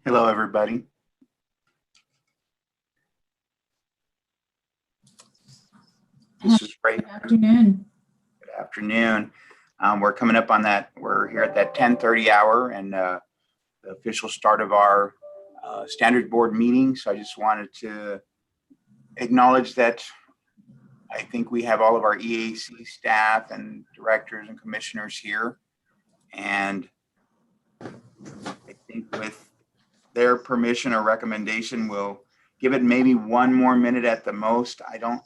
Hello, everybody. This is Ray. Good afternoon. Good afternoon. We're coming up on that. We're here at that 10:30 hour and the official start of our standards board meeting. So I just wanted to acknowledge that I think we have all of our EAC staff and directors and commissioners here. And I think with their permission or recommendation, we'll give it maybe one more minute at the most. I'm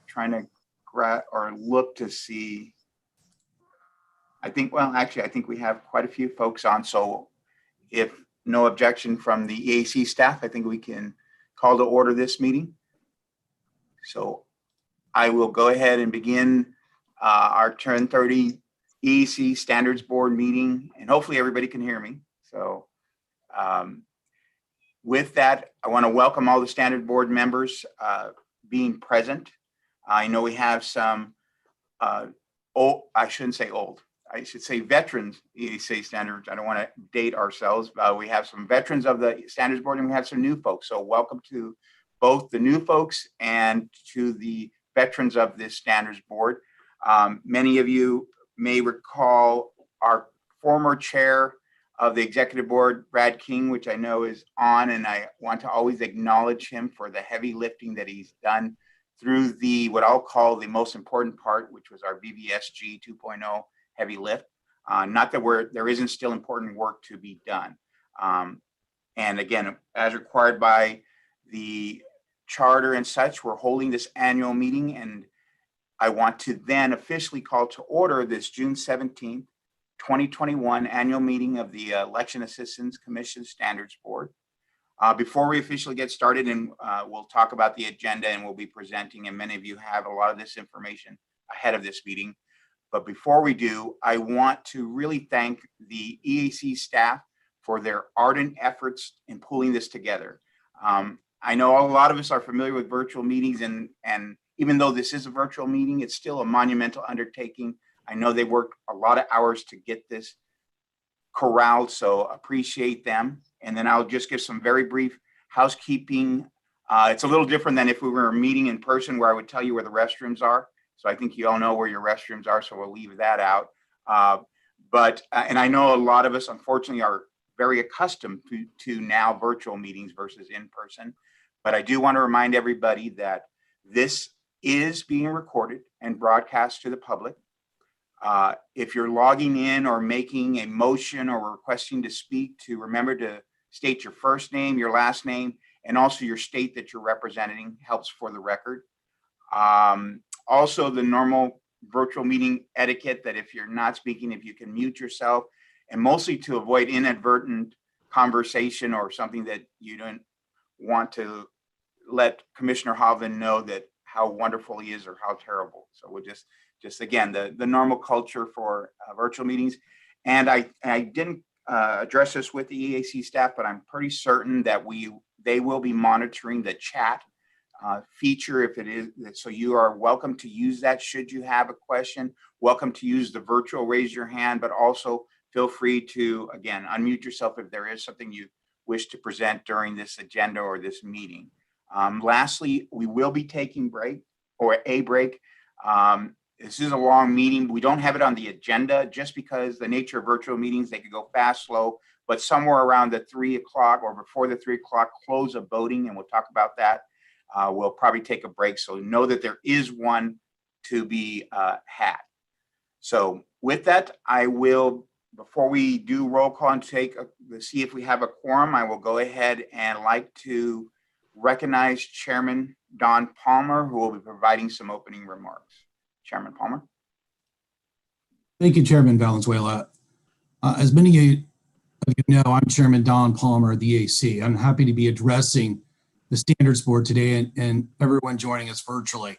trying to look to see. I think we have quite a few folks on. So if no objection from the EAC staff, I think we can call to order this meeting. So I will go ahead and begin our 10:30 EAC Standards Board meeting, and hopefully everybody can hear me. So with that, I want to welcome all the Standard Board members being present. I know we have some I shouldn't say old. I should say veterans EAC standards. I don't want to date ourselves. We have some veterans of the Standards Board and we have some new folks. So welcome to both the new folks and to the veterans of this Standards Board. Many of you may recall our former chair of the Executive Board, Brad King, which I know is on, and I want to always acknowledge him for the heavy lifting that he's done through the, what I'll call the most important part, which was our VVsg 2.0 heavy lift. Not that there isn't still important work to be done. And again, as required by the charter and such, we're holding this annual meeting, and I want to then officially call to order this June 17th, 2021 annual meeting of the Election Assistance Commission Standards Board. Before we officially get started, and we'll talk about the agenda and we'll be presenting, and many of you have a lot of this information ahead of this meeting. But before we do, I want to really thank the EAC staff for their ardent efforts in pulling this together. I know a lot of us are familiar with virtual meetings, and even though this is a virtual meeting, it's still a monumental undertaking. I know they worked a lot of hours to get this corralled, so appreciate them. And then I'll just give some very brief housekeeping. It's a little different than if we were meeting in person, where I would tell you where the restrooms are. So I think you all know where your restrooms are, so we'll leave that out. And I know a lot of us, unfortunately, are very accustomed to now virtual meetings versus in person. But I do want to remind everybody that this is being recorded and broadcast to the public. If you're logging in or making a motion or requesting to speak, to remember to state your first name, your last name, and also your state that you're representing. Helps for the record. Also, the normal virtual meeting etiquette, that if you're not speaking, if you can mute yourself, and mostly to avoid inadvertent conversation or something that you don't want to let Commissioner Hovland know that how wonderful he is or how terrible. So we'll just again, the normal culture for virtual meetings. And I didn't address this with the EAC staff, but I'm pretty certain that they will be monitoring the chat feature if it is. So you are welcome to use that should you have a question. Welcome to use the virtual raise your hand, but also feel free to, again, unmute yourself if there is something you wish to present during this agenda or this meeting. Lastly, we will be taking a break. This is a long meeting. We don't have it on the agenda just because the nature of virtual meetings, they could go fast, slow, but somewhere around the 3 o'clock or before the 3 o'clock close of voting, and we'll talk about that. We'll probably take a break. So know that there is one to be had. So with that, I will, before we do roll call and see if we have a quorum, I will go ahead and like to recognize Chairman Don Palmer, who will be providing some opening remarks. Chairman Palmer. Thank you, Chairman Valenzuela. As many of you know, I'm Chairman Don Palmer of the EAC. I'm happy to be addressing the Standards Board today and everyone joining us virtually.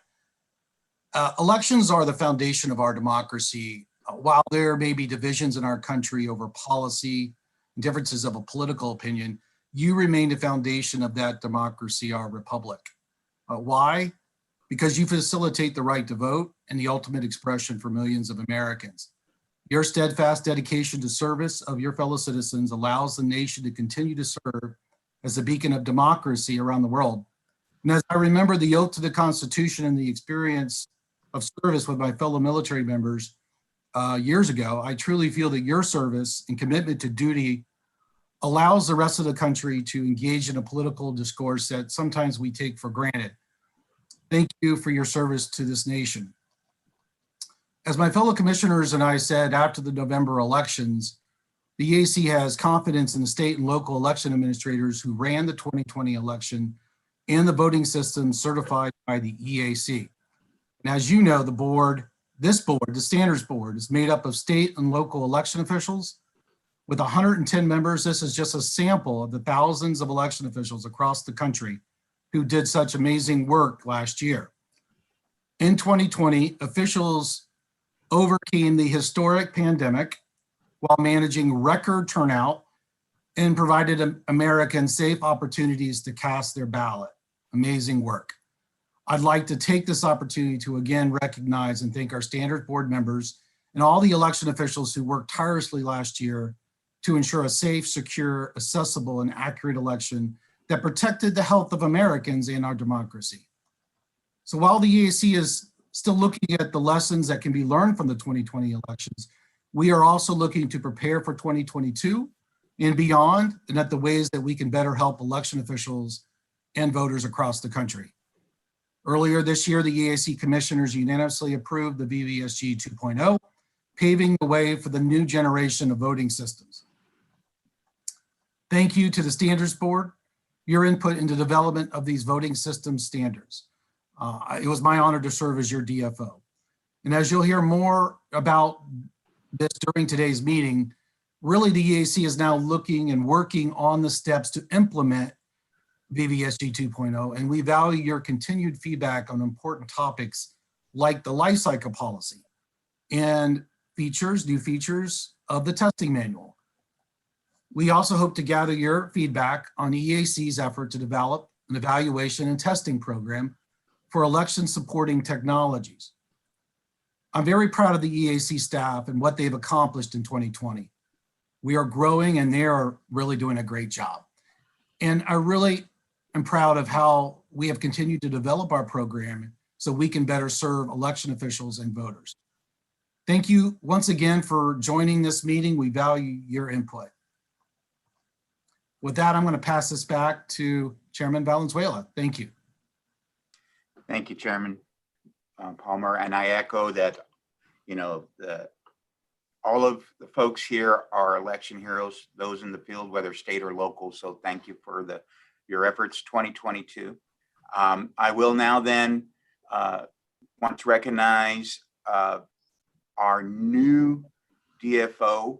Elections are the foundation of our democracy. While there may be divisions in our country over policy and differences of a political opinion, you remain the foundation of that democracy, our republic. Why? Because you facilitate the right to vote and the ultimate expression for millions of Americans. Your steadfast dedication to service of your fellow citizens allows the nation to continue to serve as a beacon of democracy around the world. And as I remember the oath to the Constitution and the experience of service with my fellow military members years ago, I truly feel that your service and commitment to duty allows the rest of the country to engage in a political discourse that sometimes we take for granted. Thank you for your service to this nation. As my fellow commissioners and I said after the November elections, the EAC has confidence in the state and local election administrators who ran the 2020 election and the voting system certified by the EAC. And as you know, the board, the standards board, is made up of state and local election officials. With 110 members, this is just a sample of the thousands of election officials across the country who did such amazing work last year. In 2020, officials overcame the historic pandemic while managing record turnout and provided Americans safe opportunities to cast their ballot. Amazing work. I'd like to take this opportunity to again recognize and thank our standard board members and all the election officials who worked tirelessly last year to ensure a safe, secure, accessible, and accurate election that protected the health of Americans and our democracy. So while the EAC is still looking at the lessons that can be learned from the 2020 elections, we are also looking to prepare for 2022 and beyond, and at the ways that we can better help election officials and voters across the country. Earlier this year, the EAC commissioners unanimously approved the VVsg 2.0, paving the way for the new generation of voting systems. Thank you to the Standards Board, your input into development of these voting system standards. It was my honor to serve as your DFO. And as you'll hear more about this during today's meeting, really the EAC is now looking and working on the steps to implement VVsg 2.0, and we value your continued feedback on important topics like the lifecycle policy and new features of the testing manual. We also hope to gather your feedback on EAC's effort to develop an evaluation and testing program for election supporting technologies. I'm very proud of the EAC staff and what they've accomplished in 2020. We are growing and they are really doing a great job. And I really am proud of how we have continued to develop our program so we can better serve election officials and voters. Thank you once again for joining this meeting. We value your input. With that, I'm going to pass this back to Chairman Valenzuela. Thank you. Thank you, Chairman Palmer. And I echo that, all of the folks here are election heroes, those in the field, whether state or local. So thank you for your efforts 2022. I will now then want to recognize our new DFO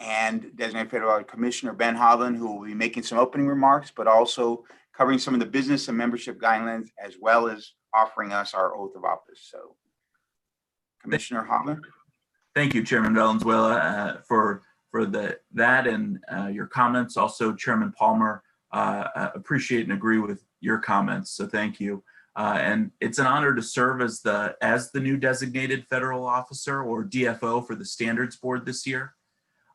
and designated federal commissioner, Ben Hovland, who will be making some opening remarks, but also covering some of the business and membership guidelines, as well as offering us our oath of office. So Commissioner Hovland. Thank you, Chairman Valenzuela, for that and your comments. Also, Chairman Palmer, appreciate and agree with your comments. So thank you. And it's an honor to serve as the new designated federal officer, or DFO, for the Standards Board this year.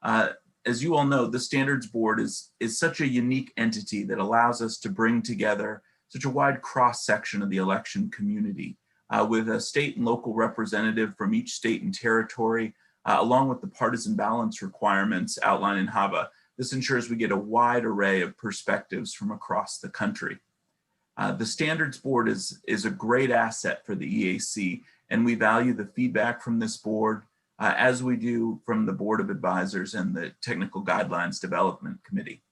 As you all know, the Standards Board is such a unique entity that allows us to bring together such a wide cross-section of the election community, with a state and local representative from each state and territory, along with the partisan balance requirements outlined in HAVA. This ensures we get a wide array of perspectives from across the country. The Standards Board is a great asset for the EAC, and we value the feedback from this board, as we do from the Board of Advisors and the Technical Guidelines Development Committee.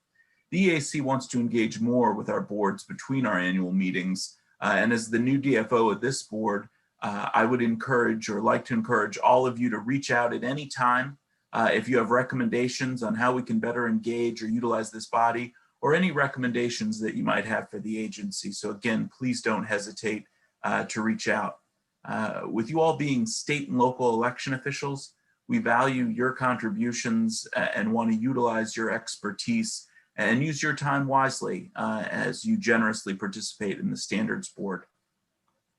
The EAC wants to engage more with our boards between our annual meetings, and as the new DFO of this board, I would like to encourage all of you to reach out at any time if you have recommendations on how we can better engage or utilize this body, or any recommendations that you might have for the agency. So again, please don't hesitate to reach out. With you all being state and local election officials, we value your contributions and want to utilize your expertise and use your time wisely as you generously participate in the Standards Board.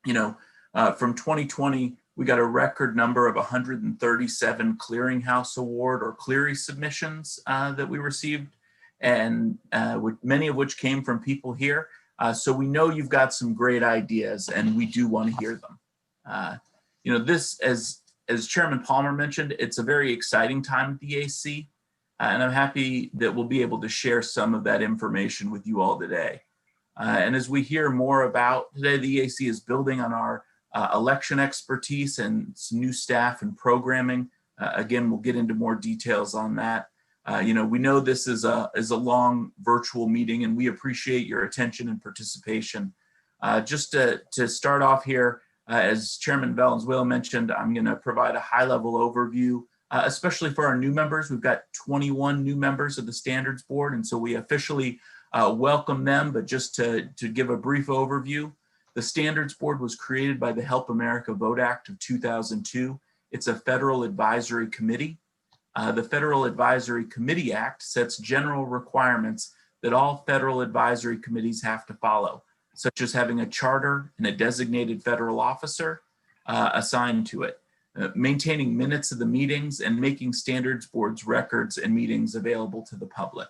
From 2020, We got a record number of 137 Clearinghouse Award or Clery submissions that we received, and many of which came from people here. So we know you've got some great ideas, and we do want to hear them. This, as Chairman Palmer mentioned, it's a very exciting time at the EAC, and I'm happy that we'll be able to share some of that information with you all today. And as we hear more about today, the EAC is building on our election expertise and some new staff and programming. Again, we'll get into more details on that. We know this is a long virtual meeting, and we appreciate your attention and participation. Just to start off here, as Chairman Valenzuela mentioned, I'm going to provide a high-level overview, especially for our new members. We've got 21 new members of the Standards Board, and so we officially welcome them. But just to give a brief overview, the Standards Board was created by the Help America Vote Act of 2002. It's a federal advisory committee. The Federal Advisory Committee Act sets general requirements that all federal advisory committees have to follow, such as having a charter and a designated federal officer assigned to it, maintaining minutes of the meetings, and making Standards Board's records and meetings available to the public.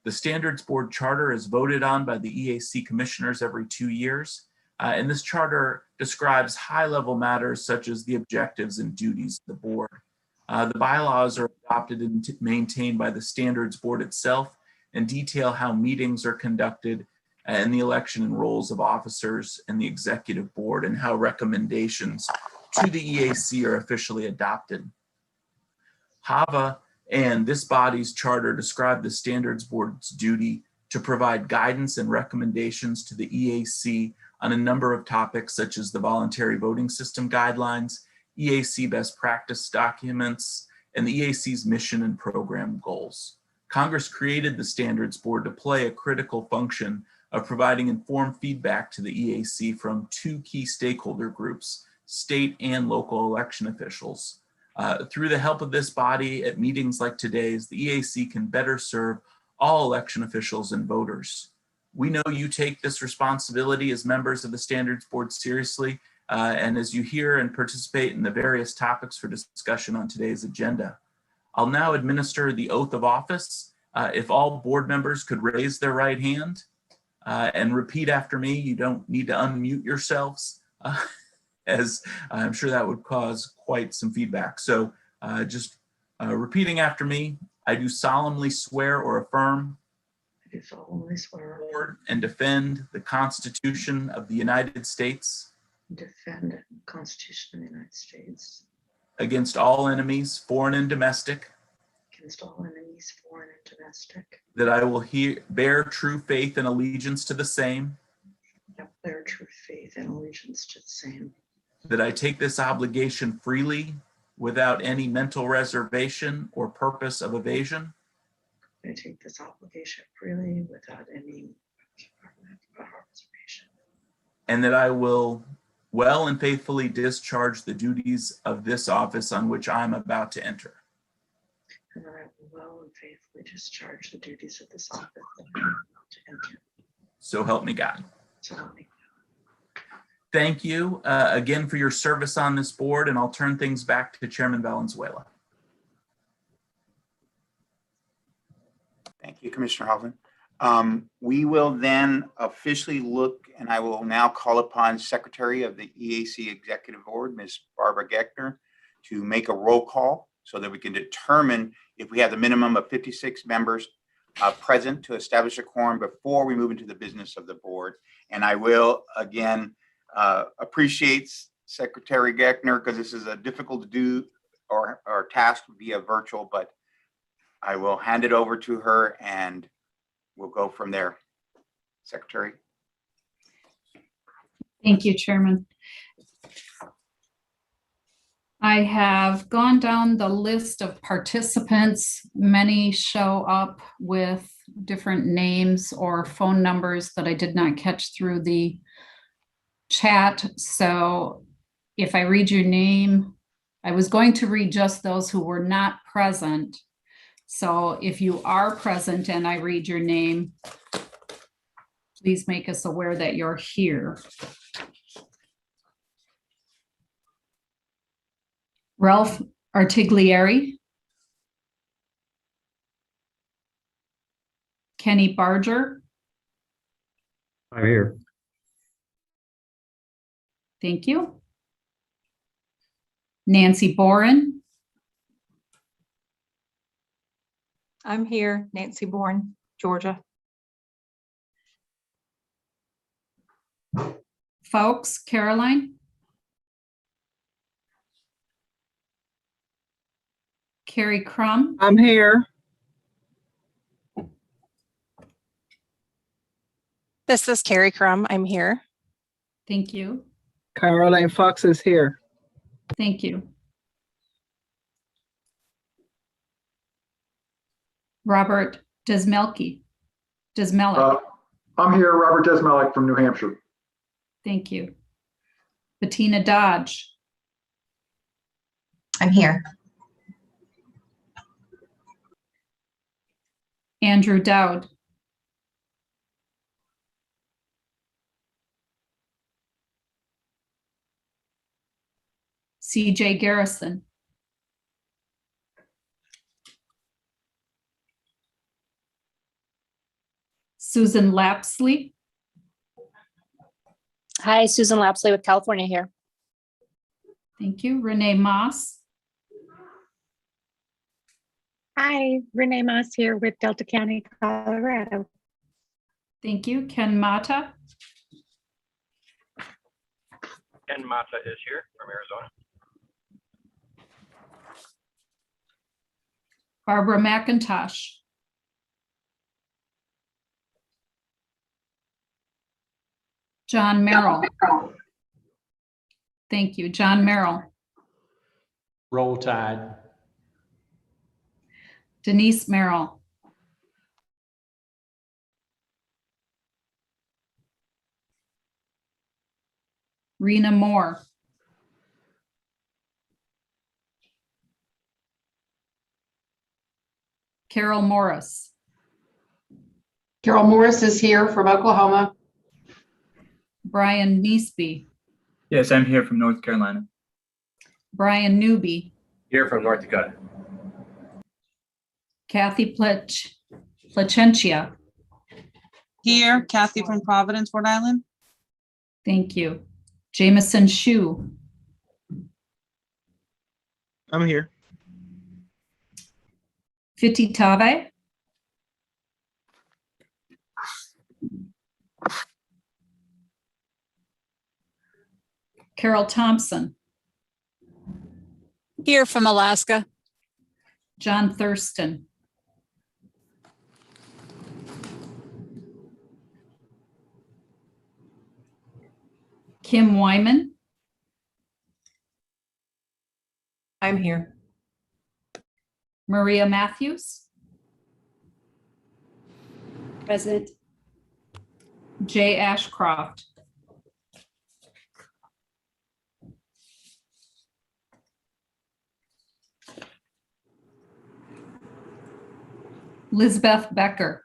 The Standards Board charter is voted on by the EAC commissioners every 2 years, and this charter describes high-level matters such as the objectives and duties of the board. The bylaws are adopted and maintained by the Standards Board itself and detail how meetings are conducted and the election and roles of officers and the executive board, and how recommendations to the EAC are officially adopted. HAVA and this body's charter describe the Standards Board's duty to provide guidance and recommendations to the EAC on a number of topics such as the voluntary voting system guidelines, EAC best practice documents, and the EAC's mission and program goals. Congress created the Standards Board to play a critical function of providing informed feedback to the EAC from two key stakeholder groups, state and local election officials. Through the help of this body at meetings like today's, the EAC can better serve all election officials and voters. We know you take this responsibility as members of the Standards Board seriously, and as you hear and participate in the various topics for discussion on today's agenda. I'll now administer the oath of office. If all board members could raise their right hand and repeat after me. You don't need to unmute yourselves, as I'm sure that would cause quite some feedback. So just repeating after me. I do solemnly swear or affirm I do solemnly swear support and defend the Constitution of the United States and defend the Constitution of the United States against all enemies, foreign and domestic, against all enemies, foreign and domestic, that I will bear true faith and allegiance to the same, that bear true faith and allegiance to the same, that I take this obligation freely without any mental reservation or purpose of evasion, I take this obligation freely without any reservation, and that I will well and faithfully discharge the duties of this office on which I'm about to enter. and that I will well and faithfully discharge the duties of this office that I am about to enter. So help me God. So help me. Thank you again for your service on this board, and I'll turn things back to Chairman Valenzuela. Thank you, Commissioner Hoffman. We will then officially look, and I will now call upon Secretary of the EAC Executive Board, Ms. Barbara Geckner, to make a roll call so that we can determine if we have the minimum of 56 members present to establish a quorum before we move into the business of the board. And I will, again, appreciate Secretary Geckner, because this is a difficult to do or task via virtual, but I will hand it over to her and we'll go from there. Secretary. Thank you, Chairman. I have gone down the list of participants. Many show up with different names or phone numbers that I did not catch through the chat. So if I read your name, I was going to read just those who were not present. So if you are present and I read your name, please make us aware that you're here. Ralph Artiglieri, Kenny Barger, I'm here. thank you. Nancy Boren, I'm here, Nancy Bourne, Georgia. Fawkes Caroline, Carrie Crum, I'm here. This is Carrie Crum. I'm here. thank you, Caroline Fox is here. thank you. Robert Desmelke, I'm here, Robert Desmalik from New Hampshire. thank you. Bettina Dodge, I'm here. Andrew Dowd, CJ Garrison, Susan Lapsley, Hi, Susan Lapsley with California here. thank you. Renee Moss, Hi, Renee Moss here with Delta County, Colorado. thank you. Ken Mata, Ken Mata is here from Arizona. Barbara McIntosh, John Merrill, thank you. John Merrill, Roll Tide. Denise Merrill, Rena Moore, Carol Morris, Carol Morris is here from Oklahoma. Brian Neesby, Yes, I'm here from North Carolina. Brian Newby, Here from North Dakota. Kathy Placentia, Here, Kathy from Providence, Rhode Island. thank you. Jameson Shue, I'm here. Fiti Tave, Carol Thompson, Here from Alaska. John Thurston, Kim Wyman, I'm here. Maria Matthews, Present. Jay Ashcroft, Lizbeth Becker,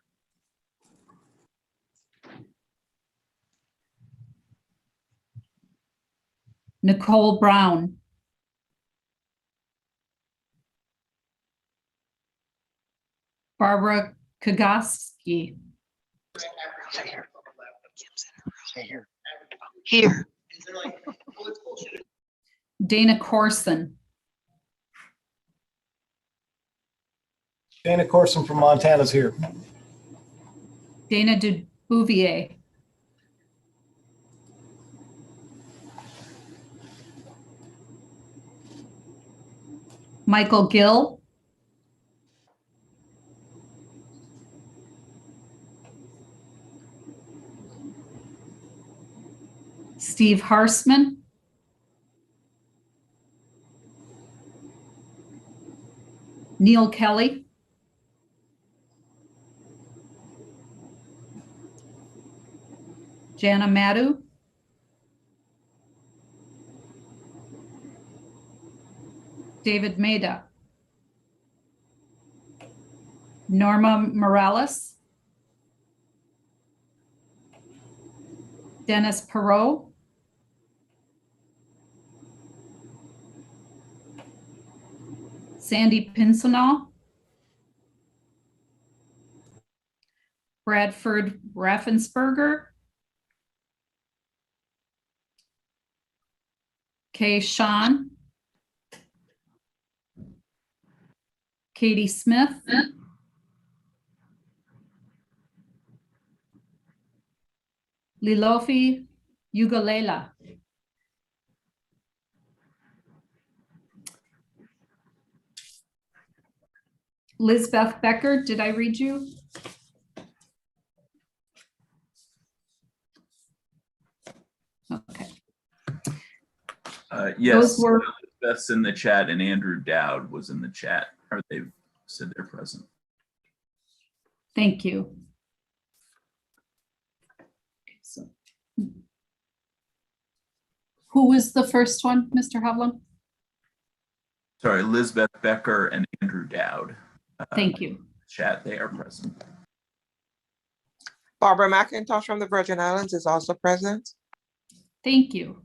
Nicole Brown, Barbara Kagaski, Here. Dana Corson, Dana Corson from Montana's here. Dana Dubouvier, Michael Gill, Steve Harsman, Neil Kelly, Jana Madu, David Maida, Norma Morales, Dennis Perot, Sandy Pincinel, Bradford Raffensperger, Kay Sean, Katie Smith, Lilofi Ugalela. Lizbeth Becker, did I read you? Okay. Yes, Those were, Beth's in the chat and Andrew Dowd was in the chat, or they said they're present. thank you. So, who was the first one, Mr. Hovland? Sorry, Lizbeth Becker and Andrew Dowd. Thank you. Chat, they are present. Barbara McIntosh from the Virgin Islands is also present. Thank you.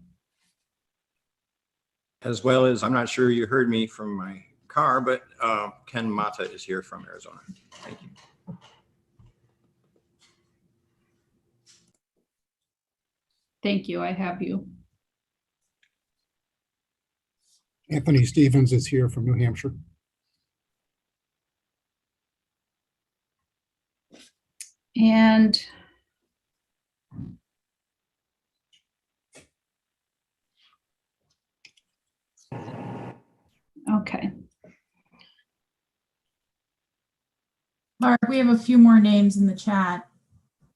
As well as, I'm not sure you heard me from my car, but Ken Mata is here from Arizona. Thank you. Thank you. I have you. Anthony Stevens is here from New Hampshire. And okay. Barb, we have a few more names in the chat.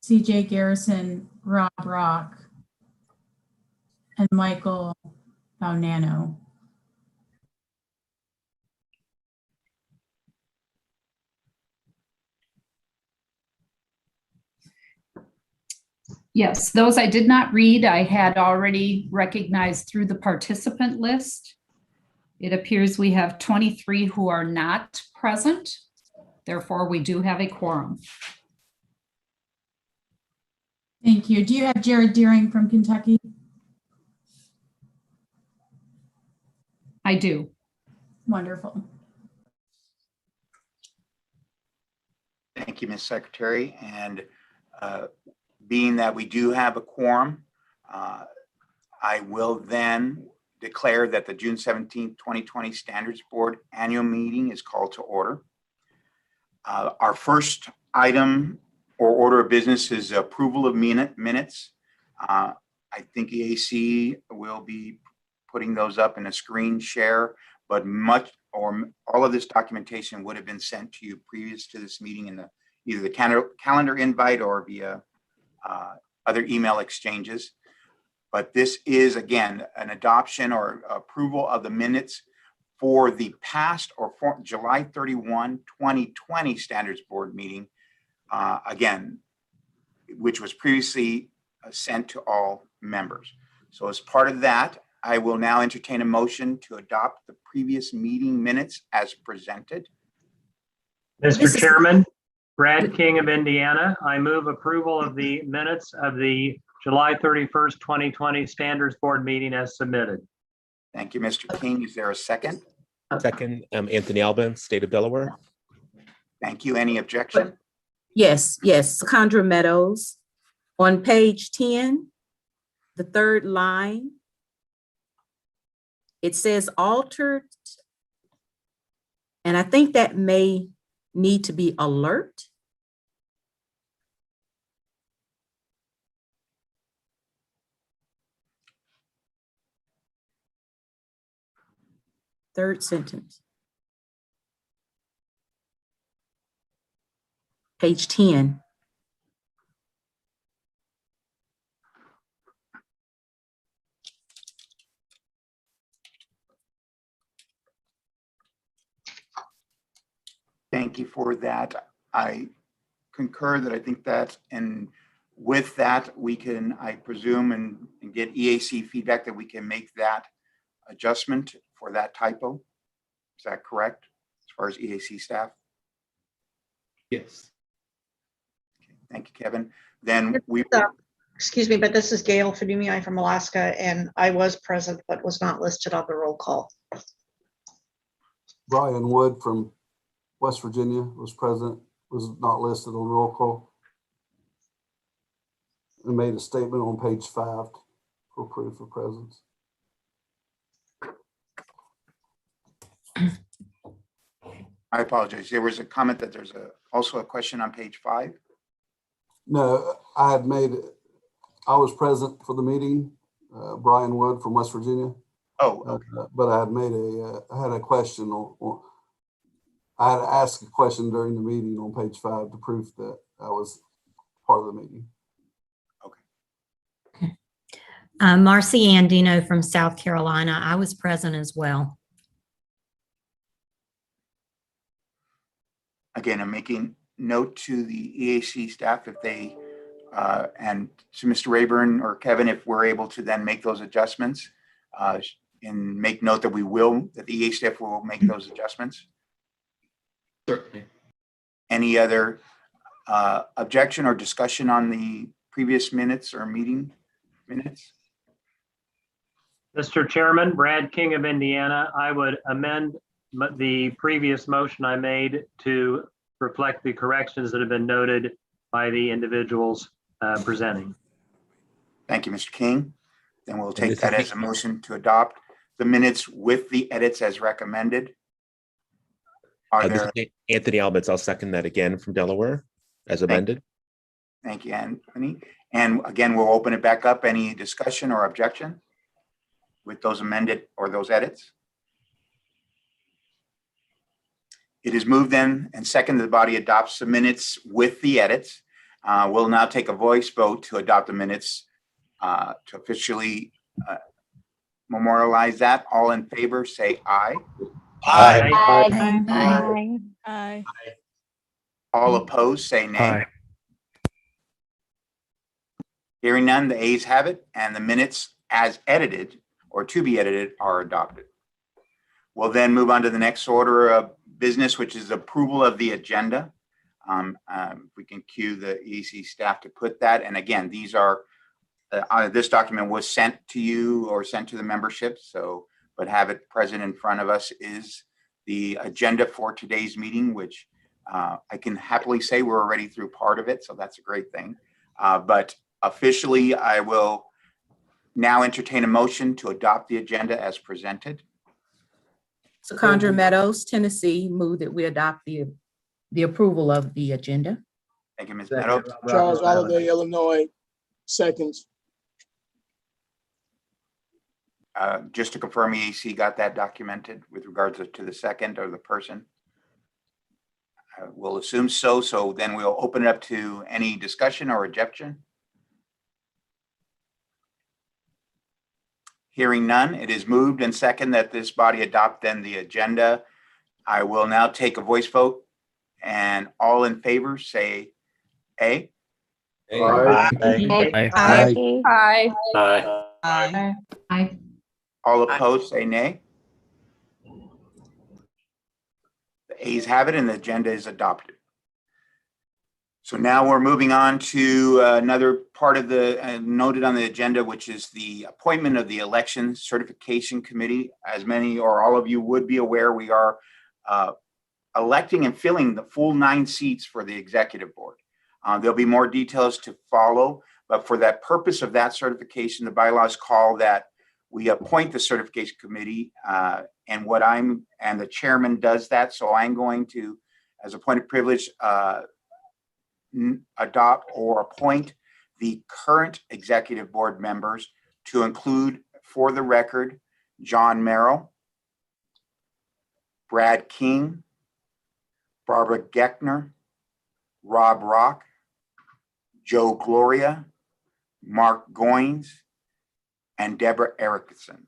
CJ Garrison, Rob Rock, and Michael Baunano. Yes, those I did not read. I had already recognized through the participant list. It appears we have 23 who are not present. Therefore, we do have a quorum. Thank you. Do you have Jared Deering from Kentucky? I do. Wonderful. Thank you, Ms. Secretary. And being that we do have a quorum, I will then declare that the June 17th, 2020 Standards Board annual meeting is called to order. Our first item or order of business is approval of minutes. I think EAC will be putting those up in a screen share, but all of this documentation would have been sent to you previous to this meeting in either the calendar invite or via other email exchanges. But this is, again, an adoption or approval of the minutes for the past or for July 31, 2020 Standards Board meeting, again, which was previously sent to all members. So as part of that, I will now entertain a motion to adopt the previous meeting minutes as presented. Mr. Chairman, Brad King of Indiana, I move approval of the minutes of the July 31st, 2020 Standards Board meeting as submitted. Thank you, Mr. King. Is there a second? Second, Anthony Alban, State of Delaware. Thank you. Any objection? Yes, Sandra Meadows. On page 10, the third line, it says altered, and I think that may need to be alert. Third sentence. Page 10. Thank you for that. I concur that I think that, and with that, we can, I presume, and get EAC feedback that we can make that adjustment for that typo. Is that correct, as far as EAC staff? Yes. Okay, thank you, Kevin. Then we. Excuse me, but this is Gail Fedumi from Alaska, and I was present but was not listed on the roll call. Brian Wood from West Virginia was present, was not listed on roll call. And made a statement on page 5 for proof of presence. I apologize. There was a comment that there's also a question on page 5. No, I was present for the meeting, Brian Wood from West Virginia. Oh, okay. But I had a question I had asked a question during the meeting on page 5 to prove that I was part of the meeting. Marcy Andino from South Carolina. I was present as well. Again, I'm making note to the EAC staff if they, and to Mr. Rayburn or Kevin, if we're able to then make those adjustments, and make note that that the EAC staff will make those adjustments. Certainly. Any other objection or discussion on the previous minutes or meeting minutes? Mr. Chairman, Brad King of Indiana, I would amend the previous motion I made to reflect the corrections that have been noted by the individuals presenting. Thank you, Mr. King. Then we'll take this that is as a motion to adopt the minutes with the edits as recommended. Are This there? is Anthony Albans. I'll second that again from Delaware as amended. Thank you, Anthony. And again, we'll open it back up. Any discussion or objection with those amended or those edits? It is moved then and seconded the body adopts the minutes with the edits. We'll now take a voice vote to adopt the minutes to officially memorialize that. All in favor, say aye. Aye. Aye. Aye. All opposed, say nay. Aye. Hearing none, the ayes have it, and the minutes as edited or to be edited are adopted. We'll then move on to the next order of business, which is approval of the agenda. We can cue the EAC staff to put that. And again, these are, this document was sent to you or sent to the membership. So, but have it present in front of us is the agenda for today's meeting, which I can happily say we're already through part of it. So that's a great thing. But officially, I will now entertain a motion to adopt the agenda as presented. Secondra Meadows, Tennessee, move that we adopt the approval of the agenda. Thank you, Ms. Meadows. Charles Holiday, Illinois, seconds. Just to confirm, EAC got that documented with regards to the second or the person. We'll assume so. So then we'll open it up to any discussion or objection. Hearing none, it is moved and second that this body adopt then the agenda. I will now take a voice vote, and all in favor say aye. Aye. All opposed say nay. The ayes have it and the agenda is adopted. So now we're moving on to another part of the noted on the agenda, which is the appointment of the Election Certification Committee. As many or all of you would be aware, we are electing and filling the full 9 seats for the executive board. There'll be more details to follow, but for that purpose of that certification, the bylaws call that we appoint the certification committee, and the chairman does that. So I'm going to, as a point of privilege, adopt or appoint the current executive board members to include, for the record, John Merrill, Brad King, Barbara Geckner, Rob Rock, Joe Gloria, Mark Goins, and Deborah Erickson.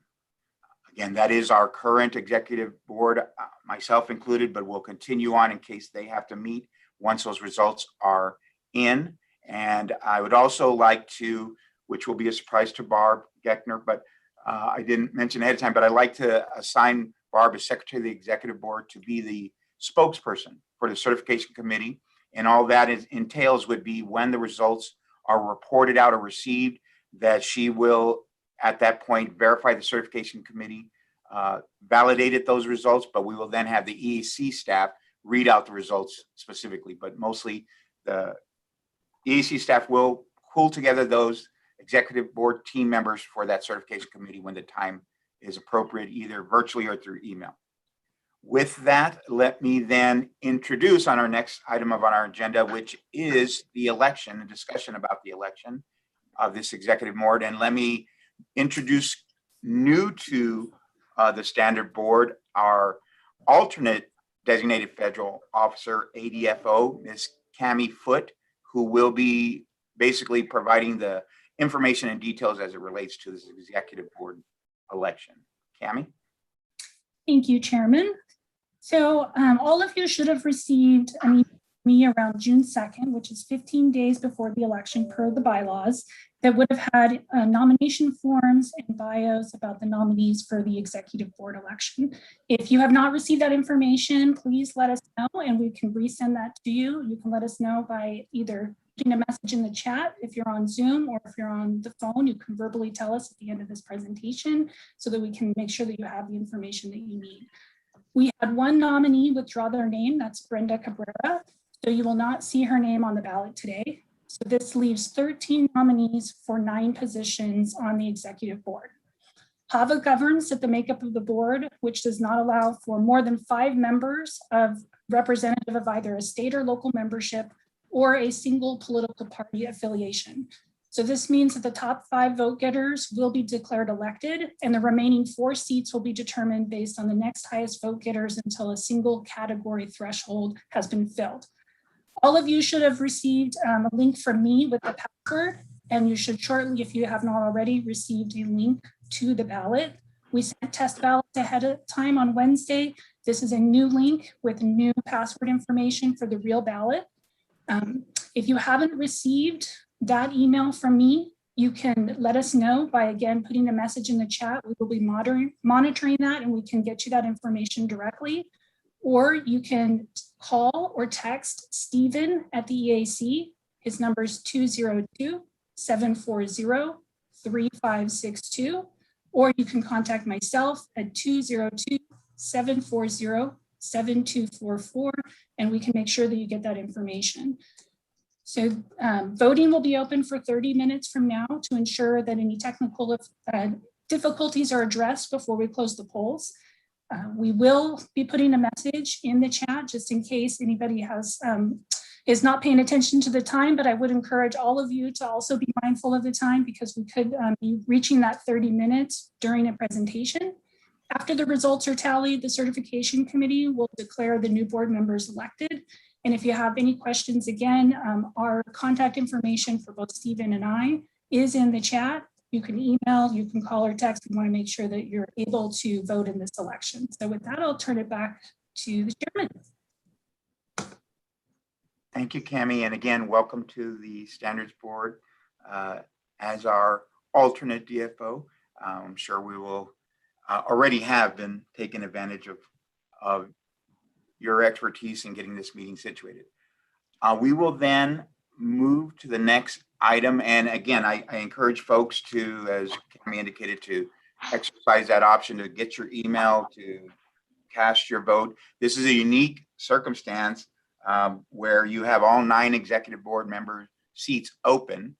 Again, that is our current executive board, myself included, but we'll continue on in case they have to meet once those results are in. And I would also like to, which will be a surprise to Barb Geckner, but I didn't mention ahead of time, but I'd like to assign Barb as Secretary of the Executive Board to be the spokesperson for the certification committee. And all that entails would be when the results are reported out or received, that she will, at that point, verify the certification committee validated those results, but we will then have the EAC staff read out the results specifically, but mostly the EAC staff will pull together those executive board team members for that certification committee when the time is appropriate, either virtually or through email. With that, let me then introduce on our next item on our agenda, which is the election, a discussion about the election of this executive board. And let me introduce new to the standard board, our alternate designated federal officer, ADFO, Ms. Cami Foote, who will be basically providing the information and details as it relates to this executive board election. Cami? Thank you, Chairman. So all of you should have received an email from me around June 2nd, which is 15 days before the election per the bylaws, that would have had nomination forms and bios about the nominees for the executive board election. If you have not received that information, please let us know and we can resend that to you. You can let us know by either putting a message in the chat if you're on Zoom, or if you're on the phone, you can verbally tell us at the end of this presentation so that we can make sure that you have the information that you need. We had one nominee withdraw their name, that's Brenda Cabrera. So you will not see her name on the ballot today. So this leaves 13 nominees for 9 positions on the executive board. HAVA governs that the makeup of the board, which does not allow for more than 5 members of representative of either a state or local membership or a single political party affiliation. So this means that the top 5 vote getters will be declared elected and the remaining 4 seats will be determined based on the next highest vote getters until a single category threshold has been filled. All of you should have received a link from me with the password, and you should shortly, if you have not already, received a link to the ballot. We sent test ballots ahead of time on Wednesday. This is a new link with new password information for the real ballot. If you haven't received that email from me, you can let us know by, again, putting a message in the chat. We will be monitoring that and we can get you that information directly. Or you can call or text Stephen at the EAC. His number is 202-740-3562. Or you can contact myself at 202-740-7244, and we can make sure that you get that information. So voting will be open for 30 minutes from now to ensure that any technical difficulties are addressed before we close the polls. We will be putting a message in the chat just in case anybody is not paying attention to the time, but I would encourage all of you to also be mindful of the time because we could be reaching that 30 minutes during a presentation. After the results are tallied, the certification committee will declare the new board members elected. And if you have any questions, again, our contact information for both Stephen and I is in the chat. You can email, you can call or text. We want to make sure that you're able to vote in this election. So with that, I'll turn it back to the chairman. Thank you, Cami. And again, welcome to the Standards Board as our alternate DFO. I'm sure we will already have been taking advantage of your expertise in getting this meeting situated. We will then move to the next item. And again, I encourage folks to, as Cami indicated, to exercise that option to get your email, to cast your vote. This is a unique circumstance where you have all 9 executive board member seats open.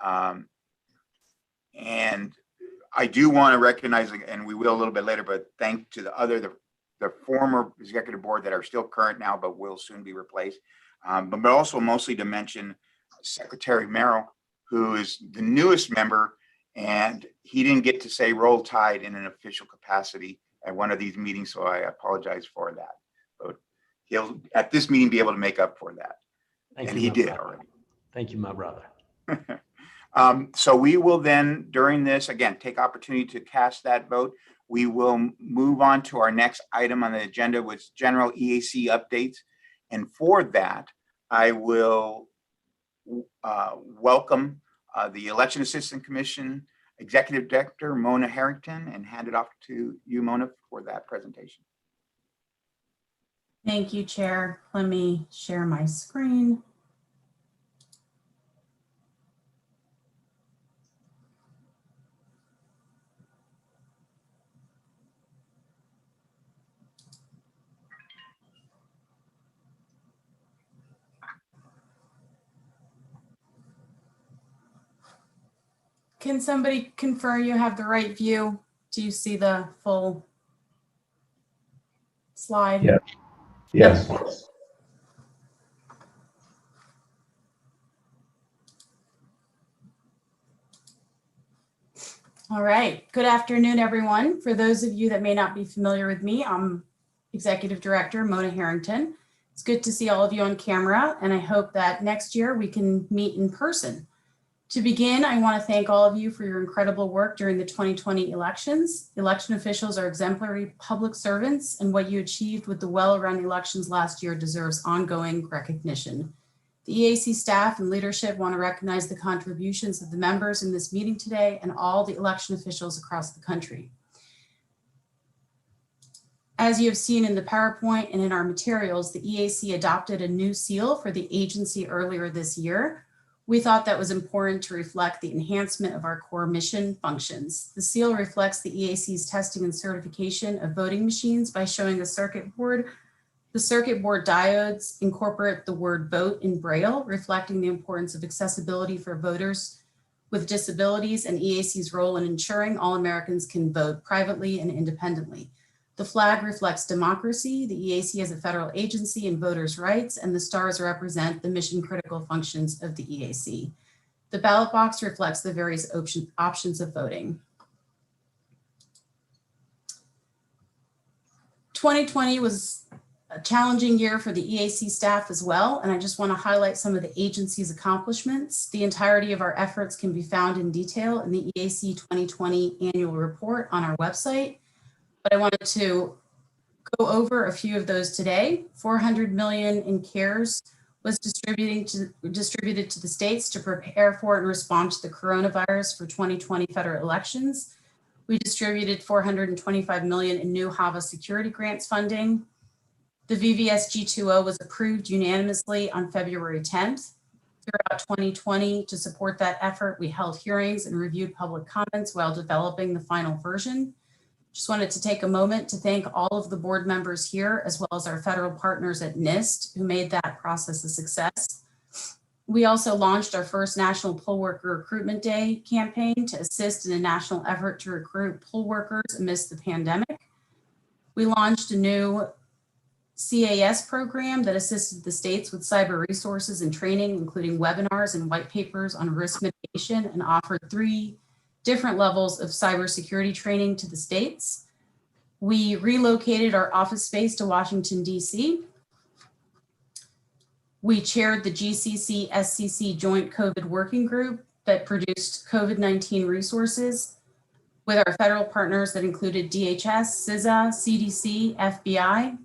And I do want to recognize, and we will a little bit later, but thank to the former executive board that are still current now, but will soon be replaced. But also mostly to mention Secretary Merrill, who is the newest member, and he didn't get to say roll tide in an official capacity at one of these meetings, so I apologize for that. But he'll at this meeting be able to make up for that. Thank and you, he my did brother. already. Thank you, my brother. So we will then, during this, again, take opportunity to cast that vote. We will move on to our next item on the agenda, which is general EAC updates. And for that, I will welcome the Election Assistance Commission Executive Director, Mona Harrington, and hand it off to you, Mona, for that presentation. Thank you, Chair. Let me share my screen. Can somebody confirm you have the right view? Do you see the full slide? Yeah. Yes. All right. Good afternoon, everyone. For those of you that may not be familiar with me, I'm Executive Director Mona Harrington. It's good to see all of you on camera, and I hope that next year we can meet in person. To begin, I want to thank all of you for your incredible work during the 2020 elections. Election officials are exemplary public servants, and what you achieved with the well-run elections last year deserves ongoing recognition. The EAC staff and leadership want to recognize the contributions of the members in this meeting today and all the election officials across the country. As you have seen in the PowerPoint and in our materials, the EAC adopted a new seal for the agency earlier this year. We thought that was important to reflect the enhancement of our core mission functions. The seal reflects the EAC's testing and certification of voting machines by showing the circuit board. The circuit board diodes incorporate the word vote in Braille, reflecting the importance of accessibility for voters with disabilities and EAC's role in ensuring all Americans can vote privately and independently. The flag reflects democracy. The EAC is a federal agency and voters' rights, and the stars represent the mission critical functions of the EAC. The ballot box reflects the various options of voting. 2020 was a challenging year for the EAC staff as well, and I just want to highlight some of the agency's accomplishments. The entirety of our efforts can be found in detail in the EAC 2020 annual report on our website. But I wanted to go over a few of those today. $400 million in CARES was distributed to the states to prepare for and respond to the coronavirus for 2020 federal elections. We distributed $425 million in new HAVA security grants funding. The VVsg 2.0 was approved unanimously on February 10th. Throughout 2020, to support that effort, we held hearings and reviewed public comments while developing the final version. Just wanted to take a moment to thank all of the board members here, as well as our federal partners at NIST, who made that process a success. We also launched our first National Poll Worker Recruitment Day campaign to assist in a national effort to recruit poll workers amidst the pandemic. We launched a new CAS program that assisted the states with cyber resources and training, including webinars and white papers on risk mitigation, and offered 3 different levels of cybersecurity training to the states. We relocated our office space to Washington, D.C. We chaired the GCC-SCC Joint COVID Working Group that produced COVID-19 resources with our federal partners that included DHS, CISA, CDC, FBI.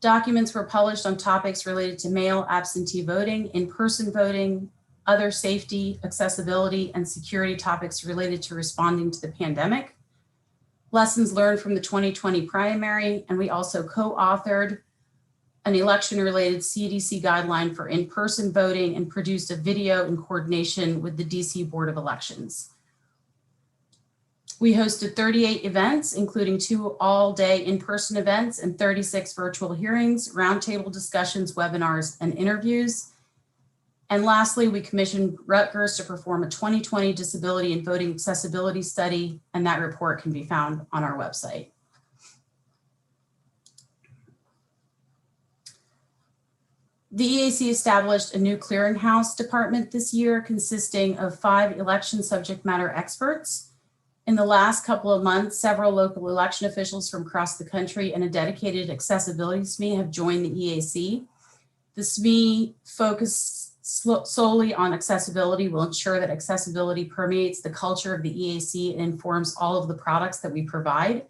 Documents were published on topics related to mail absentee voting, in-person voting, other safety, accessibility, and security topics related to responding to the pandemic. Lessons learned from the 2020 primary, and we also co-authored an election-related CDC guideline for in-person voting and produced a video in coordination with the DC Board of Elections. We hosted 38 events, including 2 all-day in-person events and 36 virtual hearings, roundtable discussions, webinars, and interviews. And lastly, we commissioned Rutgers to perform a 2020 disability and voting accessibility study, and that report can be found on our website. The EAC established a new clearinghouse department this year consisting of 5 election subject matter experts. In the last couple of months, several local election officials from across the country and a dedicated accessibility SME have joined the EAC. The SME focus solely on accessibility will ensure that accessibility permeates the culture of the EAC and informs all of the products that we provide.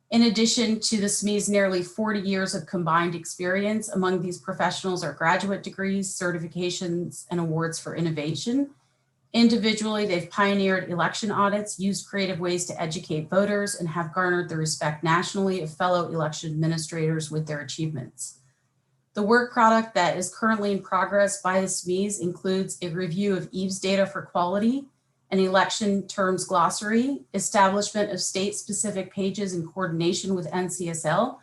In addition to the SME's nearly 40 years of combined experience, among these professionals are graduate degrees, certifications, and awards for innovation. Individually, they've pioneered election audits, used creative ways to educate voters, and have garnered the respect nationally of fellow election administrators with their achievements. The work product that is currently in progress by the SMEs includes a review of EVE's data for quality, an election terms glossary, establishment of state-specific pages in coordination with NCSL,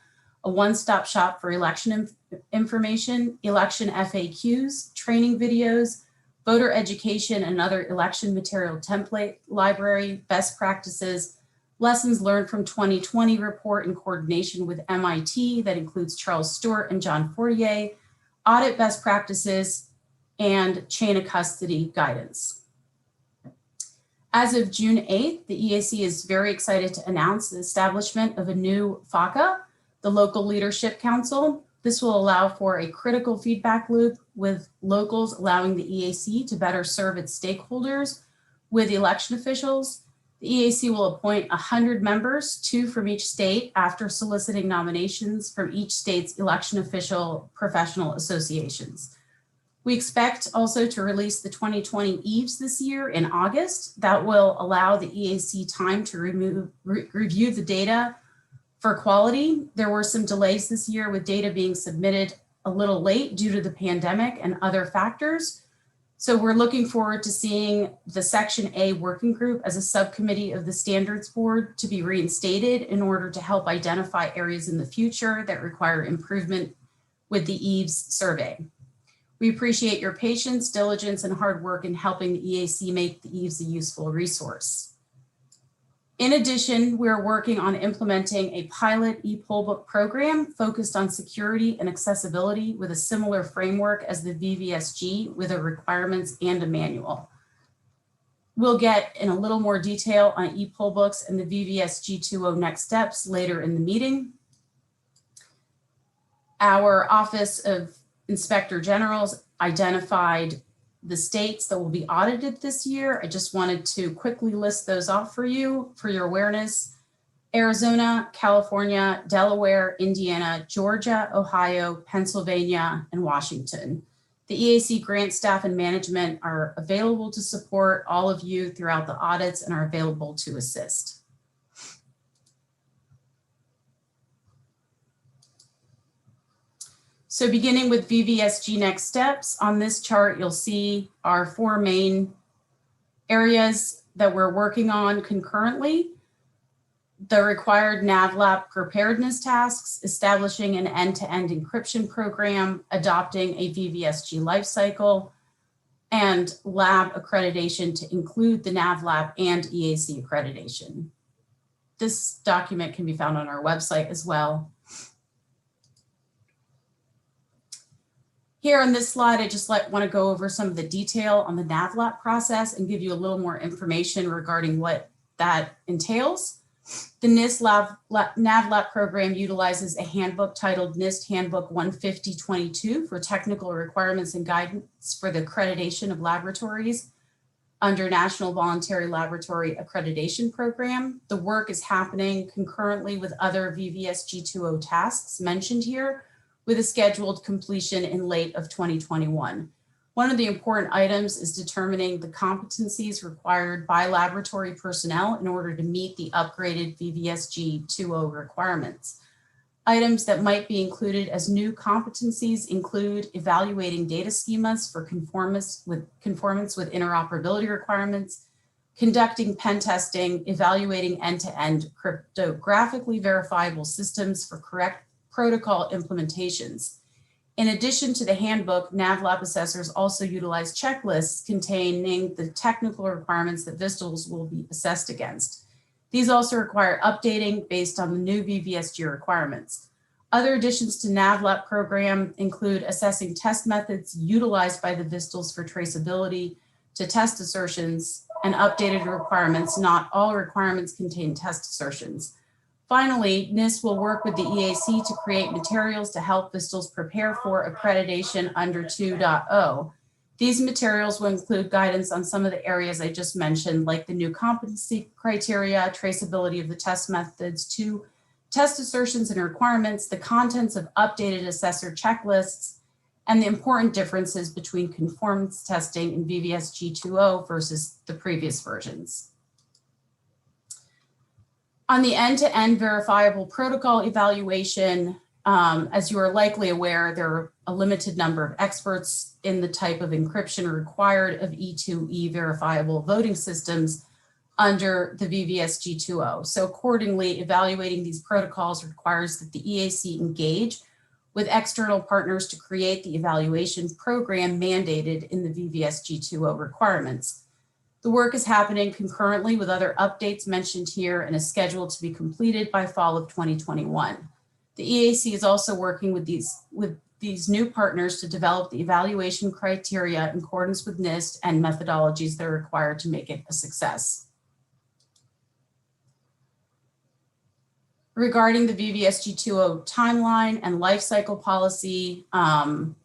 a one-stop shop for election information, election FAQs, training videos, voter education and other election material template library, best practices, lessons learned from 2020 report in coordination with MIT that includes Charles Stewart and John Fortier, audit best practices, and chain of custody guidance. As of June 8th, the EAC is very excited to announce the establishment of a new FACA, the Local Leadership Council. This will allow for a critical feedback loop with locals, allowing the EAC to better serve its stakeholders with election officials. The EAC will appoint 100 members, 2 from each state, after soliciting nominations from each state's election official professional associations. We expect also to release the 2020 EVES this year in August. That will allow the EAC time to review the data for quality. There were some delays this year with data being submitted a little late due to the pandemic and other factors. So we're looking forward to seeing the Section A working group as a subcommittee of the Standards Board to be reinstated in order to help identify areas in the future that require improvement with the EVES survey. We appreciate your patience, diligence, and hard work in helping the EAC make the EVES a useful resource. In addition, we're working on implementing a pilot e-pollbook program focused on security and accessibility with a similar framework as the VVsg with a requirements and a manual. We'll get in a little more detail on e-pollbooks and the VVsg 2.0 next steps later in the meeting. Our Office of Inspector Generals identified the states that will be audited this year. I just wanted to quickly list those off for you for your awareness. Arizona, California, Delaware, Indiana, Georgia, Ohio, Pennsylvania, and Washington. The EAC grant staff and management are available to support all of you throughout the audits and are available to assist. So beginning with VVsg next steps, on this chart, you'll see our 4 main areas that we're working on concurrently. The required NAVLAP preparedness tasks, establishing an end-to-end encryption program, adopting a VVsg lifecycle, and lab accreditation to include the NAVLAP and EAC accreditation. This document can be found on our website as well. Here on this slide, I just want to go over some of the detail on the NAVLAP process and give you a little more information regarding what that entails. The NIST NAVLAP program utilizes a handbook titled NIST Handbook 15022 for technical requirements and guidance for the accreditation of laboratories under National Voluntary Laboratory Accreditation Program. The work is happening concurrently with other VVsg 2.0 tasks mentioned here, with a scheduled completion in late of 2021. One of the important items is determining the competencies required by laboratory personnel in order to meet the upgraded VVsg 2.0 requirements. Items that might be included as new competencies include evaluating data schemas for conformance with interoperability requirements, conducting pen testing, evaluating end-to-end cryptographically verifiable systems for correct protocol implementations. In addition to the handbook, NAVLAP assessors also utilize checklists containing the technical requirements that VSTLs will be assessed against. These also require updating based on the new VVsg requirements. Other additions to NAVLAP program include assessing test methods utilized by the VSTLs for traceability to test assertions and updated requirements. Not all requirements contain test assertions. Finally, NIST will work with the EAC to create materials to help VSTLs prepare for accreditation under 2.0. These materials will include guidance on some of the areas I just mentioned, like the new competency criteria, traceability of the test methods to test assertions and requirements, the contents of updated assessor checklists, and the important differences between conformance testing in VVsg 2.0 versus the previous versions. On the end-to-end verifiable protocol evaluation, as you are likely aware, there are a limited number of experts in the type of encryption required of E2E verifiable voting systems under the VVsg 2.0. So accordingly, evaluating these protocols requires that the EAC engage with external partners to create the evaluation program mandated in the VVsg 2.0 requirements. The work is happening concurrently with other updates mentioned here and is scheduled to be completed by fall of 2021. The EAC is also working with these new partners to develop the evaluation criteria in accordance with NIST and methodologies that are required to make it a success. Regarding the VVsg 2.0 timeline and lifecycle policy, along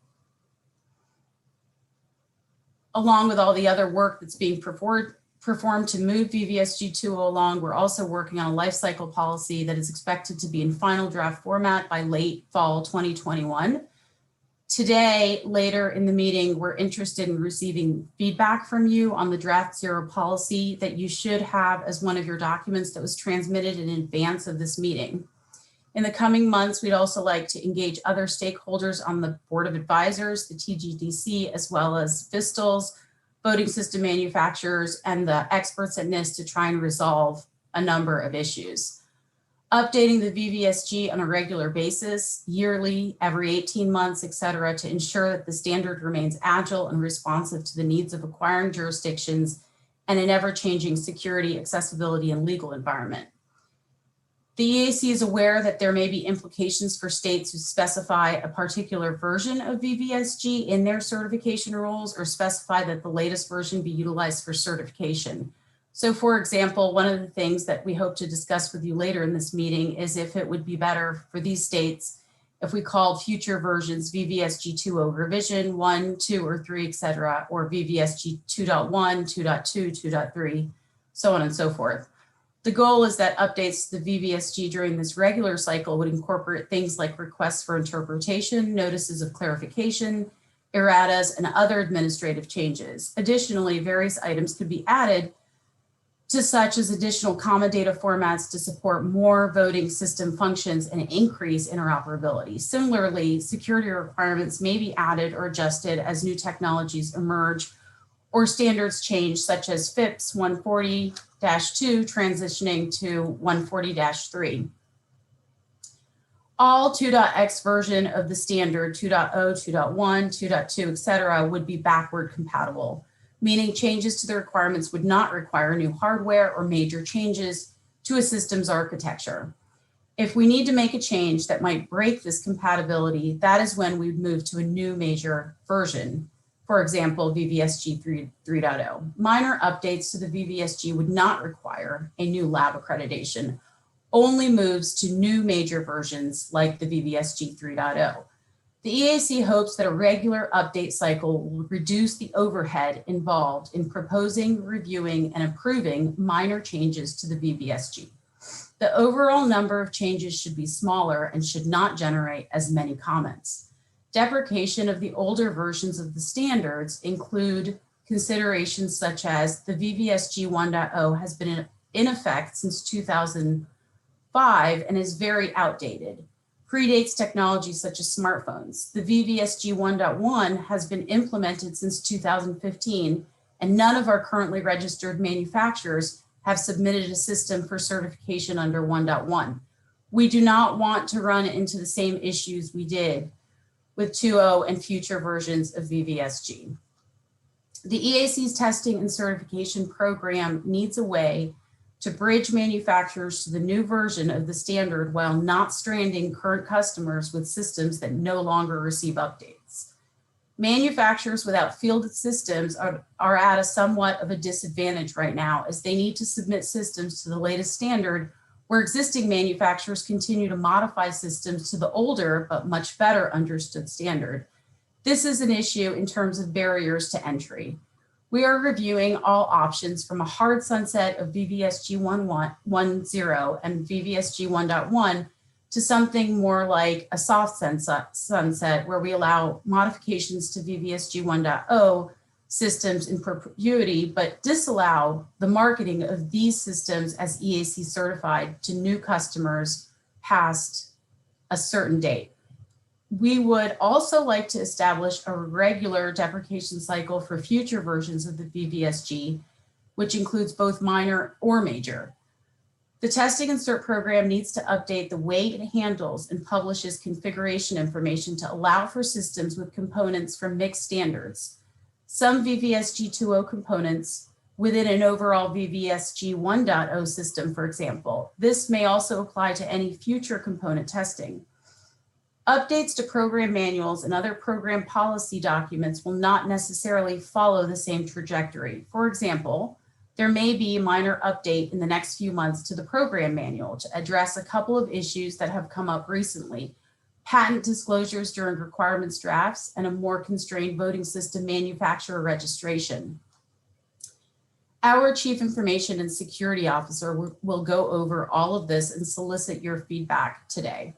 with all the other work that's being performed to move VVsg 2.0 along, we're also working on a lifecycle policy that is expected to be in final draft format by late fall 2021. Today, later in the meeting, we're interested in receiving feedback from you on the draft 0 policy that you should have as one of your documents that was transmitted in advance of this meeting. In the coming months, we'd also like to engage other stakeholders on the Board of Advisors, the TGDC, as well as VISTLs, voting system manufacturers, and the experts at NIST to try and resolve a number of issues. Updating the VVsg on a regular basis, yearly, every 18 months, et cetera, to ensure that the standard remains agile and responsive to the needs of acquiring jurisdictions and an ever-changing security, accessibility, and legal environment. The EAC is aware that there may be implications for states who specify a particular version of VVsg in their certification rules or specify that the latest version be utilized for certification. So for example, one of the things that we hope to discuss with you later in this meeting is if it would be better for these states if we called future versions VVsg 2.0 revision 1, 2, or 3, et cetera, or VVsg 2.1, 2.2, 2.3, so on and so forth. The goal is that updates to the VVsg during this regular cycle would incorporate things like requests for interpretation, notices of clarification, erratas, and other administrative changes. Additionally, various items could be added to such as additional common data formats to support more voting system functions and increase interoperability. Similarly, security requirements may be added or adjusted as new technologies emerge or standards change, such as FIPS 140-2 transitioning to 140-3. All 2.x version of the standard 2.0, 2.1, 2.2, et cetera, would be backward compatible, meaning changes to the requirements would not require new hardware or major changes to a system's architecture. If we need to make a change that might break this compatibility, that is when we'd move to a new major version. For example, VVsg 3.0. Minor updates to the VVsg would not require a new lab accreditation, only moves to new major versions like the VVsg 3.0. The EAC hopes that a regular update cycle will reduce the overhead involved in proposing, reviewing, and approving minor changes to the VVsg. The overall number of changes should be smaller and should not generate as many comments. Deprecation of the older versions of the standards include considerations such as the VVsg 1.0 has been in effect since 2005 and is very outdated. Predates technology such as smartphones. The VVsg 1.1 has been implemented since 2015, and none of our currently registered manufacturers have submitted a system for certification under 1.1. We do not want to run into the same issues we did with 2.0 and future versions of VVsg. The EAC's testing and certification program needs a way to bridge manufacturers to the new version of the standard while not stranding current customers with systems that no longer receive updates. Manufacturers without fielded systems are at a somewhat of a disadvantage right now as they need to submit systems to the latest standard where existing manufacturers continue to modify systems to the older but much better understood standard. This is an issue in terms of barriers to entry. We are reviewing all options from a hard sunset of VVsg 1.0 and VVsg 1.1 to something more like a soft sunset where we allow modifications to VVsg 1.0 systems in perpetuity, but disallow the marketing of these systems as EAC certified to new customers past a certain date. We would also like to establish a regular deprecation cycle for future versions of the VVsg, which includes both minor or major. The testing and cert program needs to update the way it handles and publishes configuration information to allow for systems with components from mixed standards. Some VVsg 2.0 components within an overall VVsg 1.0 system, for example. This may also apply to any future component testing. Updates to program manuals and other program policy documents will not necessarily follow the same trajectory. For example, there may be a minor update in the next few months to the program manual to address a couple of issues that have come up recently: patent disclosures during requirements drafts and a more constrained voting system manufacturer registration. Our Chief Information and Security Officer will go over all of this and solicit your feedback today.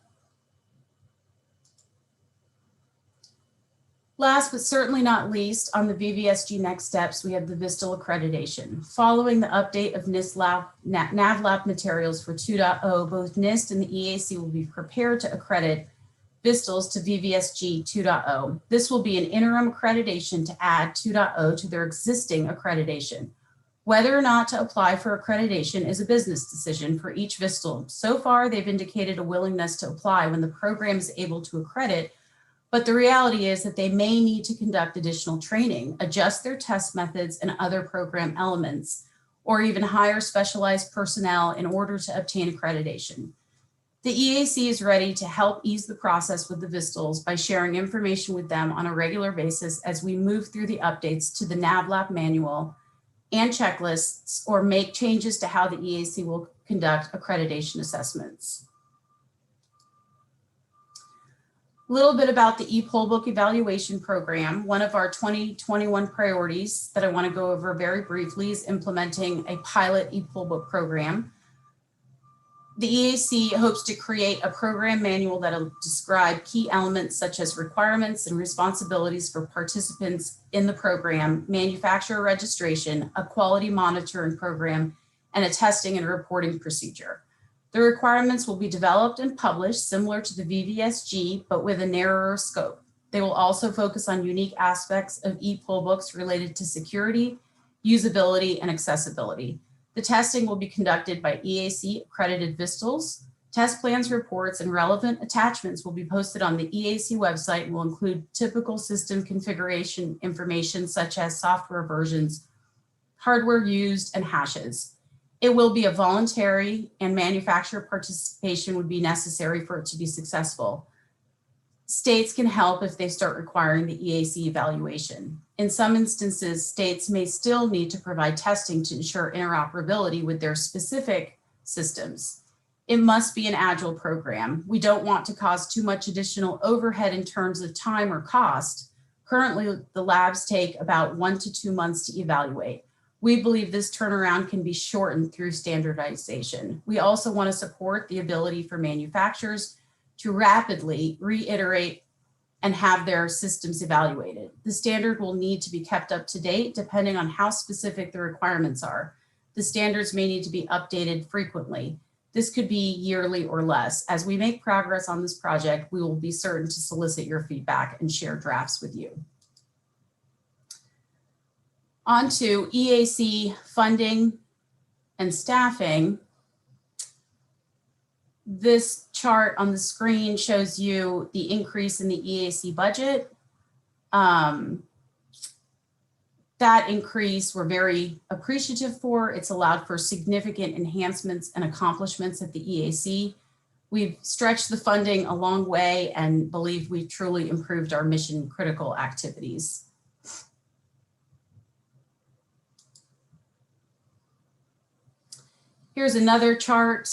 Last but certainly not least, on the VVsg next steps, we have the VISTL accreditation. Following the update of NAVLab materials for 2.0, both NIST and the EAC will be prepared to accredit VISTLs to VVsg 2.0. This will be an interim accreditation to add 2.0 to their existing accreditation. Whether or not to apply for accreditation is a business decision for each VISTL. So far, they've indicated a willingness to apply when the program is able to accredit, but the reality is that they may need to conduct additional training, adjust their test methods and other program elements, or even hire specialized personnel in order to obtain accreditation. The EAC is ready to help ease the process with the VISTLs by sharing information with them on a regular basis as we move through the updates to the NAVLab manual and checklists, or make changes to how the EAC will conduct accreditation assessments. A little bit about the ePollbook evaluation program. One of our 2021 priorities that I want to go over very briefly is implementing a pilot ePollbook program. The EAC hopes to create a program manual that will describe key elements such as requirements and responsibilities for participants in the program, manufacturer registration, a quality monitoring program, and a testing and reporting procedure. The requirements will be developed and published similar to the VVsg, but with a narrower scope. They will also focus on unique aspects of ePollbooks related to security, usability, and accessibility. The testing will be conducted by EAC accredited VISTLs. Test plans, reports, and relevant attachments will be posted on the EAC website and will include typical system configuration information such as software versions, hardware used, and hashes. It will be a voluntary, and manufacturer participation would be necessary for it to be successful. States can help if they start requiring the EAC evaluation. In some instances, states may still need to provide testing to ensure interoperability with their specific systems. It must be an agile program. We don't want to cause too much additional overhead in terms of time or cost. Currently, the labs take about 1 to 2 months to evaluate. We believe this turnaround can be shortened through standardization. We also want to support the ability for manufacturers to rapidly reiterate and have their systems evaluated. The standard will need to be kept up to date depending on how specific the requirements are. The standards may need to be updated frequently. This could be yearly or less. As we make progress on this project, we will be certain to solicit your feedback and share drafts with you. On to EAC funding and staffing. This chart on the screen shows you the increase in the EAC budget. That increase we're very appreciative for. It's allowed for significant enhancements and accomplishments at the EAC. We've stretched the funding a long way and believe we've truly improved our mission critical activities. Here's another chart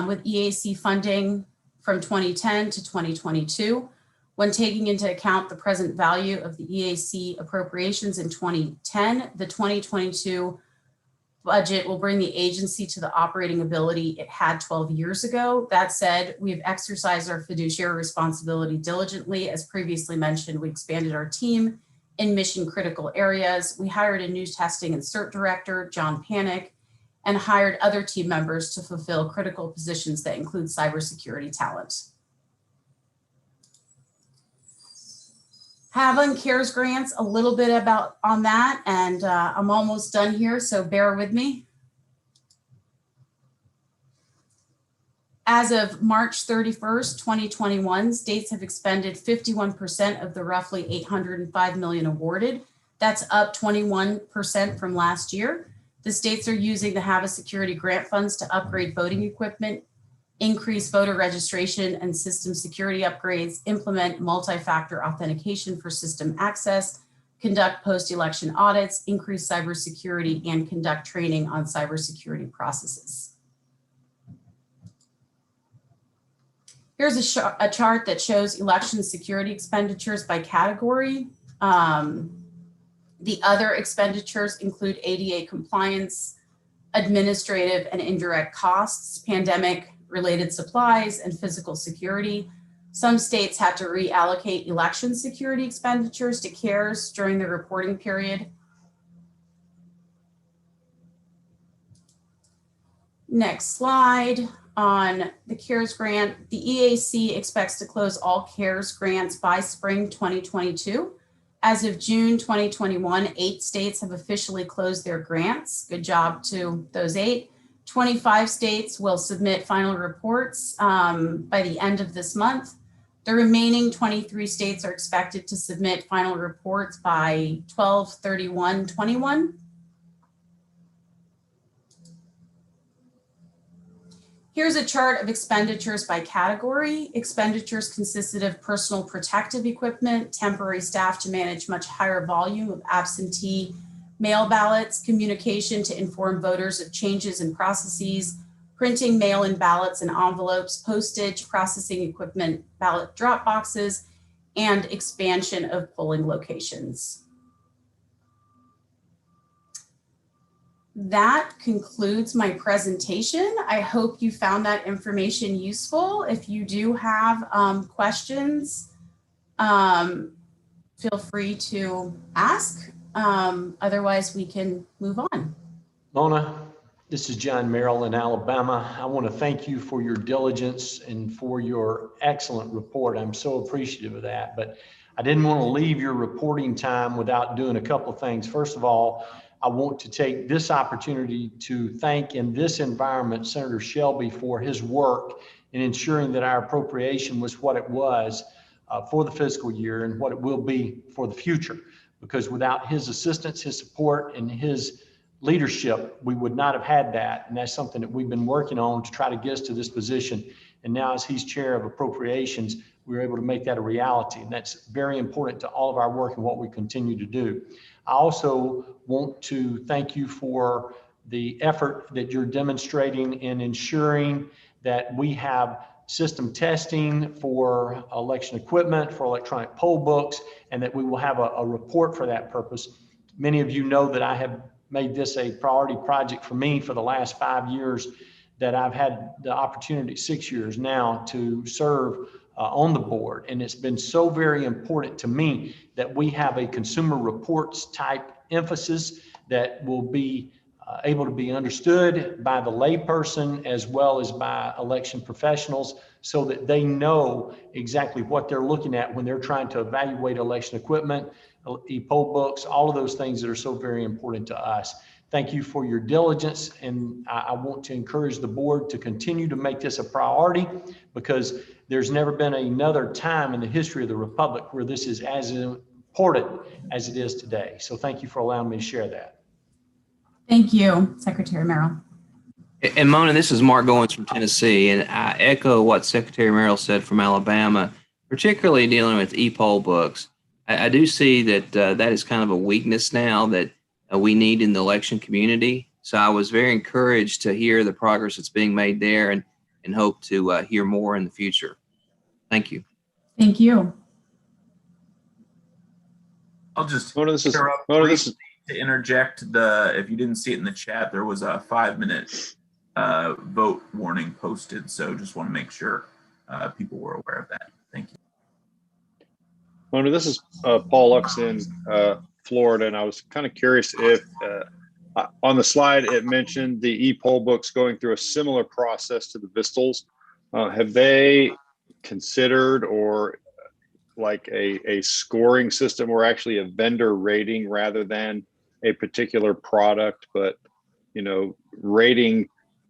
with EAC funding from 2010 to 2022. When taking into account the present value of the EAC appropriations in 2010, the 2022 budget will bring the agency to the operating ability it had 12 years ago. That said, we have exercised our fiduciary responsibility diligently. As previously mentioned, we expanded our team in mission critical areas. We hired a new testing and cert director, John Panic, and hired other team members to fulfill critical positions that include cybersecurity talent. Haviland CARES grants, a little bit about on that, and I'm almost done here, so bear with me. As of March 31st, 2021, states have expended 51% of the roughly $805 million awarded. That's up 21% from last year. The states are using the VVsg grant funds to upgrade voting equipment, increase voter registration and system security upgrades, implement multi-factor authentication for system access, conduct post-election audits, increase cybersecurity, and conduct training on cybersecurity processes. Here's a chart that shows election security expenditures by category. The other expenditures include ADA compliance, administrative and indirect costs, pandemic-related supplies, and physical security. Some states had to reallocate election security expenditures to CARES during the reporting period. Next slide. On the CARES grant, the EAC expects to close all CARES grants by spring 2022. As of June 2021, 8 states have officially closed their grants. Good job to those 8. 25 states will submit final reports by the end of this month. The remaining 23 states are expected to submit final reports by 12/31/21. Here's a chart of expenditures by category. Expenditures consisted of personal protective equipment, temporary staff to manage much higher volume of absentee mail ballots, communication to inform voters of changes in processes, printing mail-in ballots and envelopes, postage, processing equipment, ballot drop boxes, and expansion of polling locations. That concludes my presentation. I hope you found that information useful. If you do have questions, feel free to ask. Otherwise, we can move on. Mona, this is John Merrill in Alabama. I want to thank you for your diligence and for your excellent report. I'm so appreciative of that, but I didn't want to leave your reporting time without doing a couple of things. First of all, I want to take this opportunity to thank in this environment Senator Shelby for his work in ensuring that our appropriation was what it was for the fiscal year and what it will be for the future. Because without his assistance, his support, and his leadership, we would not have had that. And that's something that we've been working on to try to get us to this position. And now as he's chair of appropriations, we were able to make that a reality. And that's very important to all of our work and what we continue to do. I also want to thank you for the effort that you're demonstrating in ensuring that we have system testing for election equipment, for electronic poll books, and that we will have a report for that purpose. Many of you know that I have made this a priority project for me for the last 5 years, that I've had the opportunity, 6 years now, to serve on the board. And it's been so very important to me that we have a consumer reports type emphasis that will be able to be understood by the layperson as well as by election professionals, so that they know exactly what they're looking at when they're trying to evaluate election equipment, e-poll books, all of those things that are so very important to us. Thank you for your diligence, and I want to encourage the board to continue to make this a priority, because there's never been another time in the history of the Republic where this is as important as it is today. So thank you for allowing me to share that. Thank you, Secretary Merrill. And Mona, this is Mark Goins from Tennessee, and I echo what Secretary Merrill said from Alabama, particularly dealing with e-poll books. I do see that that is kind of a weakness now that we need in the election community. So I was very encouraged to hear the progress that's being made there, and hope to hear more in the future. Thank you. Thank you. I'll just Mona, this is to interject if you didn't see it in the chat, there was a 5-minute vote warning posted. So just want to make sure people were aware of that. Thank you. Mona, this is Paul Lux in Florida, and I was kind of curious if on the slide it mentioned the e-poll books going through a similar process to the Vistals. Have they considered or like a scoring system, or actually a vendor rating rather than a particular product, but rating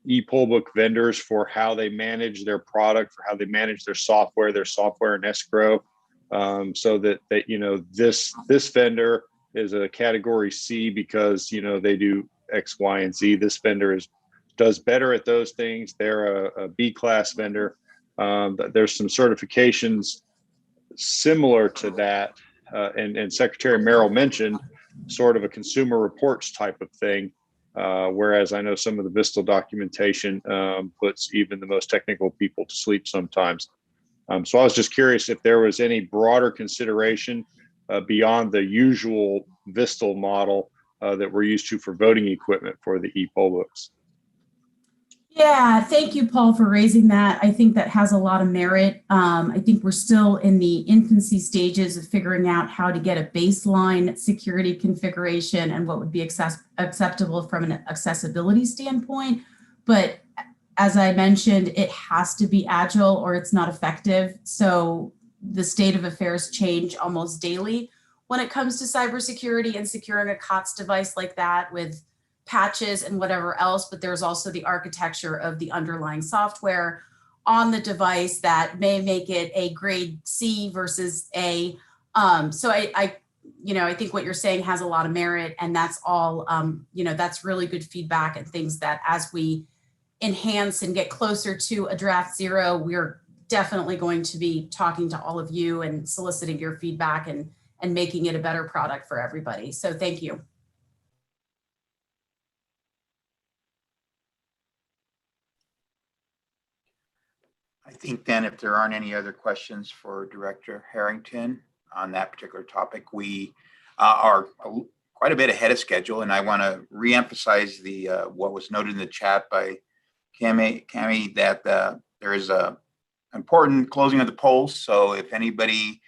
e-pollbook vendors for how they manage their product, for how they manage their software and escrow, so that this vendor is a category C because they do X, Y, and Z. This vendor does better at those things. They're a B class vendor. There's some certifications similar to that, and Secretary Merrill mentioned sort of a consumer reports type of thing. Whereas I know some of the VISTL documentation puts even the most technical people to sleep sometimes. So I was just curious if there was any broader consideration beyond the usual VISTL model that we're used to for voting equipment for the e-poll books. Yeah, thank you, Paul, for raising that. I think that has a lot of merit. I think we're still in the infancy stages of figuring out how to get a baseline security configuration and what would be acceptable from an accessibility standpoint. But as I mentioned, it has to be agile or it's not effective. So the state of affairs change almost daily when it comes to cybersecurity and securing a COTS device like that with patches and whatever else, but there's also the architecture of the underlying software on the device that may make it a grade C versus A. So I think what you're saying has a lot of merit, and that's all, that's really good feedback and things that as we enhance and get closer to a draft 0, we're definitely going to be talking to all of you and soliciting your feedback and making it a better product for everybody. So thank you. I think then if there aren't any other questions for Director Harrington on that particular topic, we are quite a bit ahead of schedule, and I want to reemphasize the what was noted in the chat by Cami that there is a important closing of the polls. So if anybody,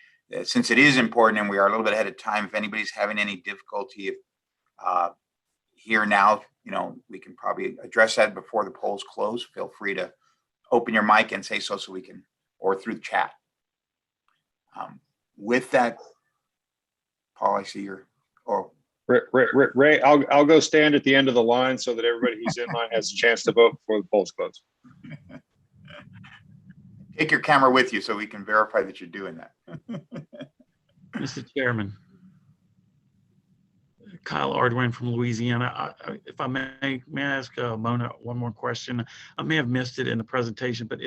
since it is important and we are a little bit ahead of time, if anybody's having any difficulty here now, we can probably address that before the polls close. Feel free to open your mic and say so we can, or through the chat. With that, Paul, I see your, Ray, I'll go stand at the end of the line so that everybody who's in line has a chance to vote before the polls close. Take your camera with you so we can verify that you're doing that. Mr. Chairman. Kyle Ardwin from Louisiana. If I may I ask Mona one more question? I may have missed it in the presentation, but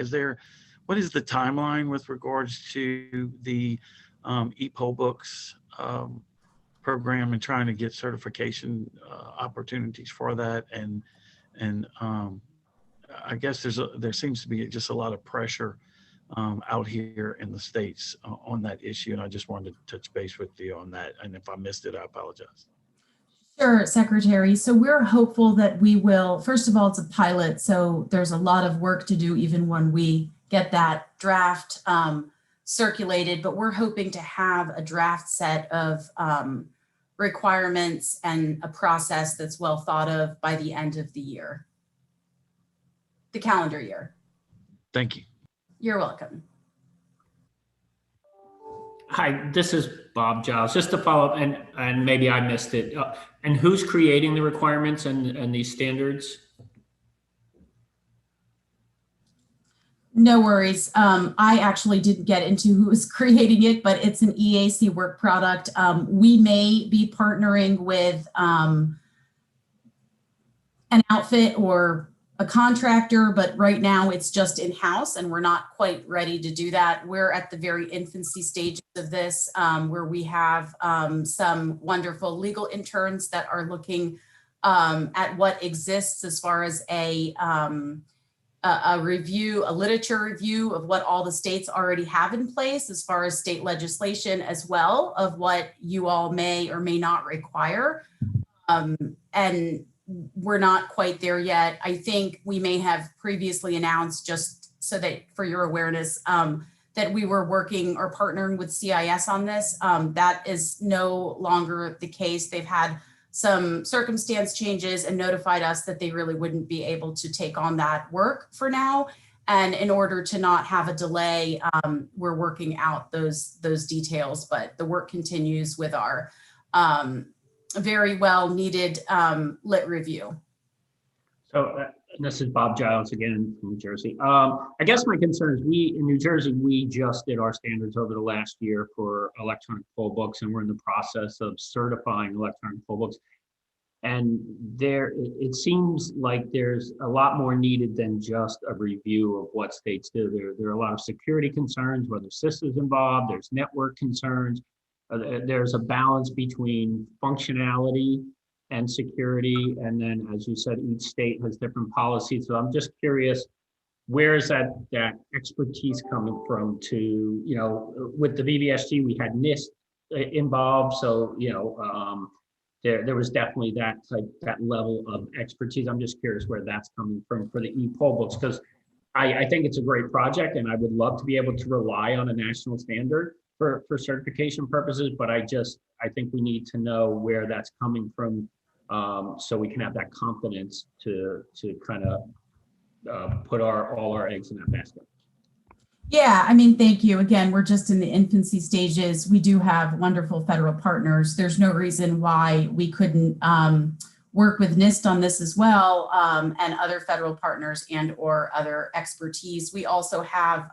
what is the timeline with regards to the e-poll books program and trying to get certification opportunities for that? And I guess there seems to be just a lot of pressure out here in the States on that issue. And I just wanted to touch base with you on that. And if I missed it, I apologize. Sure, Secretary. So we're hopeful that we will, first of all, it's a pilot, so there's a lot of work to do even when we get that draft circulated, but we're hoping to have a draft set of requirements and a process that's well thought of by the end of the year, the calendar year. Thank you. You're welcome. Hi, this is Bob Giles. Just to follow up, and maybe I missed it. And who's creating the requirements and these standards? No worries. I actually didn't get into who was creating it, but it's an EAC work product. We may be partnering with an outfit or a contractor, but right now it's just in-house and we're not quite ready to do that. We're at the very infancy stages of this, where we have some wonderful legal interns that are looking at what exists as far as a review, a literature review of what all the states already have in place as far as state legislation, as well of what you all may or may not require. And we're not quite there yet. I think we may have previously announced, just so that for your awareness, that we were working or partnering with CIS on this. That is no longer the case. They've had some circumstance changes and notified us that they really wouldn't be able to take on that work for now. And in order to not have a delay, we're working out those details, but the work continues with our very well needed lit review. So this is Bob Giles again from New Jersey. I guess my concern is we in New Jersey, we just did our standards over the last year for electronic poll books, and we're in the process of certifying electronic poll books. And it seems like there's a lot more needed than just a review of what states do. There are a lot of security concerns, whether CIS is involved, there's network concerns. There's a balance between functionality and security. And then, as you said, each state has different policies. So I'm just curious, where is that expertise coming from to, you know, with the VVsg, we had NIST involved. So, you know, there was definitely that level of expertise. I'm just curious where that's coming from for the e-poll books, because I think it's a great project and I would love to be able to rely on a national standard for certification purposes, but I think we need to know where that's coming from, so we can have that confidence to kind of put all our eggs in that basket. Yeah, I mean, thank you. Again, we're just in the infancy stages. We do have wonderful federal partners. There's no reason why we couldn't work with NIST on this as well, and other federal partners and or other expertise. We also have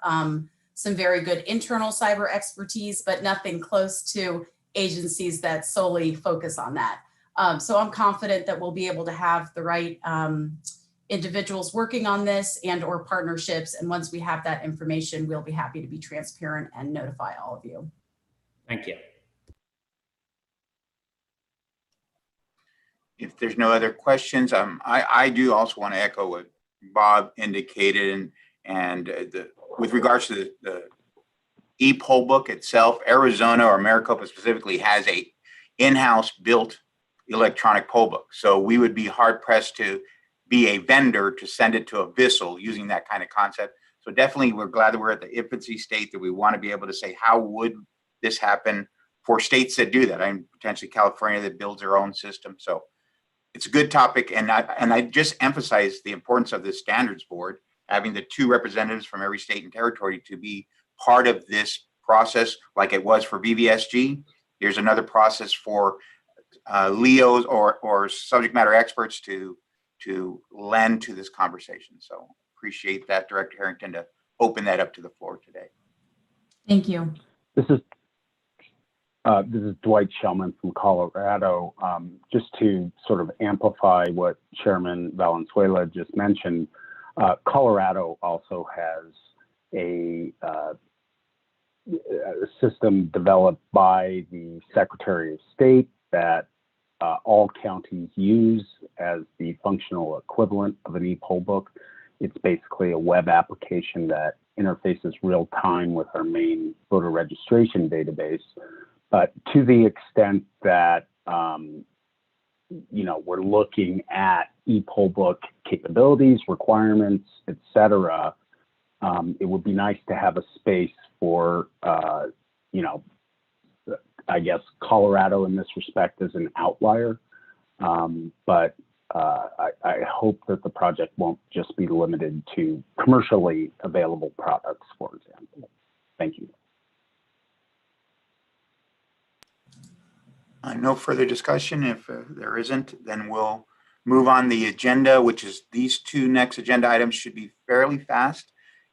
some very good internal cyber expertise, but nothing close to agencies that solely focus on that. So I'm confident that we'll be able to have the right individuals working on this and or partnerships. And once we have that information, we'll be happy to be transparent and notify all of you. Thank you. If there's no other questions, I do also want to echo what Bob indicated, and with regards to the e-poll book itself, Arizona or Maricopa specifically has a in-house built electronic poll book. So we would be hard pressed to be a vendor to send it to a VISL using that kind of concept. So definitely we're glad that we're at the infancy state, that we want to be able to say, how would this happen for states that do that? I'm potentially California that builds their own system. So it's a good topic. And I just emphasize the importance of this standards board, having the 2 representatives from every state and territory to be part of this process, like it was for VVsg. Here's another process for LEOs or subject matter experts to lend to this conversation. So appreciate that, Director Harrington, to open that up to the floor today. Thank you. This is Dwight Shellman from Colorado. Just to sort of amplify what Chairman Valenzuela just mentioned, Colorado also has a system developed by the Secretary of State that all counties use as the functional equivalent of an e-poll book. It's basically a web application that interfaces real time with our main voter registration database. But to the extent that you know, we're looking at e-poll book capabilities, requirements, etc., it would be nice to have a space for you know, I guess Colorado in this respect is an outlier, but I hope that the project won't just be limited to commercially available products, for example. Thank you. No further discussion. If there isn't, then we'll move on the agenda, which is these 2 next agenda items should be fairly fast.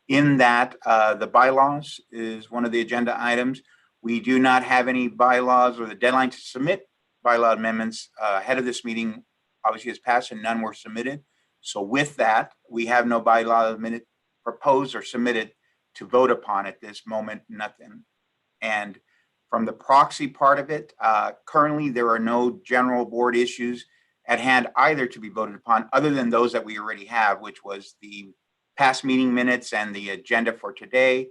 In that, the bylaws is one of the agenda items. We do not have any bylaws, or the deadline to submit bylaw amendments ahead of this meeting obviously has passed and none were submitted. So with that, we have no bylaw amendment proposed or submitted to vote upon at this moment, nothing. And from the proxy part of it, currently there are no general board issues at hand either to be voted upon, other than those that we already have, which was the past meeting minutes and the agenda for today.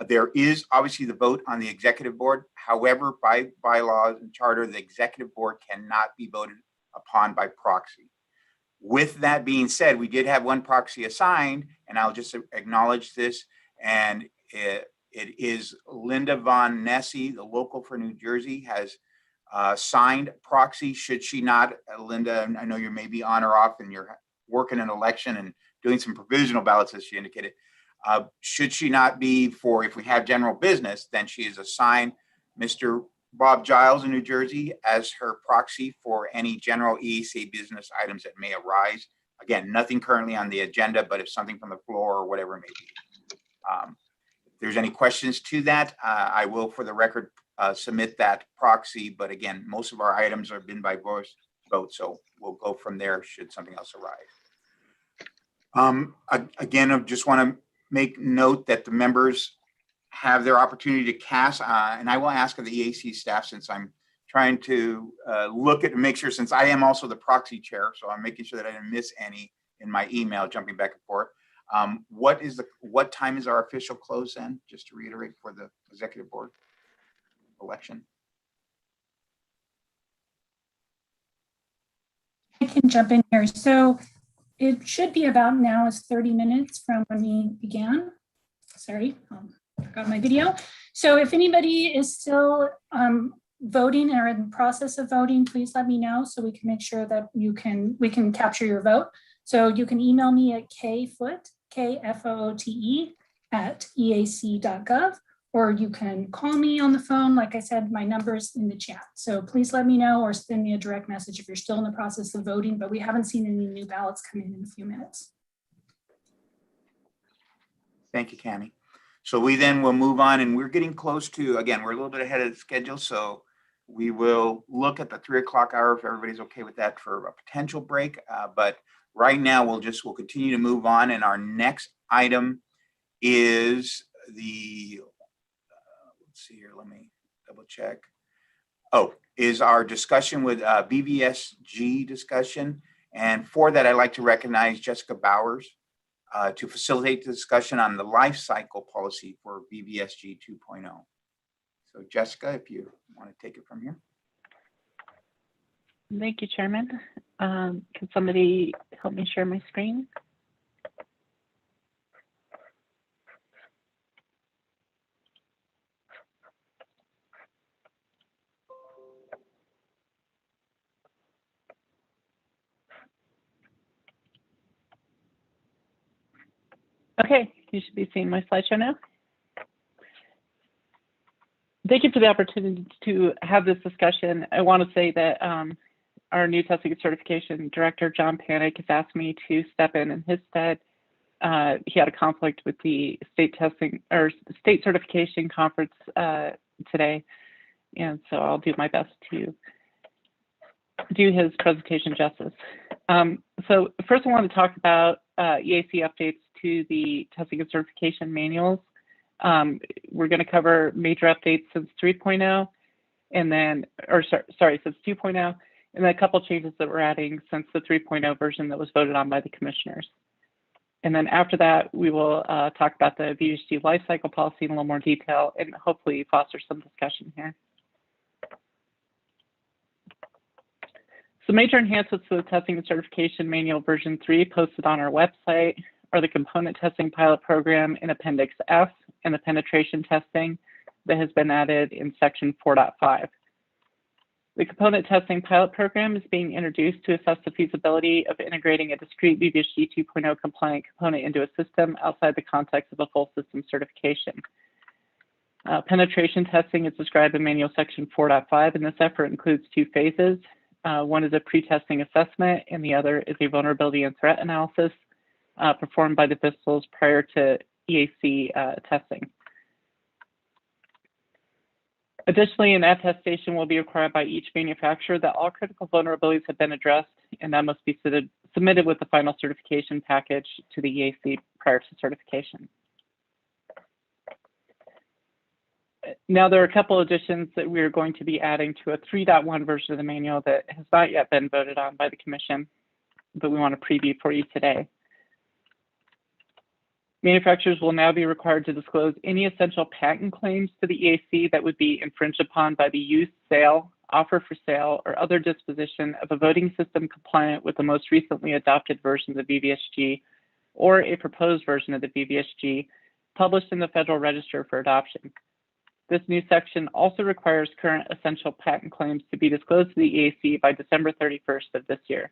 There is obviously the vote on the executive board. However, by bylaws and charter, the executive board cannot be voted upon by proxy. With that being said, we did have 1 proxy assigned, and I'll just acknowledge this, and it is Linda Von Nessy, the local for New Jersey, has signed proxy. Should she not, Linda, I know you may be on or off and you're working an election and doing some provisional ballots, as she indicated. Should she not be for, if we have general business, then she is assigned Mr. Bob Giles in New Jersey as her proxy for any general EAC business items that may arise. Again, nothing currently on the agenda, but if something from the floor or whatever it may be. If there's any questions to that, I will, for the record, submit that proxy. But again, most of our items have been by voice vote, so we'll go from there should something else arise. Again, I just want to make note that the members have their opportunity to cast, and I will ask of the EAC staff, since I'm trying to look at and make sure, since I am also the proxy chair, so I'm making sure that I didn't miss any in my email jumping back and forth. What time is our official close then? Just to reiterate for the executive board election. I can jump in here. So it should be about now is 30 minutes from when we began. Sorry, I forgot my video. So if anybody is still voting or in the process of voting, please let me know so we can make sure that we can capture your vote. So you can email me at kfoote, KFOOTE @eac.gov, or you can call me on the phone. Like I said, my number's in the chat. So please let me know or send me a direct message if you're still in the process of voting, but we haven't seen any new ballots come in a few minutes. Thank you, Cammie. So we then will move on, and we're getting close to, again, we're a little bit ahead of the schedule. So we will look at the 3 o'clock hour if everybody's okay with that for a potential break. But right now we'll continue to move on. And our next item is the, let's see here, let me double check. Oh, is our discussion with VVsg discussion. And for that, I'd like to recognize Jessica Bowers to facilitate the discussion on the life cycle policy for VVsg 2.0. So Jessica, if you want to take it from here. Thank you, Chairman. Can somebody help me share my screen? Okay, you should be seeing my slideshow now. Thank you for the opportunity to have this discussion. I want to say that our new testing and certification director, John Panic, has asked me to step in his stead. He had a conflict with the state testing or state certification conference today. And so I'll do my best to do his presentation justice. So first I want to talk about EAC updates to the testing and certification manuals. We're going to cover major updates since 3.0 and then, since 2.0, and then a couple changes that we're adding since the 3.0 version that was voted on by the commissioners. And then after that, we will talk about the VVsg lifecycle policy in a little more detail and hopefully foster some discussion here. So major enhancements to the testing and certification manual version 3 posted on our website are the component testing pilot program in Appendix F and the penetration testing that has been added in section 4.5. The component testing pilot program is being introduced to assess the feasibility of integrating a discrete VVsg 2.0 compliant component into a system outside the context of a full system certification. Penetration testing is described in manual section 4.5, and this effort includes 2 phases. One is a pre-testing assessment, and the other is a vulnerability and threat analysis performed by the pistols prior to EAC testing. Additionally, an attestation will be required by each manufacturer that all critical vulnerabilities have been addressed, and that must be submitted with the final certification package to the EAC prior to certification. Now, there are a couple additions that we're going to be adding to a 3.1 version of the manual that has not yet been voted on by the Commission, but we want to preview for you today. Manufacturers will now be required to disclose any essential patent claims to the EAC that would be infringed upon by the use, sale, offer for sale, or other disposition of a voting system compliant with the most recently adopted versions of VVsg or a proposed version of the VVsg published in the Federal Register for adoption. This new section also requires current essential patent claims to be disclosed to the EAC by December 31st of this year.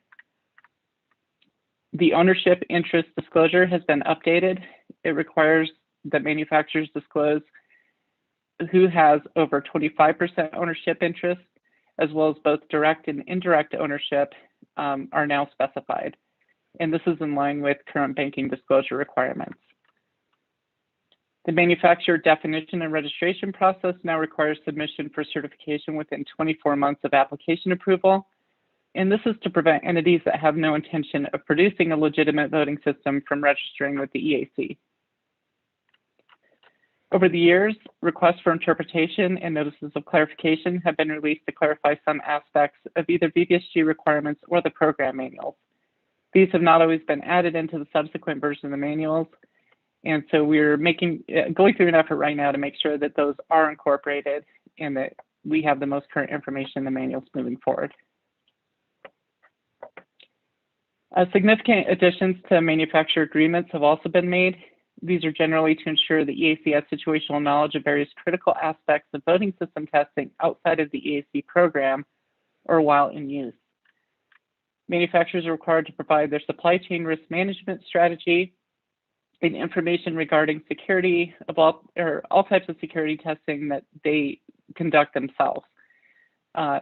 The ownership interest disclosure has been updated. It requires that manufacturers disclose who has over 25% ownership interest, as well as both direct and indirect ownership are now specified. and this is in line with current banking disclosure requirements. The manufacturer definition and registration process now requires submission for certification within 24 months of application approval. And this is to prevent entities that have no intention of producing a legitimate voting system from registering with the EAC. Over the years, requests for interpretation and notices of clarification have been released to clarify some aspects of either VVsg requirements or the program manuals. These have not always been added into the subsequent version of the manuals. And so we're going through an effort right now to make sure that those are incorporated and that we have the most current information in the manuals moving forward. Significant additions to manufacturer agreements have also been made. These are generally to ensure the EAC has situational knowledge of various critical aspects of voting system testing outside of the EAC program or while in use. Manufacturers are required to provide their supply chain risk management strategy and information regarding security of all types of security testing that they conduct themselves,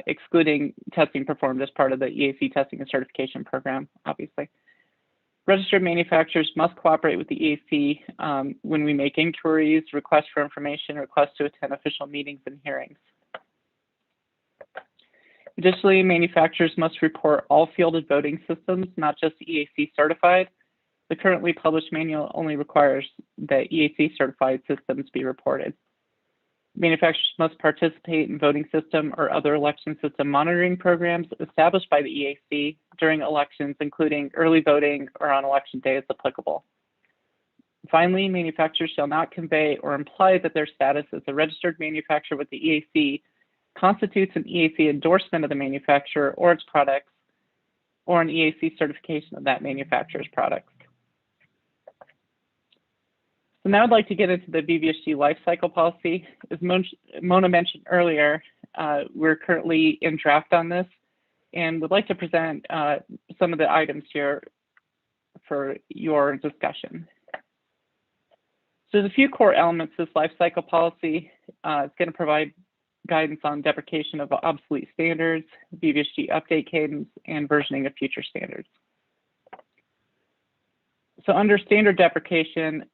excluding testing performed as part of the EAC testing and certification program, obviously. Registered manufacturers must cooperate with the EAC when we make inquiries, requests for information, requests to attend official meetings and hearings. Additionally, manufacturers must report all fielded voting systems, not just EAC certified. The currently published manual only requires that EAC certified systems be reported. Manufacturers must participate in voting system or other election system monitoring programs established by the EAC during elections, including early voting or on election day as applicable. Finally, manufacturers shall not convey or imply that their status as a registered manufacturer with the EAC constitutes an EAC endorsement of the manufacturer or its products, or an EAC certification of that manufacturer's products. So now I'd like to get into the VVsg lifecycle policy. As Mona mentioned earlier, we're currently in draft on this and would like to present some of the items here for your discussion. So there's a few core elements to this lifecycle policy. It's going to provide guidance on deprecation of obsolete standards, VVsg update cadence, and versioning of future standards. So under standard deprecation,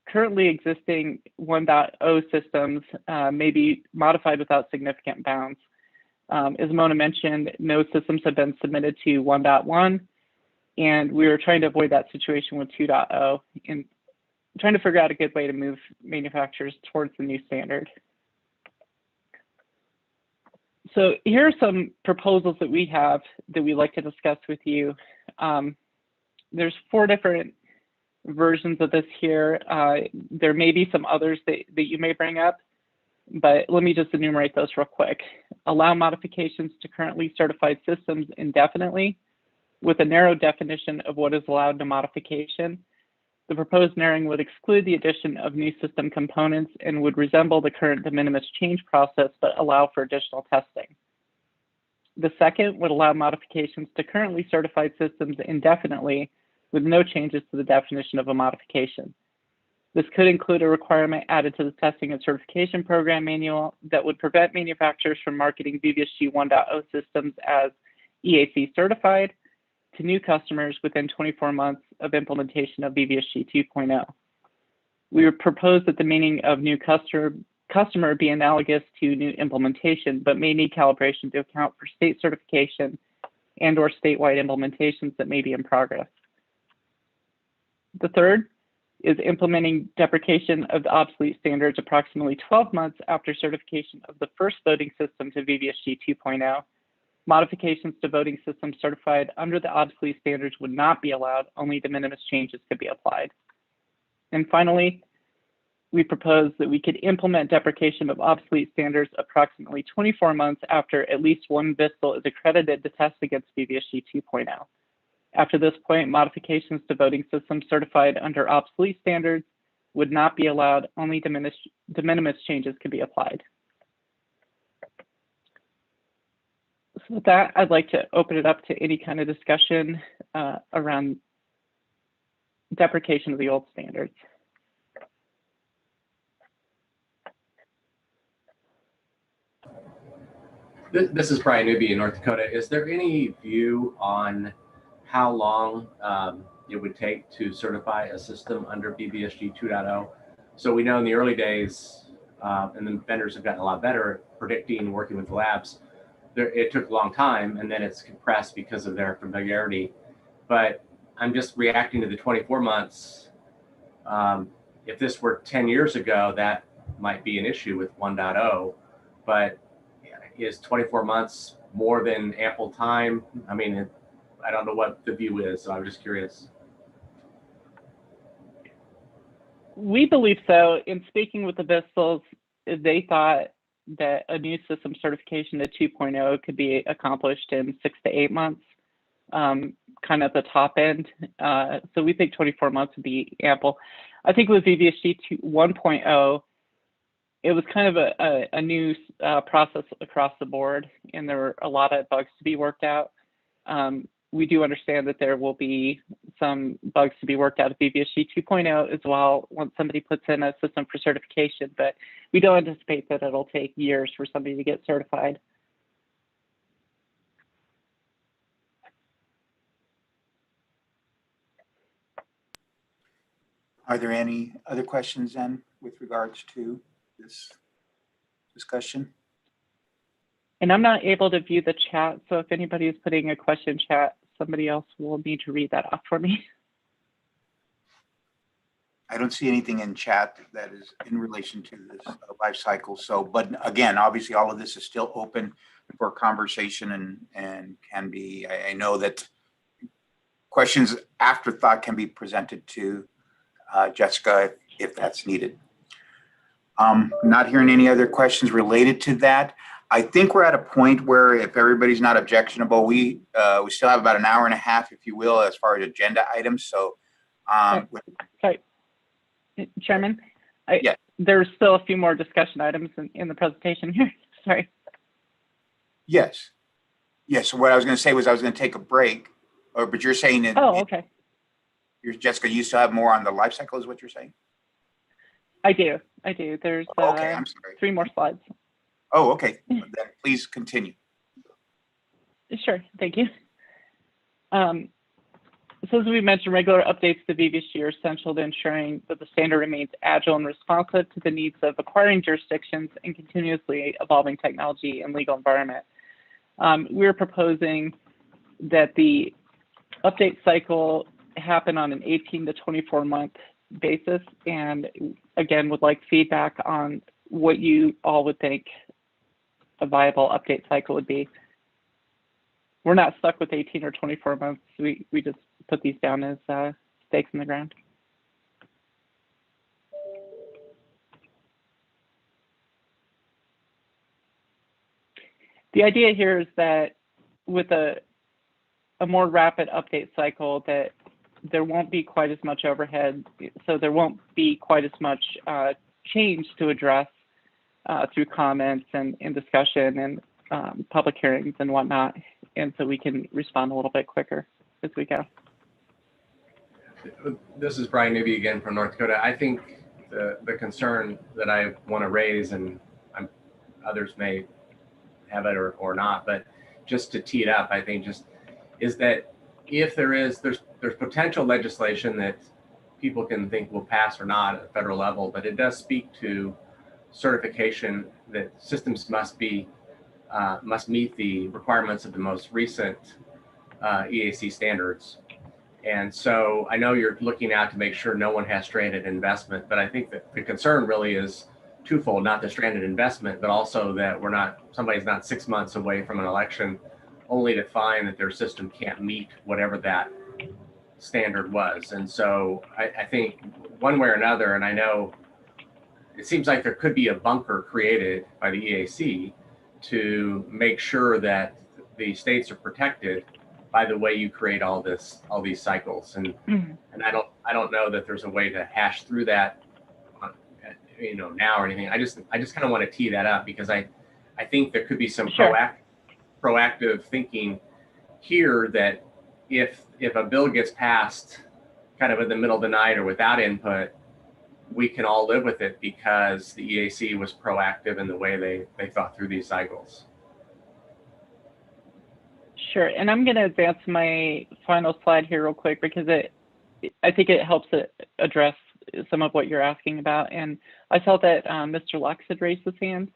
currently existing 1.0 systems may be modified without significant bounds. As Mona mentioned, no systems have been submitted to 1.1, and we were trying to avoid that situation with 2.0 and trying to figure out a good way to move manufacturers towards the new standard. So here are some proposals that we have that we'd like to discuss with you. There's 4 different versions of this here. There may be some others that you may bring up, but let me just enumerate those real quick. Allow modifications to currently certified systems indefinitely with a narrow definition of what is allowed to modification. The proposed narrowing would exclude the addition of new system components and would resemble the current de minimis change process, but allow for additional testing. The second would allow modifications to currently certified systems indefinitely with no changes to the definition of a modification. This could include a requirement added to the testing and certification program manual that would prevent manufacturers from marketing VVsg 1.0 systems as EAC certified to new customers within 24 months of implementation of VVsg 2.0. We would propose that the meaning of new customer be analogous to new implementation, but may need calibration to account for state certification and or statewide implementations that may be in progress. The third is implementing deprecation of the obsolete standards approximately 12 months after certification of the first voting system to VVsg 2.0. Modifications to voting systems certified under the obsolete standards would not be allowed, only de minimis changes could be applied. And finally, we propose that we could implement deprecation of obsolete standards approximately 24 months after at least one VISTL is accredited to test against VVsg 2.0. After this point, modifications to voting systems certified under obsolete standards would not be allowed, only de minimis changes could be applied. So with that, I'd like to open it up to any kind of discussion around deprecation of the old standards. This is Brian Newby in North Dakota. Is there any view on how long it would take to certify a system under VVsg 2.0. So we know in the early days, and the vendors have gotten a lot better at predicting, working with the labs. It took a long time, and then it's compressed because of their familiarity. But I'm just reacting to the 24 months. If this were 10 years ago, that might be an issue with 1.0, but is 24 months more than ample time? I mean, I don't know what the view is, so I'm just curious. We believe so. In speaking with the Vistals, they thought that a new system certification to 2.0 could be accomplished in 6 to 8 months, kind of at the top end. So we think 24 months would be ample. I think with VVsg 1.0, it was kind of a new process across the board, and there were a lot of bugs to be worked out. We do understand that there will be some bugs to be worked out of VVsg 2.0 as well once somebody puts in a system for certification, but we don't anticipate that it'll take years for somebody to get certified. Are there any other questions then with regards to this discussion? And I'm not able to view the chat, so if anybody is putting a question chat, somebody else will need to read that off for me. I don't see anything in chat that is in relation to this life cycle. So, but again, obviously all of this is still open for conversation and can be, I know that questions afterthought can be presented to Jessica if that's needed. Not hearing any other questions related to that. I think we're at a point where if everybody's not objectionable, we still have about an hour and a half, if you will, as far as agenda items. So, sorry, Chairman, yes. There's still a few more discussion items in the presentation here. Sorry. Yes. Yes. So what I was going to say was I was going to take a break, but you're saying that. Oh, okay. Jessica, you still have more on the life cycle, is what you're saying? I do. There's okay, I'm sorry. 3 more slides. Oh, okay. Then please continue. Sure. Thank you. So as we mentioned, regular updates to VVsg are essential to ensuring that the standard remains agile and responsive to the needs of acquiring jurisdictions and continuously evolving technology and legal environment. We're proposing that the update cycle happen on an 18 to 24 month basis, and again would like feedback on what you all would think a viable update cycle would be. We're not stuck with 18 or 24 months. We just put these down as stakes in the ground. The idea here is that with a more rapid update cycle, that there won't be quite as much overhead, so there won't be quite as much change to address through comments and discussion and public hearings and whatnot, and so we can respond a little bit quicker as we go. This is Brian Newby again from North Dakota. I think the concern that I want to raise, and others may have it or not, but just to tee it up, I think just is that if there's potential legislation that people can think will pass or not at the federal level, but it does speak to certification that systems must meet the requirements of the most recent EAC standards. And so I know you're looking out to make sure no one has stranded investment, but I think that the concern really is twofold: not the stranded investment, but also that somebody's not 6 months away from an election only to find that their system can't meet whatever that standard was. And so I think one way or another, and I know it seems like there could be a bunker created by the EAC to make sure that the states are protected by the way you create all these cycles. And I don't know that there's a way to hash through that, now or anything. I just kind of want to tee that up because I think there could be some proactive thinking here that if a bill gets passed kind of in the middle of the night or without input, we can all live with it because the EAC was proactive in the way they thought through these cycles. Sure, and I'm going to advance my final slide here real quick because I think it helps address some of what you're asking about. And I saw that Mr. Lux had raised his hand.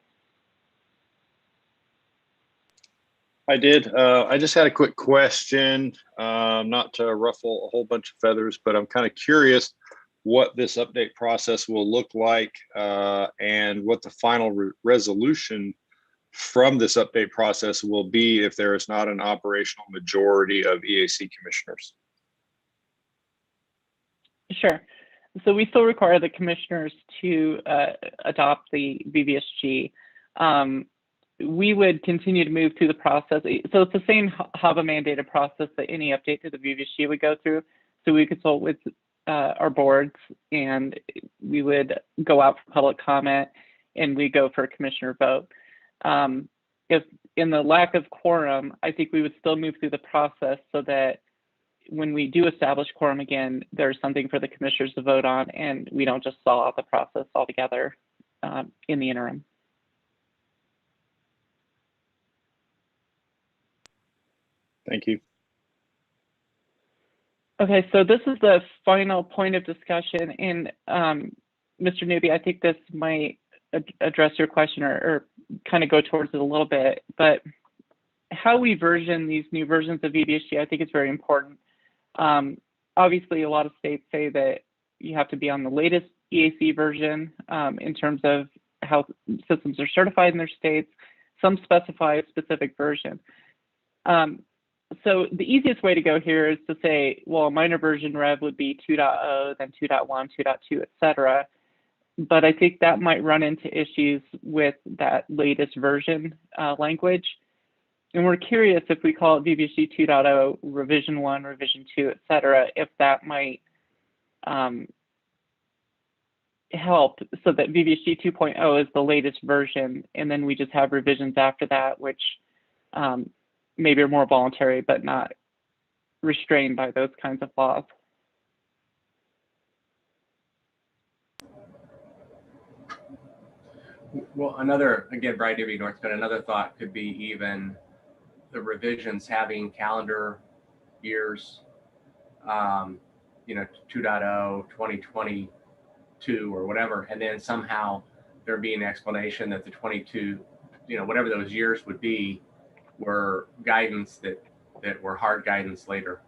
I did. I just had a quick question, not to ruffle a whole bunch of feathers, but I'm kind of curious what this update process will look like and what the final resolution from this update process will be if there is not an operational majority of EAC commissioners. Sure. So we still require the commissioners to adopt the VVsg. We would continue to move through the process. So it's the same HAVA mandated process that any update to the VVsg would go through. So we consult with our boards, and we would go out for public comment, and we go for a commissioner vote. If in the lack of quorum, I think we would still move through the process so that when we do establish quorum again, there's something for the commissioners to vote on, and we don't just stall out the process altogether in the interim. Thank you. Okay, so this is the final point of discussion. And Mr. Newby, I think this might address your question or kind of go towards it a little bit, but how we version these new versions of VVsg, I think is very important. Obviously, a lot of states say that you have to be on the latest EAC version in terms of how systems are certified in their states. Some specify a specific version. So the easiest way to go here is to say, well, a minor version rev would be 2.0, then 2.1, 2.2, et cetera. But I think that might run into issues with that latest version language. And we're curious if we call it VVsg 2.0, revision 1, revision 2, et cetera, if that might help so that VVsg 2.0 is the latest version, and then we just have revisions after that, which maybe are more voluntary, but not restrained by those kinds of laws. Well, another, again, Brian Newby, North Dakota, another thought could be even the revisions having calendar years, you know, 2.0, 2022 or whatever, and then somehow there be an explanation that the 22, you know, whatever those years would be, were guidance that were hard guidance later.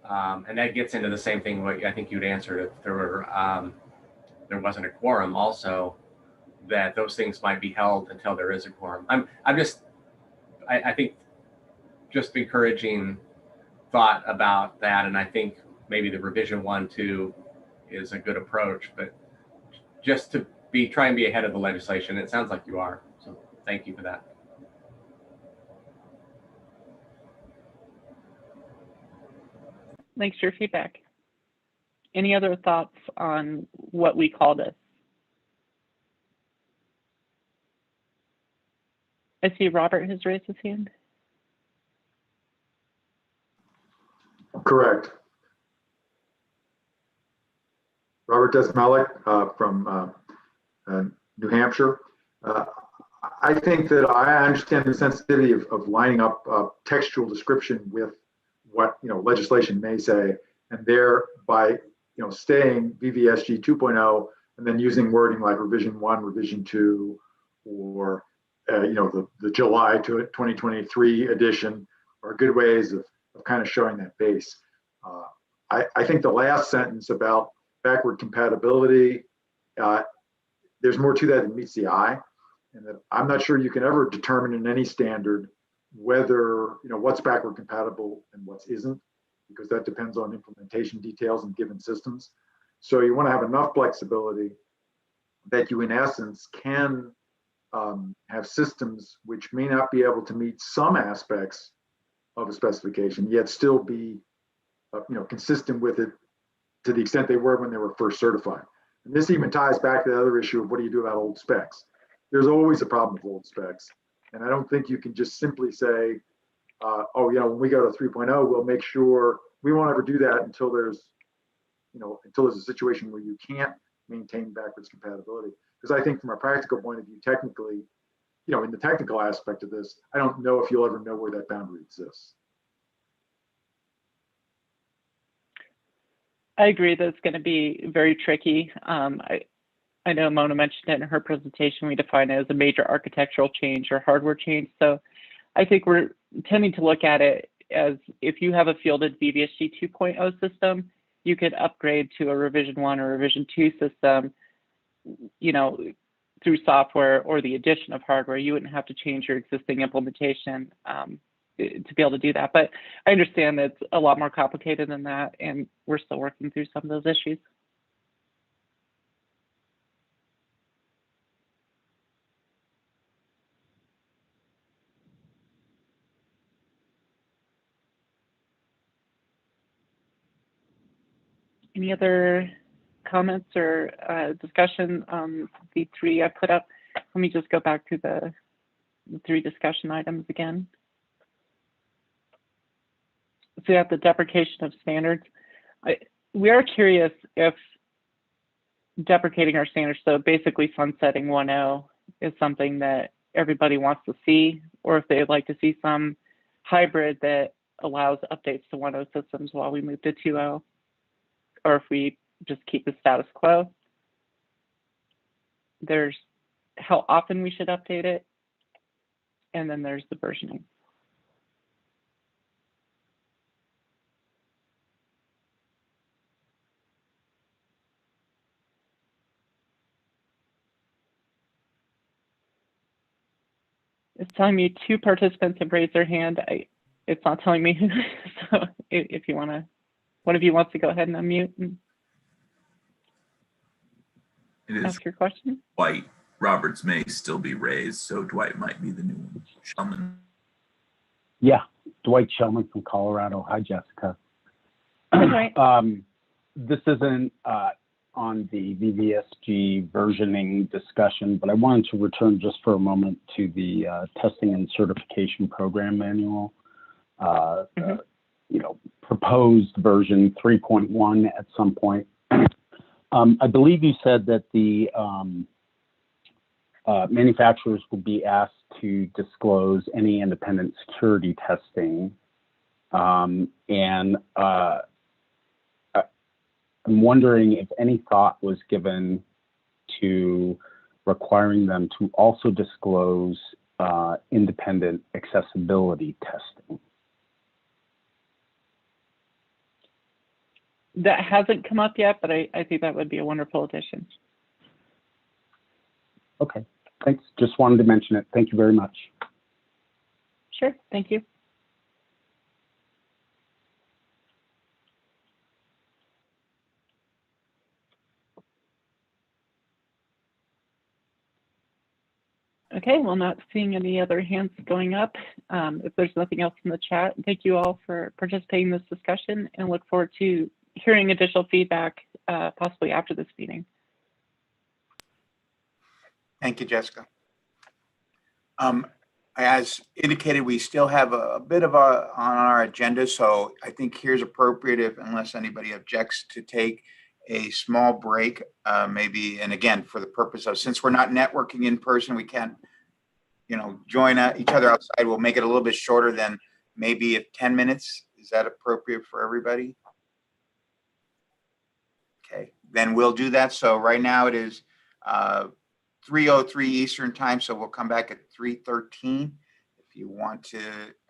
And that gets into the same thing what I think you'd answered if there were there wasn't a quorum also, that those things might be held until there is a quorum. I think just encouraging thought about that, and I think maybe the revision 1, 2 is a good approach, but just to try and be ahead of the legislation. It sounds like you are, so thank you for that. Thanks for your feedback. Any other thoughts on what we call this? I see Robert has raised his hand. Correct. Robert Desmalik from New Hampshire. I think that I understand the sensitivity of lining up textual description with what legislation may say, and thereby staying VVsg 2.0 and then using wording like revision 1, revision 2, or the July 2023 edition are good ways of kind of showing that base. I think the last sentence about backward compatibility, there's more to that than meets the eye, and that I'm not sure you can ever determine in any standard whether what's backward compatible and what isn't, because that depends on implementation details in given systems. So you want to have enough flexibility that you in essence can have systems which may not be able to meet some aspects of a specification, yet still be consistent with it to the extent they were when they were first certified. And this even ties back to the other issue of what do you do about old specs? There's always a problem with old specs. And I don't think you can just simply say, when we go to 3.0, we'll make sure we won't ever do that until there's a situation where you can't maintain backwards compatibility. Because I think from a practical point of view, technically, in the technical aspect of this, I don't know if you'll ever know where that boundary exists. I agree that it's going to be very tricky. I know Mona mentioned it in her presentation. We define it as a major architectural change or hardware change. So I think we're tending to look at it as if you have a fielded VVsg 2.0 system, you could upgrade to a revision 1 or revision 2 system, you know, through software or the addition of hardware. You wouldn't have to change your existing implementation to be able to do that. But I understand that it's a lot more complicated than that, and we're still working through some of those issues. Any other comments or discussion on the three I put up? Let me just go back to the three discussion items again. So you have the deprecation of standards. We are curious if deprecating our standards, so basically sunsetting 1.0, is something that everybody wants to see, or if they'd like to see some hybrid that allows updates to 1.0 systems while we move to 2.0, or if we just keep the status quo. There's how often we should update it, and then there's the versioning. It's telling me 2 participants have raised their hand. It's not telling me who. So if you want to, one of you wants to go ahead and unmute and ask your question. Dwight. Roberts may still be raised, so Dwight might be the new one. Shellman. Yeah, Dwight Shellman from Colorado. Hi, Jessica. Hi, Dwight. This isn't on the VVsg versioning discussion, but I wanted to return just for a moment to the testing and certification program manual. You know, proposed version 3.1 at some point. I believe you said that the manufacturers will be asked to disclose any independent security testing. I'm wondering if any thought was given to requiring them to also disclose independent accessibility testing. That hasn't come up yet, but I think that would be a wonderful addition. Okay, thanks. Just wanted to mention it. Thank you very much. Sure, thank you. Okay, well, not seeing any other hands going up. If there's nothing else in the chat, thank you all for participating in this discussion and look forward to hearing additional feedback possibly after this meeting. Thank you, Jessica. As indicated, we still have a bit of on our agenda, so I think here's appropriate, if unless anybody objects, to take a small break, maybe, and again, for the purpose of, since we're not networking in person, we can't, you know, join each other outside. We'll make it a little bit shorter than maybe 10 minutes. Is that appropriate for everybody? Okay, then we'll do that. So right now it is 3:03 Eastern time, so we'll come back at 3:13. If you want to,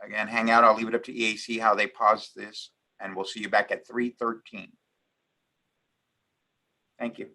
again, hang out, I'll leave it up to EAC how they pause this, and we'll see you back at 3:13. Thank you.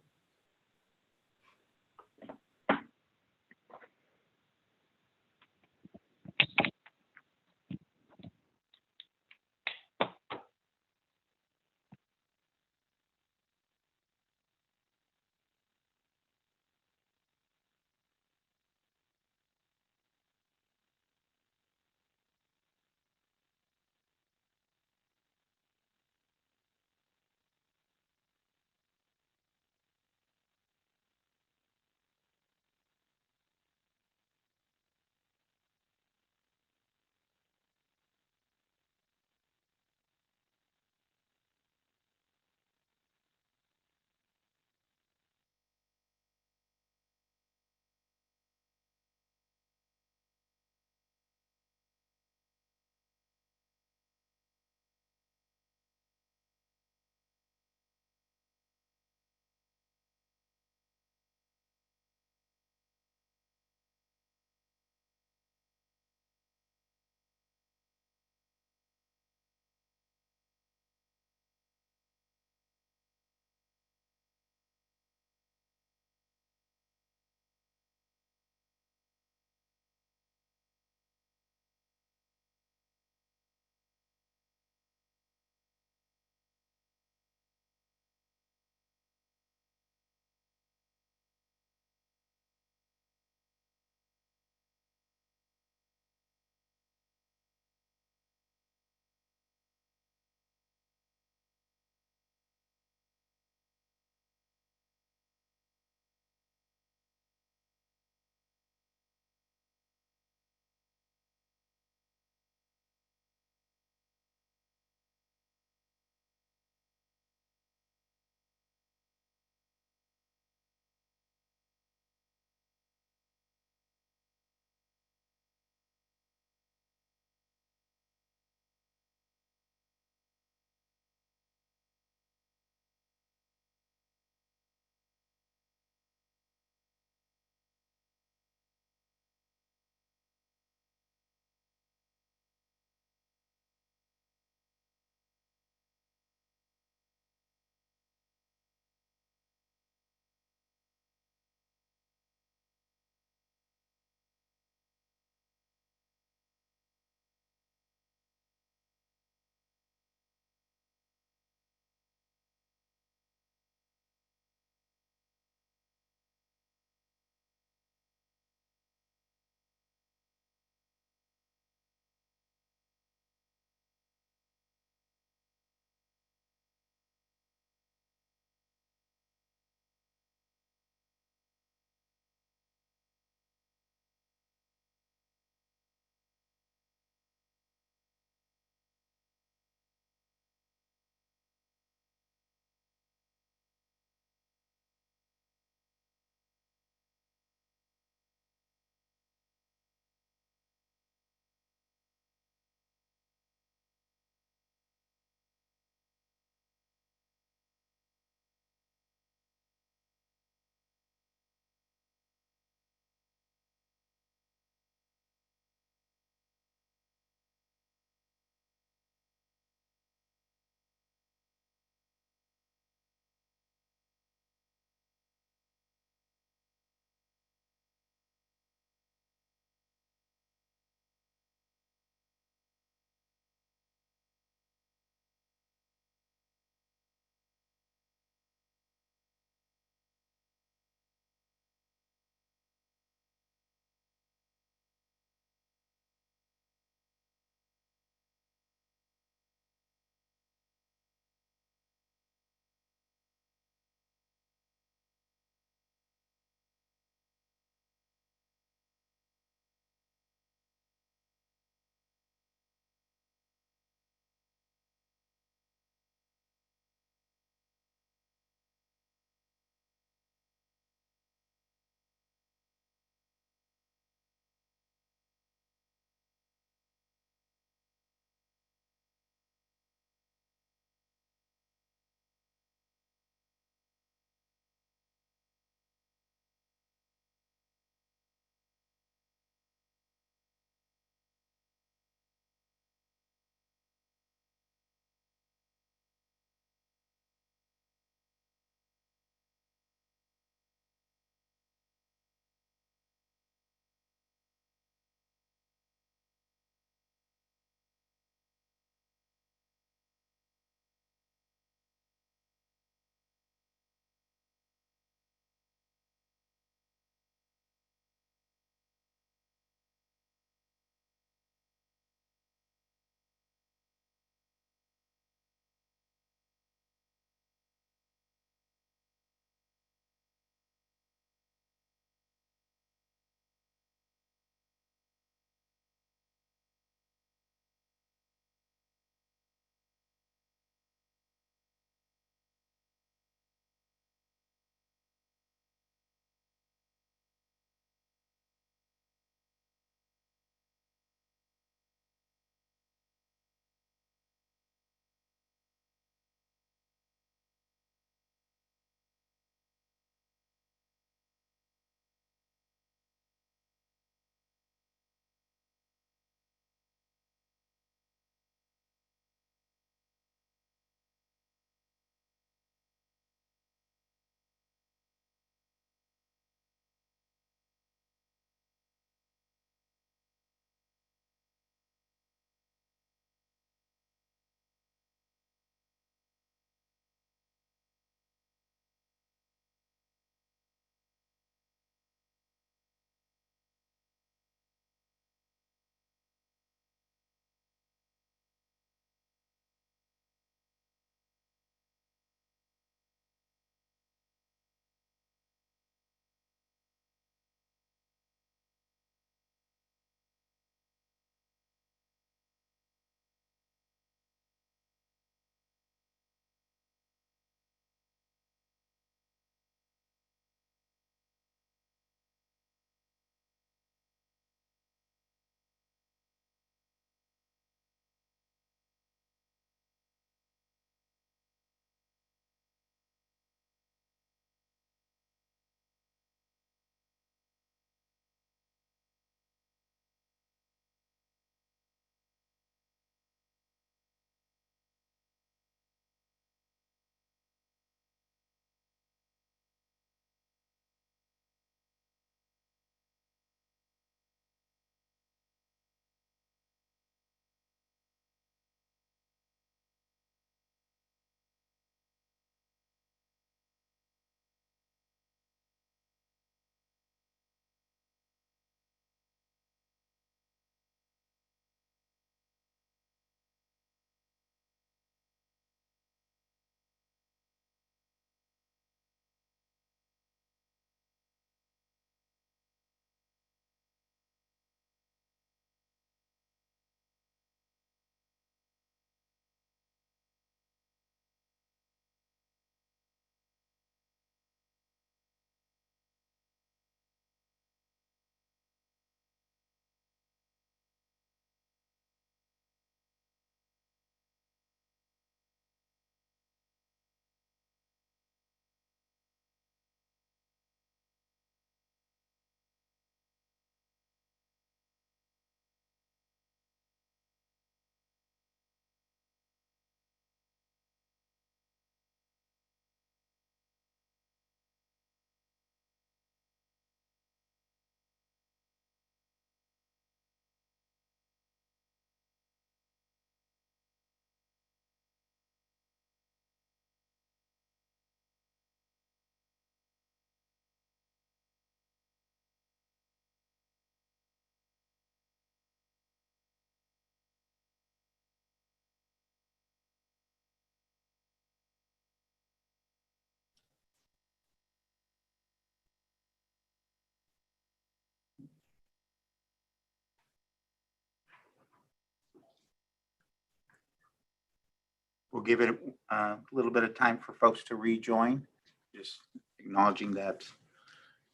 We'll give it a little bit of time for folks to rejoin, just acknowledging that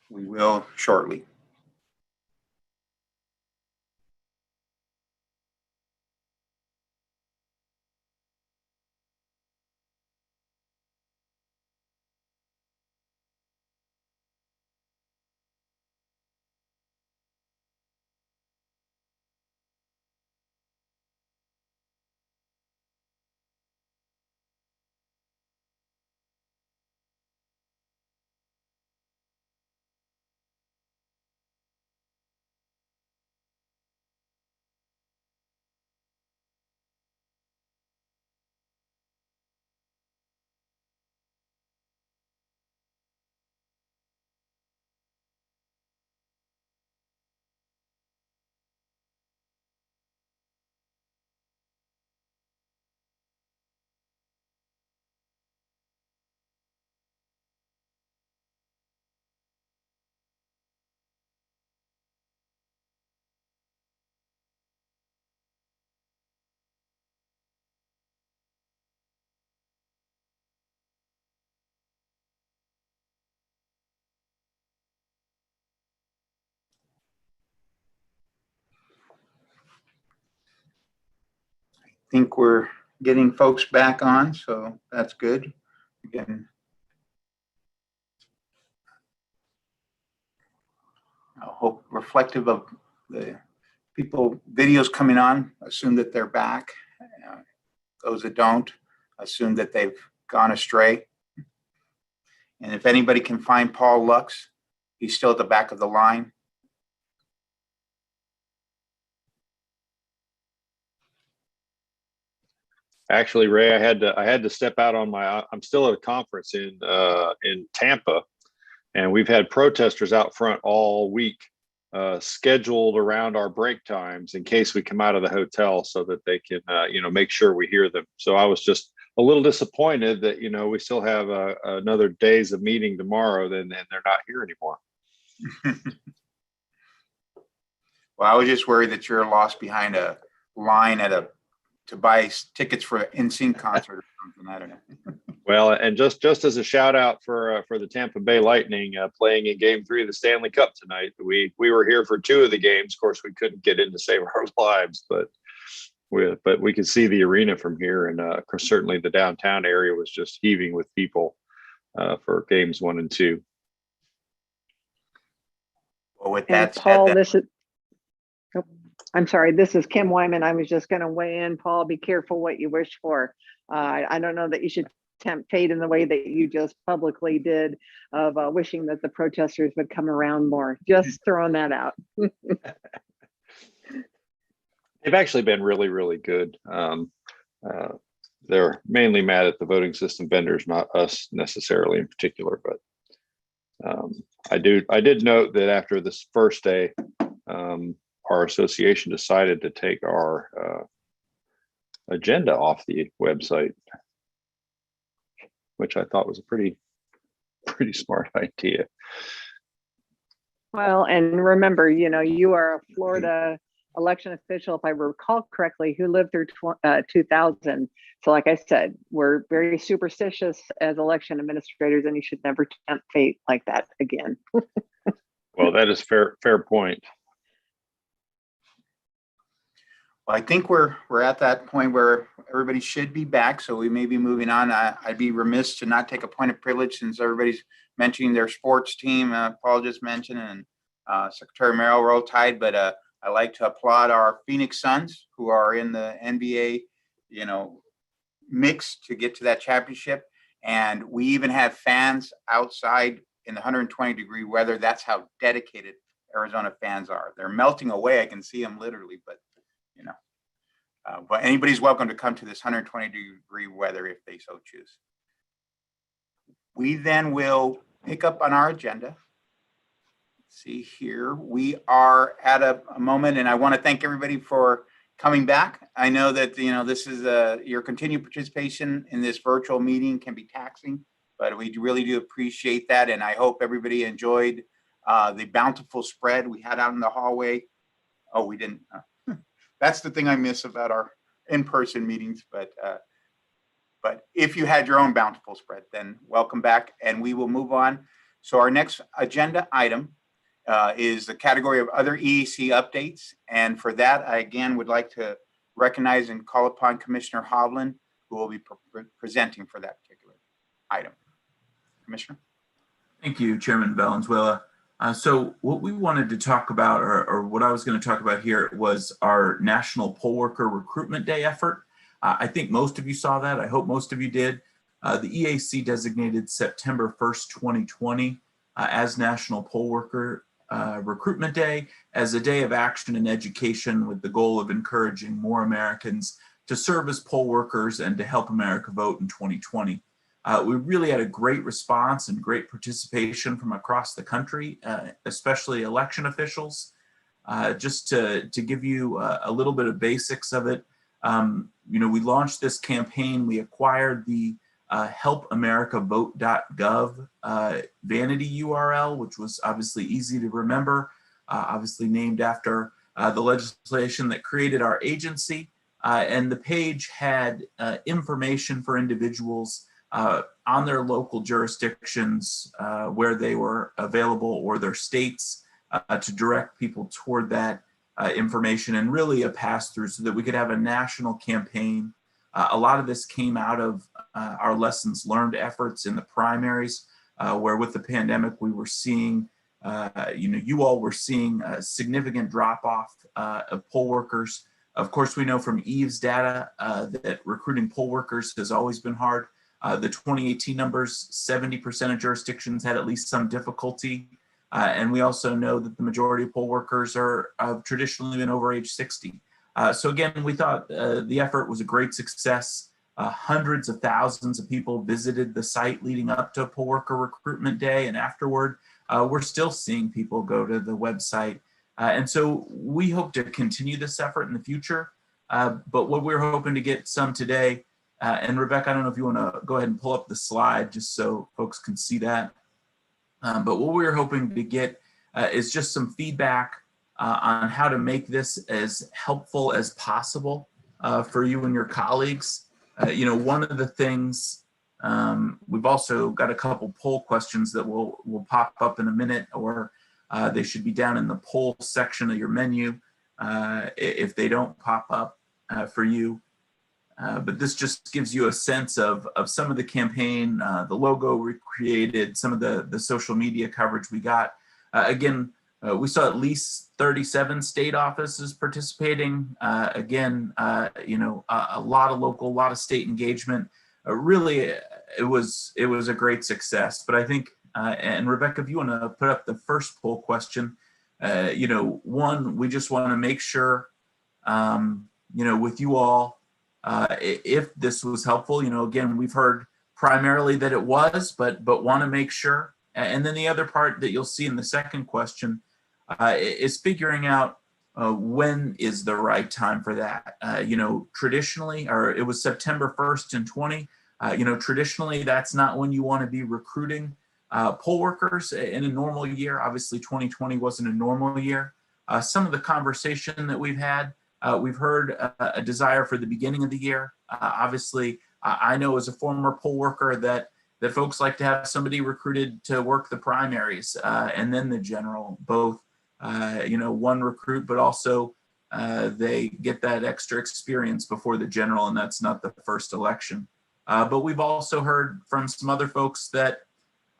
we will shortly. I think we're getting folks back on, so that's good. Again, I hope reflective of the people, videos coming on, assume that they're back. Those that don't, assume that they've gone astray. And if anybody can find Paul Lux, he's still at the back of the line. Actually, Ray, I had to step out on I'm still at a conference in Tampa, and we've had protesters out front all week, scheduled around our break times in case we come out of the hotel so that they can, make sure we hear them. So I was just a little disappointed that, we still have another days of meeting tomorrow, then they're not here anymore. Well, I was just worried that you're lost behind a line to buy tickets for an NSYNC concert or something. I don't know. Well, and just as a shout out for the Tampa Bay Lightning playing in Game 3 of the Stanley Cup tonight. We were here for 2 of the games. Of course, we couldn't get in to save our lives, but we could see the arena from here, and of course, certainly the downtown area was just heaving with people for games 1 and 2. Well, with And that Paul, said, I'm sorry, this is Kim Wyman. I was just going to weigh in. Paul, be careful what you wish for. I don't know that you should tempt fate in the way that you just publicly did of wishing that the protesters would come around more. Just throwing that out. They've actually been really, really good. They're mainly mad at the voting system vendors, not us necessarily in particular. But I did note that after this first day, our association decided to take our agenda off the website, which I thought was a pretty smart idea. Well, and remember, you are a Florida election official, if I recall correctly, who lived through 2000. So like I said, we're very superstitious as election administrators, and you should never tempt fate like that again. Well, that is fair point. well, I think we're at that point where everybody should be back, so we may be moving on. I'd be remiss to not take a point of privilege since everybody's mentioning their sports team. Paul just mentioned, and Secretary Merrill Roll Tide, but I like to applaud our Phoenix Suns, who are in the NBA, mix to get to that championship. And we even have fans outside in the 120-degree weather. That's how dedicated Arizona fans are. They're melting away. I can see them literally, but but anybody's welcome to come to this 120-degree weather if they so choose. We then will pick up on our agenda. Let's see here, we are at a moment, and I want to thank everybody for coming back. I know that this is your continued participation in this virtual meeting can be taxing, but we really do appreciate that, and I hope everybody enjoyed the bountiful spread we had out in the hallway. Oh, we didn't. That's the thing I miss about our in-person meetings, but But if you had your own bountiful spread, then welcome back, and we will move on. So our next agenda item is the category of other EAC updates. And for that, I again would like to recognize and call upon Commissioner Hovland, who will be presenting for that particular item. Commissioner. Thank you, Chairman Valenzuela. So what we wanted to talk about, or what I was going to talk about here, was our National Poll Worker Recruitment Day effort. I think most of you saw that. I hope most of you did. The EAC designated September 1st, 2020 as National Poll Worker Recruitment Day as a day of action and education with the goal of encouraging more Americans to serve as poll workers and to help America vote in 2020. We really had a great response and great participation from across the country, especially election officials. Just to give you a little bit of basics of it, we launched this campaign. We acquired the helpamericavote.gov vanity URL, which was obviously easy to remember, obviously named after the legislation that created our agency. And the page had information for individuals on their local jurisdictions where they were available, or their states, to direct people toward that information, and really a pass-through so that we could have a national campaign. A lot of this came out of our lessons learned efforts in the primaries, where with the pandemic we were seeing, you all were seeing a significant drop-off of poll workers. Of course, we know from EVE's data that recruiting poll workers has always been hard. The 2018 numbers, 70% of jurisdictions had at least some difficulty. And we also know that the majority of poll workers have traditionally been over age 60. So again, we thought the effort was a great success. Hundreds of thousands of people visited the site leading up to Poll Worker Recruitment Day, and afterward, we're still seeing people go to the website. And so we hope to continue this effort in the future. But what we're hoping to get some today, and Rebecca, I don't know if you want to go ahead and pull up the slide just so folks can see that. But what we're hoping to get is just some feedback on how to make this as helpful as possible for you and your colleagues. One of the things, we've also got a couple poll questions that will pop up in a minute, or they should be down in the poll section of your menu if they don't pop up for you. But this just gives you a sense of some of the campaign, the logo we created, some of the social media coverage we got. Again, we saw at least 37 state offices participating. Again, a lot of local, a lot of state engagement. Really, it was a great success. But I think, and Rebecca, if you want to put up the first poll question, one, we just want to make sure, with you all, if this was helpful. Again, we've heard primarily that it was, but want to make sure. And then the other part that you'll see in the second question is figuring out when is the right time for that. Traditionally, or it was September 1st and 20. Traditionally, that's not when you want to be recruiting poll workers in a normal year. Obviously, 2020 wasn't a normal year. Some of the conversation that we've had, we've heard a desire for the beginning of the year. Obviously, I know as a former poll worker that folks like to have somebody recruited to work the primaries and then the general, both, one recruit, but also they get that extra experience before the general, and that's not the first election. But we've also heard from some other folks that,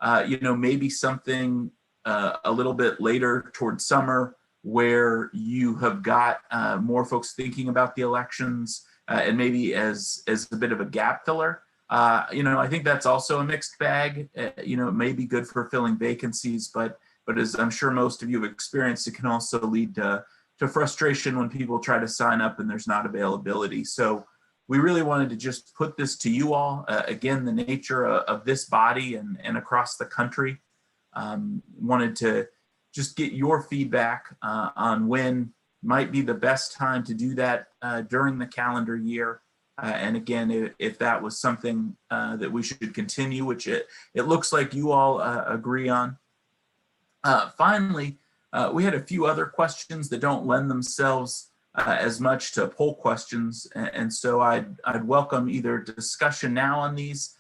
maybe something a little bit later towards summer, where you have got more folks thinking about the elections and maybe as a bit of a gap filler. I think that's also a mixed bag. It may be good for filling vacancies, but as I'm sure most of you have experienced, it can also lead to frustration when people try to sign up and there's not availability. So we really wanted to just put this to you all. Again, the nature of this body and across the country, wanted to just get your feedback on when might be the best time to do that during the calendar year. And again, if that was something that we should continue, which it looks like you all agree on. Finally, we had a few other questions that don't lend themselves as much to poll questions. And so I'd welcome either discussion now on these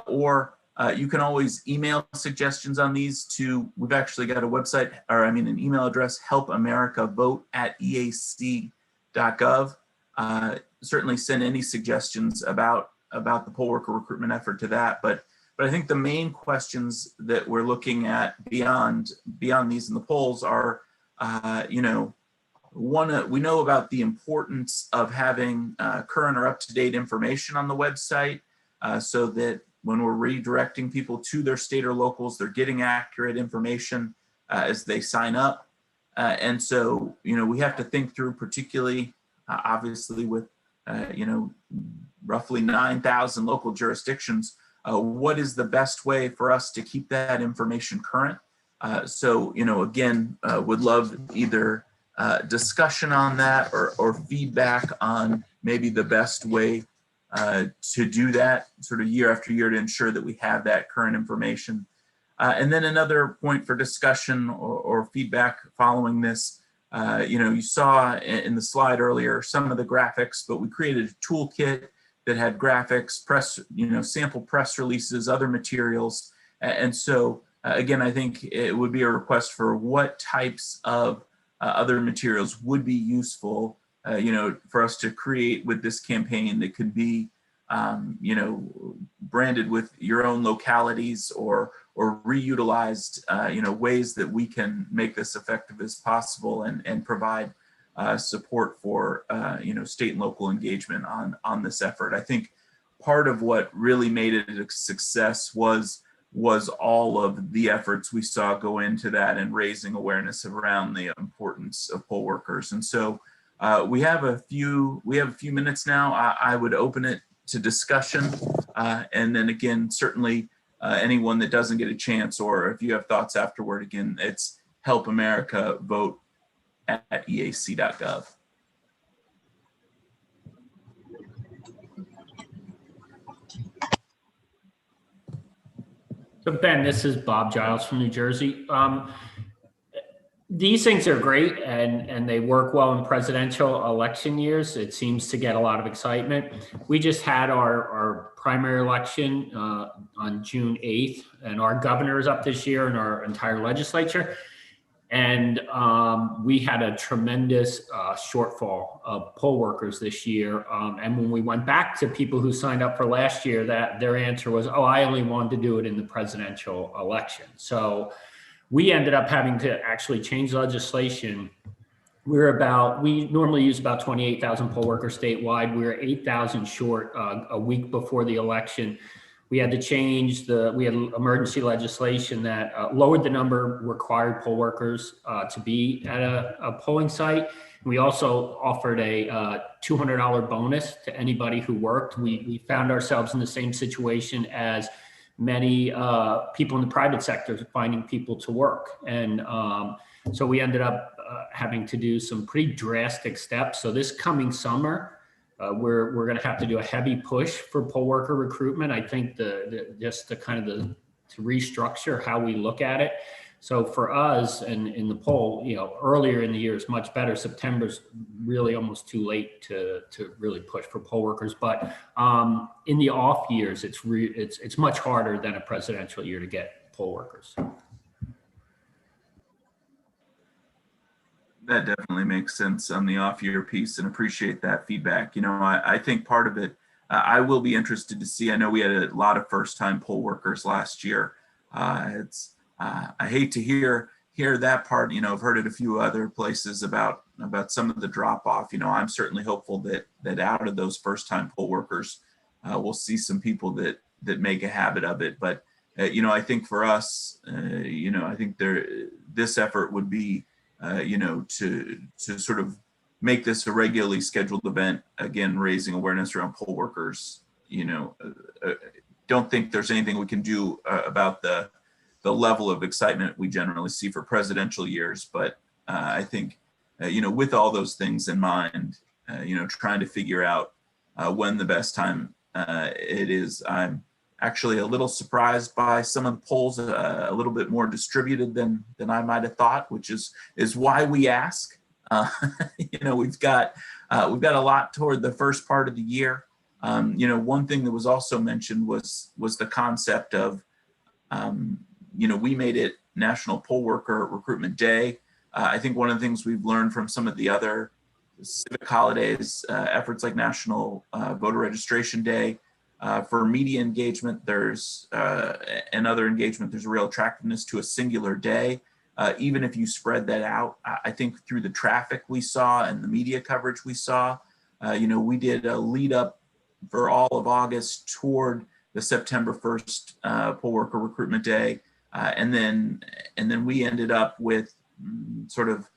or you can always email suggestions on these to, we've actually got a website, or I mean an email address, helpamericavote@eac.gov. Certainly send any suggestions about the poll worker recruitment effort to that. But I think the main questions that we're looking at beyond these in the polls are, you know, one, we know about the importance of having current or up-to-date information on the website so that when we're redirecting people to their state or locals, they're getting accurate information as they sign up. And so, you know, we have to think through, particularly, obviously, with, you know, roughly 9,000 local jurisdictions, what is the best way for us to keep that information current? So, you know, again, would love either discussion on that or feedback on maybe the best way to do that sort of year after year to ensure that we have that current information. And then another point for discussion or feedback following this, you know, you saw in the slide earlier some of the graphics, but we created a toolkit that had graphics, press, you know, sample press releases, other materials. And so, again, I think it would be a request for what types of other materials would be useful, you know, for us to create with this campaign that could be, you know, branded with your own localities or reutilized, you know, ways that we can make this effective as possible and provide support for, you know, state and local engagement on this effort. I think part of what really made it a success was all of the efforts we saw go into that and raising awareness around the importance of poll workers. And so we have a few minutes now. I would open it to discussion. And then again, certainly anyone that doesn't get a chance, or if you have thoughts afterward, again, it's helpamericavote@eac.gov. So Ben, this is Bob Giles from New Jersey. These things are great and they work well in presidential election years. It seems to get a lot of excitement. We just had our primary election on June 8th, and our governor is up this year and our entire legislature. And we had a tremendous shortfall of poll workers this year. And when we went back to people who signed up for last year, that their answer was, oh, I only wanted to do it in the presidential election. So we ended up having to actually change legislation. We normally use about 28,000 poll workers statewide. We were 8,000 short a week before the election. We had to change we had emergency legislation that lowered the number required poll workers to be at a polling site. We also offered a $200 bonus to anybody who worked. We found ourselves in the same situation as many people in the private sector finding people to work. And so we ended up having to do some pretty drastic steps. So this coming summer, we're going to have to do a heavy push for poll worker recruitment. I think to restructure how we look at it. So for us, and in the poll, you know, earlier in the year is much better. September's really almost too late to really push for poll workers. But in the off years, it's much harder than a presidential year to get poll workers. That definitely makes sense on the off-year piece, and appreciate that feedback. You know, I think part of it, I will be interested to see. I know we had a lot of first-time poll workers last year. I hate to hear that part. You know, I've heard it a few other places about some of the drop-off. You know, I'm certainly hopeful that out of those first-time poll workers, we'll see some people that make a habit of it. But you know, I think for us, you know, I think this effort would be, you know, to sort of make this a regularly scheduled event, again, raising awareness around poll workers. You know, don't think there's anything we can do about the level of excitement we generally see for presidential years. But I think, you know, with all those things in mind, you know, trying to figure out when the best time it is. I'm actually a little surprised by some of the polls, a little bit more distributed than I might have thought, which is why we ask. we've got a lot toward the first part of the year. One thing that was also mentioned was the concept of, we made it National Poll Worker Recruitment Day. I think one of the things we've learned from some of the other civic holidays, efforts like National Voter Registration Day, for media engagement, and other engagement, there's a real attractiveness to a singular day. Even if you spread that out, I think through the traffic we saw and the media coverage we saw, we did a lead up for all of August toward the September 1st Poll Worker Recruitment Day. And then we ended up with sort of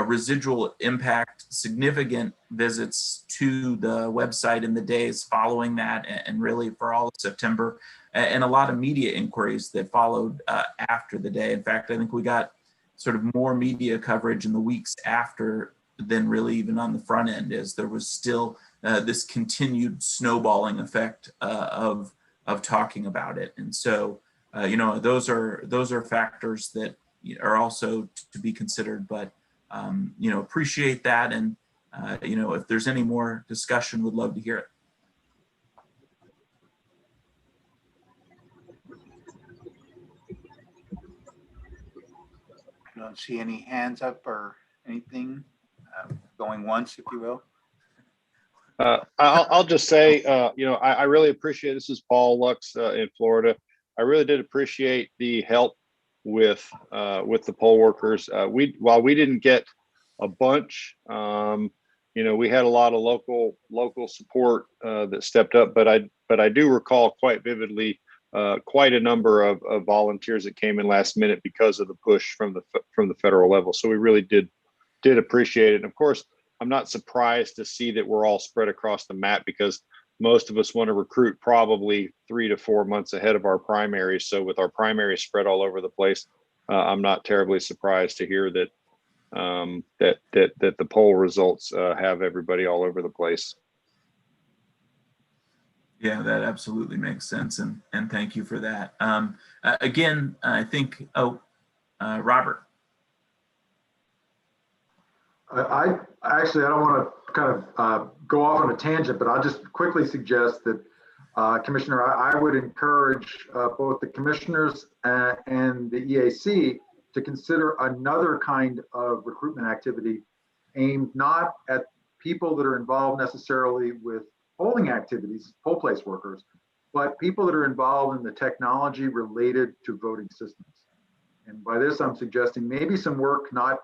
residual impact, significant visits to the website in the days following that, and really for all of September, and a lot of media inquiries that followed after the day. In fact, I think we got sort of more media coverage in the weeks after than really even on the front end, as there was still this continued snowballing effect of talking about it. And so, those are factors that are also to be considered, but appreciate that. And, if there's any more discussion, would love to hear it. I don't see any hands up or anything going once, if you will. I'll just say, I really appreciate, this is Paul Lux in Florida. I really did appreciate the help with the poll workers. While we didn't get a bunch, we had a lot of local support that stepped up, but I do recall quite vividly quite a number of volunteers that came in last minute because of the push from the federal level. So we really did appreciate it. And of course, I'm not surprised to see that we're all spread across the map, because most of us want to recruit probably 3 to 4 months ahead of our primaries. So with our primaries spread all over the place, I'm not terribly surprised to hear that that the poll results have everybody all over the place. Yeah, that absolutely makes sense, and thank you for that. Again, I think, Robert. I actually, I don't want to kind of go off on a tangent, but I'll just quickly suggest that, Commissioner, I would encourage both the commissioners and the EAC to consider another kind of recruitment activity aimed not at people that are involved necessarily with polling activities, poll place workers, but people that are involved in the technology related to voting systems. And by this, I'm suggesting maybe some work, not,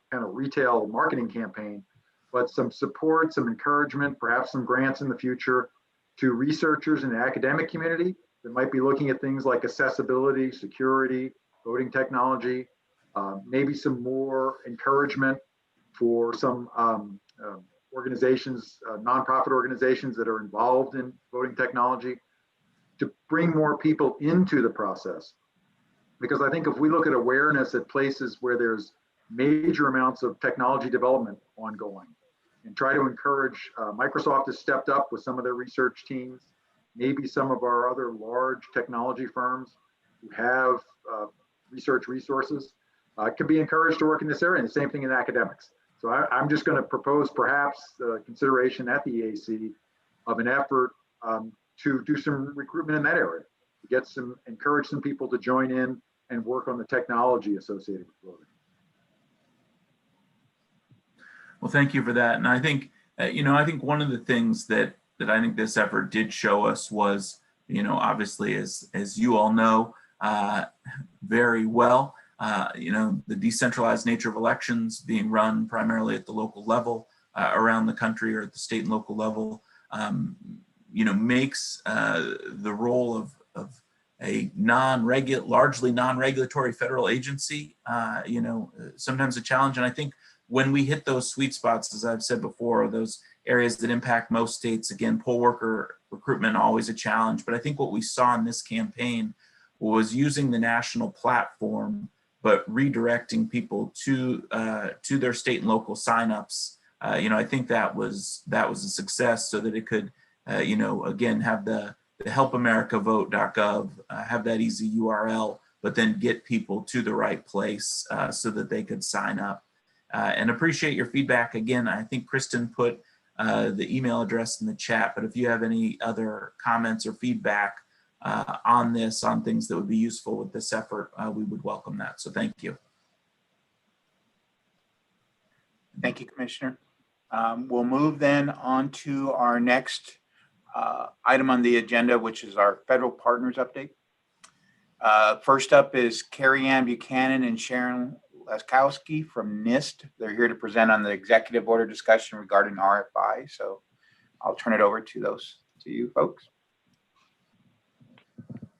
kind of retail marketing campaign, but some support, some encouragement, perhaps some grants in the future to researchers in the academic community that might be looking at things like accessibility, security, voting technology, maybe some more encouragement for some organizations, nonprofit organizations that are involved in voting technology, to bring more people into the process. Because I think if we look at awareness at places where there's major amounts of technology development ongoing, and try to encourage, Microsoft has stepped up with some of their research teams, maybe some of our other large technology firms who have research resources could be encouraged to work in this area, and the same thing in academics. So I'm just going to propose perhaps the consideration at the EAC of an effort to do some recruitment in that area, to encourage some people to join in and work on the technology associated with voting. Well, thank you for that. And I think, I think one of the things that I think this effort did show us was, obviously, as you all know very well, the decentralized nature of elections being run primarily at the local level around the country, or at the state and local level, makes the role of a largely non-regulatory federal agency, sometimes a challenge. And I think when we hit those sweet spots, as I've said before, those areas that impact most states, again, poll worker recruitment, always a challenge. But I think what we saw in this campaign was using the national platform, but redirecting people to their state and local signups. I think that was a success, so that it could, again, have the helpamericavote.gov, have that easy URL, but then get people to the right place so that they could sign up. and appreciate your feedback. Again, I think Kristen put the email address in the chat, but if you have any other comments or feedback on this, on things that would be useful with this effort, we would welcome that. So thank you. Thank you, Commissioner. We'll move then on to our next item on the agenda, which is our federal partners update. First up is Carrie Ann Buchanan and Sharon Laskowski from NIST. They're here to present on the executive order discussion regarding RFI. So I'll turn it over to you folks.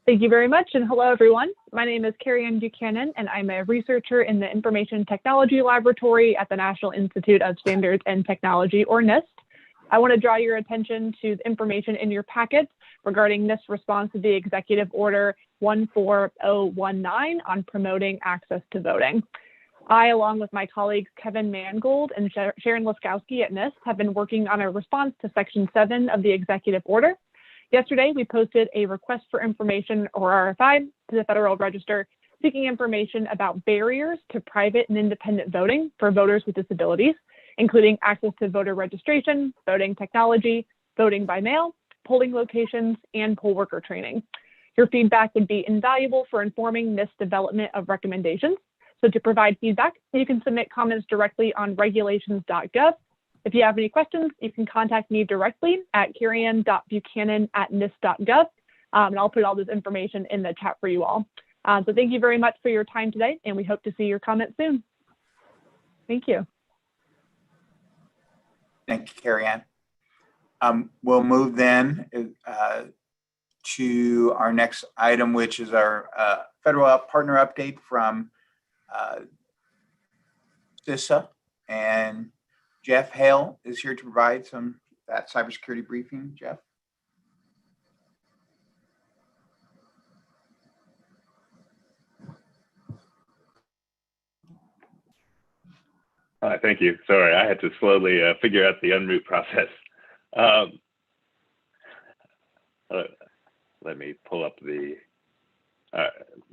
Thank you very much, and hello everyone. My name is Carrie Ann Buchanan, and I'm a researcher in the Information Technology Laboratory at the National Institute of Standards and Technology, or NIST. I want to draw your attention to the information in your packet regarding NIST's response to the Executive Order 14019 on promoting access to voting. I, along with my colleagues Kevin Mangold and Sharon Laskowski at NIST, have been working on a response to Section 7 of the Executive Order. Yesterday, we posted a request for information, or RFI, to the Federal Register seeking information about barriers to private and independent voting for voters with disabilities, including access to voter registration, voting technology, voting by mail, polling locations, and poll worker training. Your feedback would be invaluable for informing NIST development of recommendations. So to provide feedback, you can submit comments directly on regulations.gov. If you have any questions, you can contact me directly at carrieann.buchanan@nist.gov, and I'll put all this information in the chat for you all. So thank you very much for your time today, and we hope to see your comments soon. Thank you. Thank you, Carrie Ann. We'll move then to our next item, which is our federal partner update from CISA, and Jeff Hale is here to provide that cybersecurity briefing. Jeff. Thank you. Sorry, I had to slowly figure out the unmute process. Let me pull up the,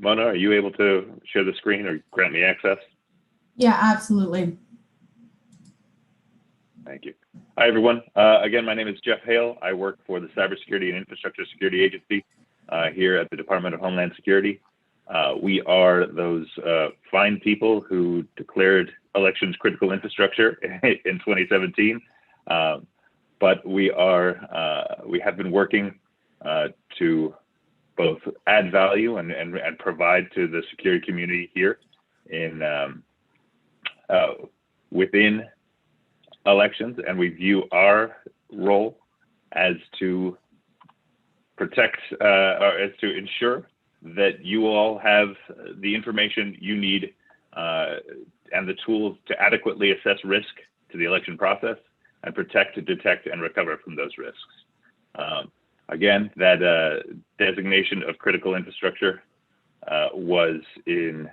Mona, are you able to share the screen or grant me access? Yeah, absolutely. Thank you. Hi, everyone. Again, my name is Jeff Hale. I work for the Cybersecurity and Infrastructure Security Agency here at the Department of Homeland Security. We are those fine people who declared elections critical infrastructure in 2017. But we have been working to both add value and provide to the security community here within elections, and we view our role as to protect or as to ensure that you all have the information you need and the tools to adequately assess risk to the election process and protect, detect, and recover from those risks. Again, that designation of critical infrastructure was in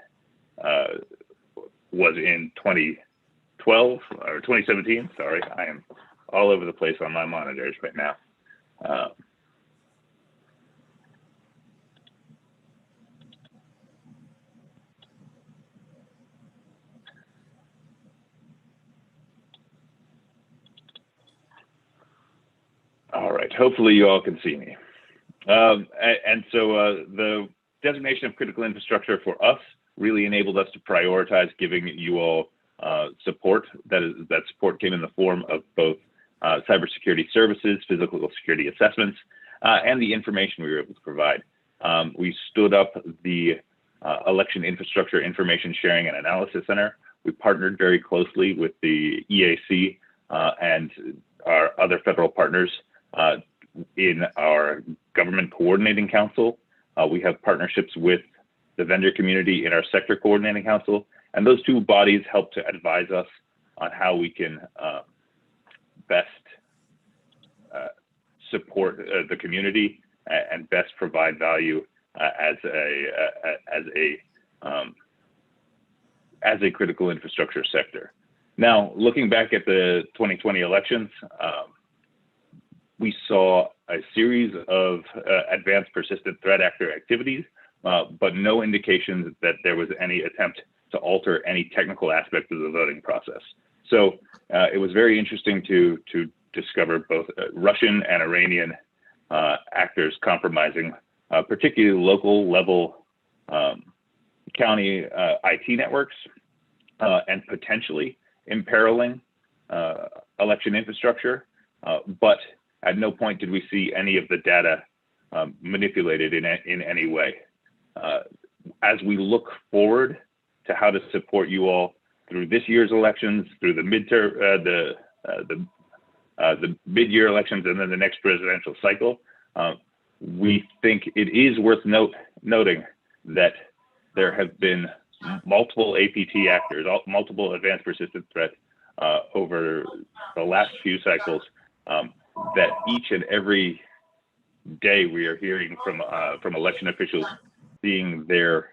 2012 or 2017. Sorry, I am all over the place on my monitors right now. All right, hopefully you all can see me. And so the designation of critical infrastructure for us really enabled us to prioritize giving you all support. That support came in the form of both cybersecurity services, physical security assessments, and the information we were able to provide. We stood up the Election Infrastructure Information Sharing and Analysis Center. We partnered very closely with the EAC and our other federal partners in our Government Coordinating Council. We have partnerships with the vendor community in our Sector Coordinating Council, and those two bodies help to advise us on how we can best support the community and best provide value as a critical infrastructure sector. Now, looking back at the 2020 elections, we saw a series of advanced persistent threat actor activities, but no indications that there was any attempt to alter any technical aspect of the voting process. So it was very interesting to discover both Russian and Iranian actors compromising, particularly local level county IT networks, and potentially imperiling election infrastructure. But at no point did we see any of the data manipulated in any way. As we look forward to how to support you all through this year's elections, through the midterm, the mid-year elections, and then the next presidential cycle, we think it is worth noting that there have been multiple APT actors, multiple advanced persistent threats over the last few cycles, that each and every day we are hearing from election officials seeing their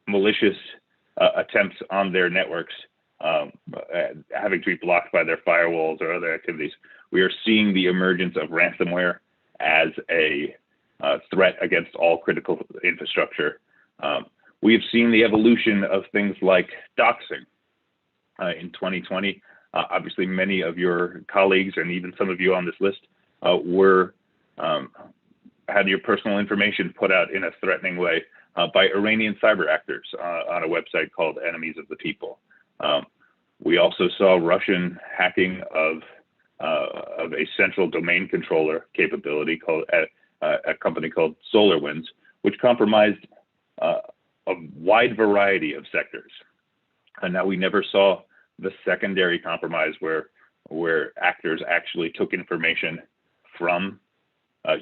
malicious attempts on their networks having to be blocked by their firewalls or other activities. We are seeing the emergence of ransomware as a threat against all critical infrastructure. We have seen the evolution of things like doxing in 2020. Obviously, many of your colleagues and even some of you on this list had your personal information put out in a threatening way by Iranian cyber actors on a website called Enemies of the People. We also saw Russian hacking of a central domain controller capability called a company called SolarWinds, which compromised a wide variety of sectors. And now we never saw the secondary compromise where actors actually took information from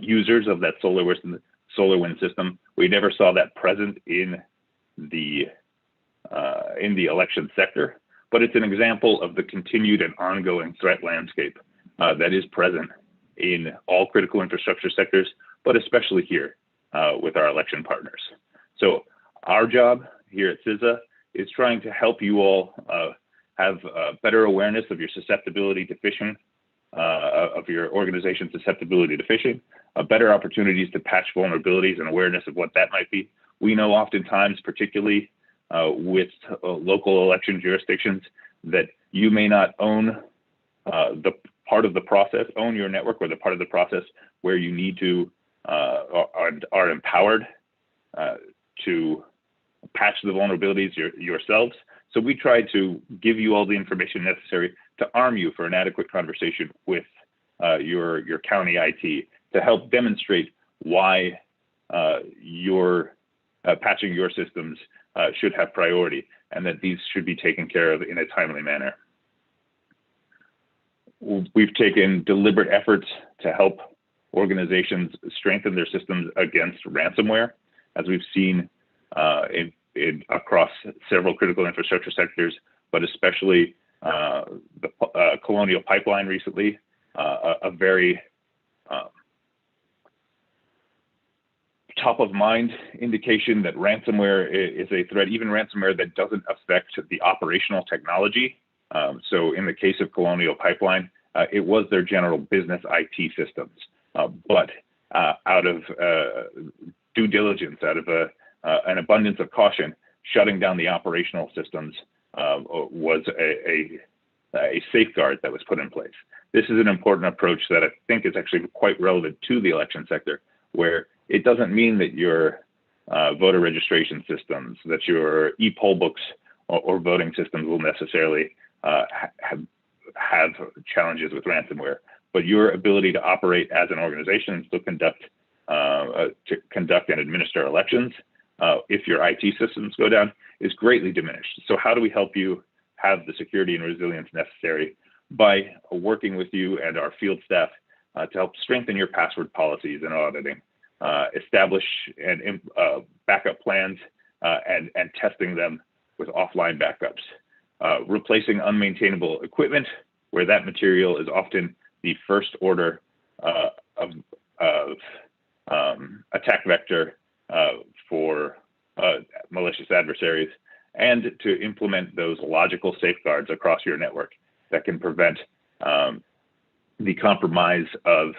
users of that SolarWinds system. We never saw that present in the election sector, but it's an example of the continued and ongoing threat landscape that is present in all critical infrastructure sectors, but especially here with our election partners. So our job here at CISA is trying to help you all have better awareness of your susceptibility to phishing, of your organization's susceptibility to phishing, better opportunities to patch vulnerabilities and awareness of what that might be. We know oftentimes, particularly with local election jurisdictions, that you may not own the part of the process, own your network or the part of the process where you need to are empowered to patch the vulnerabilities yourselves. So we try to give you all the information necessary to arm you for an adequate conversation with your county IT to help demonstrate why your patching your systems should have priority and that these should be taken care of in a timely manner. We've taken deliberate efforts to help organizations strengthen their systems against ransomware, as we've seen across several critical infrastructure sectors, but especially the Colonial Pipeline recently, a very top of mind indication that ransomware is a threat, even ransomware that doesn't affect the operational technology. So in the case of Colonial Pipeline, it was their general business IT systems, but out of due diligence, out of an abundance of caution, shutting down the operational systems was a safeguard that was put in place. This is an important approach that I think is actually quite relevant to the election sector, where it doesn't mean that your voter registration systems, that your e-poll books or voting systems will necessarily have challenges with ransomware, but your ability to operate as an organization to conduct and administer elections, if your IT systems go down, is greatly diminished. So how do we help you have the security and resilience necessary? By working with you and our field staff to help strengthen your password policies and auditing, establish and backup plans and testing them with offline backups, replacing unmaintainable equipment where that material is often the first order of attack vector for malicious adversaries, and to implement those logical safeguards across your network that can prevent the compromise of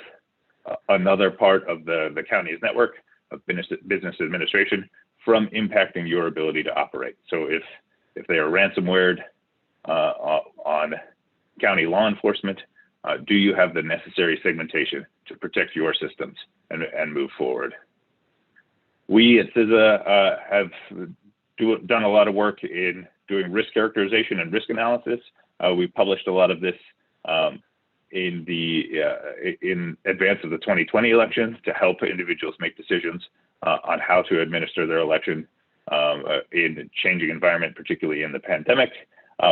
another part of the county's network of business administration from impacting your ability to operate. So if they are ransomwared on county law enforcement, do you have the necessary segmentation to protect your systems and move forward? We at CISA have done a lot of work in doing risk characterization and risk analysis. We published a lot of this in advance of the 2020 election to help individuals make decisions on how to administer their election in a changing environment, particularly in the pandemic.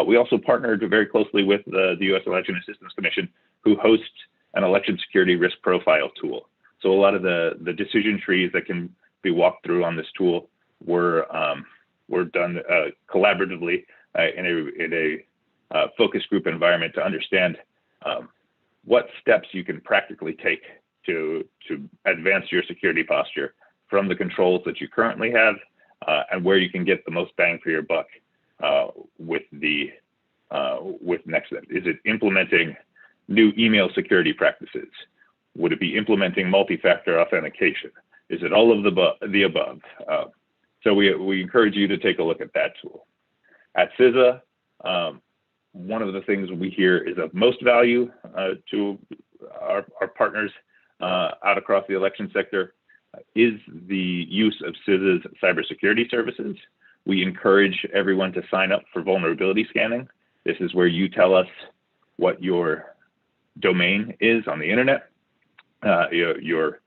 We also partnered very closely with the U.S. Election Assistance Commission, who hosts an election security risk profile tool. So a lot of the decision trees that can be walked through on this tool were done collaboratively in a focus group environment to understand what steps you can practically take to advance your security posture from the controls that you currently have, and where you can get the most bang for your buck with next step. Is it implementing new email security practices? Would it be implementing multi-factor authentication? Is it all of the above? So we encourage you to take a look at that tool. At CISA, one of the things we hear is of most value to our partners out across the election sector is the use of CISA's cybersecurity services. We encourage everyone to sign up for vulnerability scanning. This is where you tell us what your domain is on the internet, your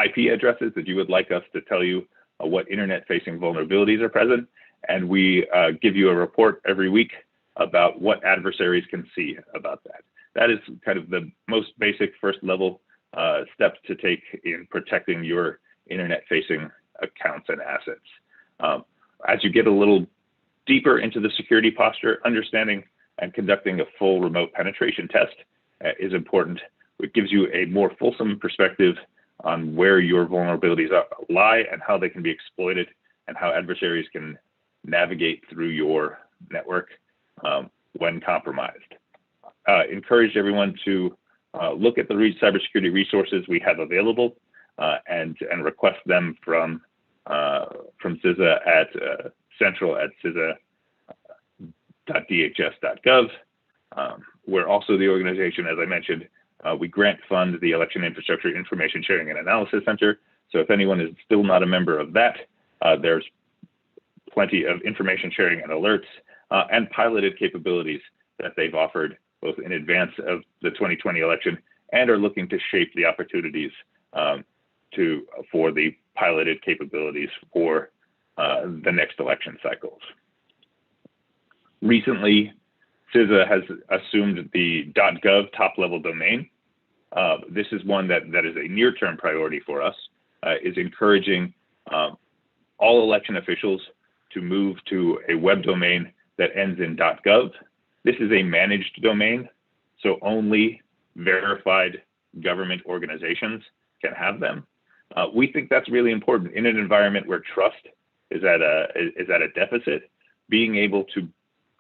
IP addresses that you would like us to tell you what internet-facing vulnerabilities are present, and we give you a report every week about what adversaries can see about that. That is kind of the most basic first level steps to take in protecting your internet-facing accounts and assets. As you get a little deeper into the security posture, understanding and conducting a full remote penetration test is important. It gives you a more fulsome perspective on where your vulnerabilities lie and how they can be exploited and how adversaries can navigate through your network when compromised. Encourage everyone to look at the cybersecurity resources we have available and request them from CISA at central@cisa.dhs.gov. We're also the organization, as I mentioned, we grant fund the Election Infrastructure Information Sharing and Analysis Center. So if anyone is still not a member of that, there's plenty of information sharing and alerts and piloted capabilities that they've offered both in advance of the 2020 election and are looking to shape the opportunities for the piloted capabilities for the next election cycles. Recently, CISA has assumed the .gov top-level domain. This is one that is a near-term priority for us, is encouraging all election officials to move to a web domain that ends in .gov. This is a managed domain, so only verified government organizations can have them. We think that's really important in an environment where trust is at a deficit. Being able to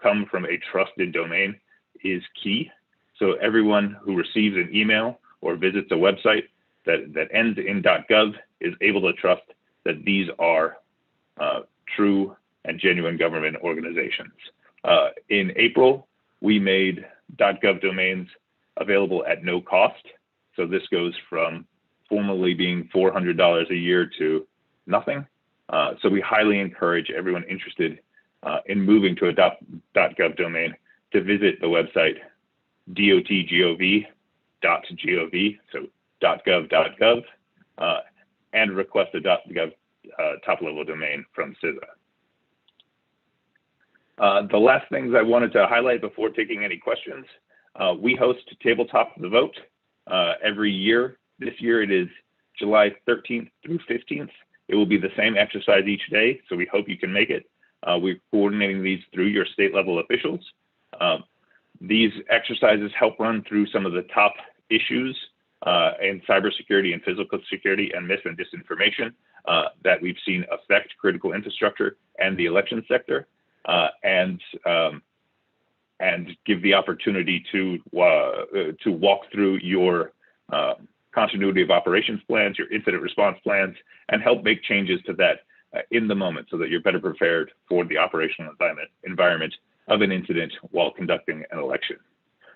come from a trusted domain is key. So everyone who receives an email or visits a website that ends in .gov is able to trust that these are true and genuine government organizations. In April, we made .gov domains available at no cost. So this goes from formerly being $400 a year to nothing. So we highly encourage everyone interested in moving to a .gov domain to visit the website dotgov.gov, so .gov.gov, and request a .gov top-level domain from CISA. The last things I wanted to highlight before taking any questions, we host Tabletop the Vote every year. This year it is July 13th through 15th. It will be the same exercise each day, so we hope you can make it. We're coordinating these through your state level officials. These exercises help run through some of the top issues in cybersecurity and physical security and mis and disinformation that we've seen affect critical infrastructure and the election sector, and give the opportunity to walk through your continuity of operations plans, your incident response plans, and help make changes to that in the moment so that you're better prepared for the operational environment of an incident while conducting an election.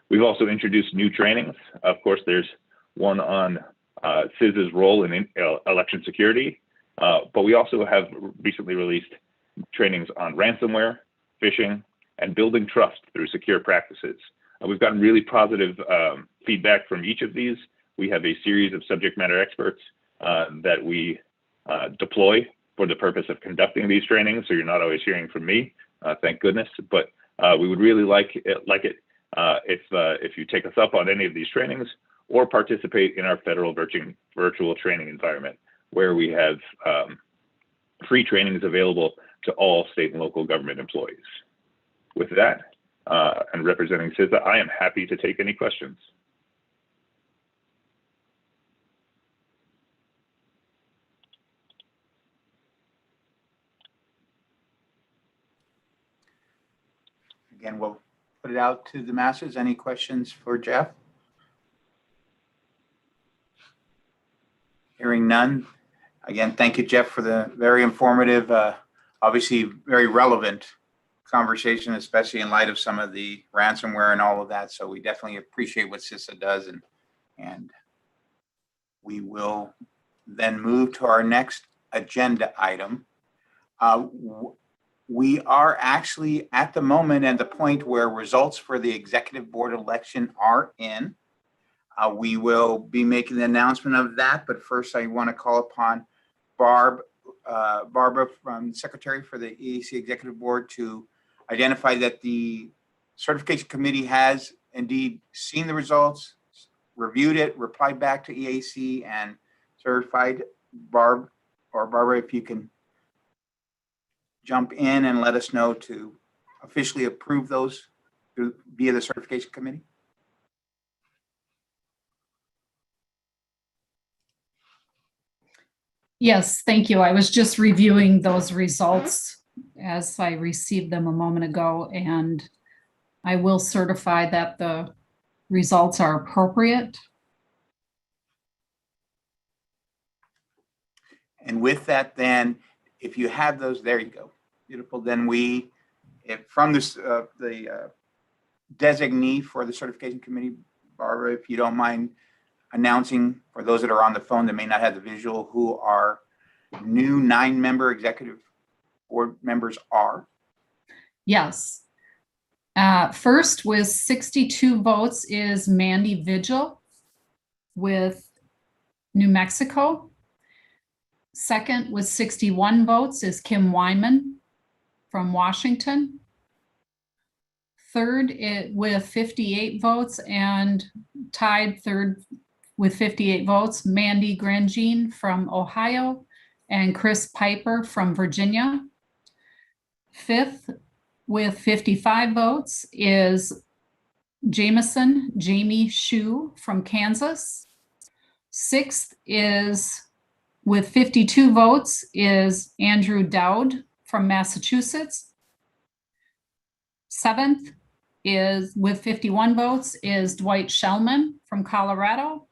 We've also introduced new trainings. Of course, there's one on CIS's role in election security, but we also have recently released trainings on ransomware, phishing, and building trust through secure practices. We've gotten really positive feedback from each of these. We have a series of subject matter experts that we deploy for the purpose of conducting these trainings. So you're not always hearing from me, thank goodness. But we would really like it if you take us up on any of these trainings or participate in our federal virtual training environment, where we have free trainings available to all state and local government employees. With that, and representing CISA, I am happy to take any questions. Again, we'll put it out to the masses. Any questions for Jeff? Hearing none. Again, thank you, Jeff, for the very informative, obviously very relevant conversation, especially in light of some of the ransomware and all of that. So we definitely appreciate what CISA does, and we will then move to our next agenda item. We are actually at the moment at the point where results for the executive board election are in. We will be making the announcement of that, but first I want to call upon Barbara from Secretary for the EAC Executive Board to identify that the certification committee has indeed seen the results, reviewed it, replied back to EAC, and certified. Barbara, if you can jump in and let us know to officially approve those via the certification committee. Yes, thank you. I was just reviewing those results as I received them a moment ago, and I will certify that the results are appropriate. And with that, then, if you have those, there you go. Beautiful. Then from this, the designee for the certification committee, Barbara, if you don't mind announcing for those that are on the phone that may not have the visual, who our new 9-member executive board members are. Yes. First, with 62 votes, is Mandy Vigil with New Mexico. Second, with 61 votes, is Kim Wyman from Washington. Third, with 58 votes, and tied third with 58 votes, Mandy Grangine from Ohio and Chris Piper from Virginia. Fifth, with 55 votes, is Jamie Shu from Kansas. Sixth is, with 52 votes, is Andrew Dowd from Massachusetts. Seventh is, with 51 votes, is Dwight Shellman from Colorado.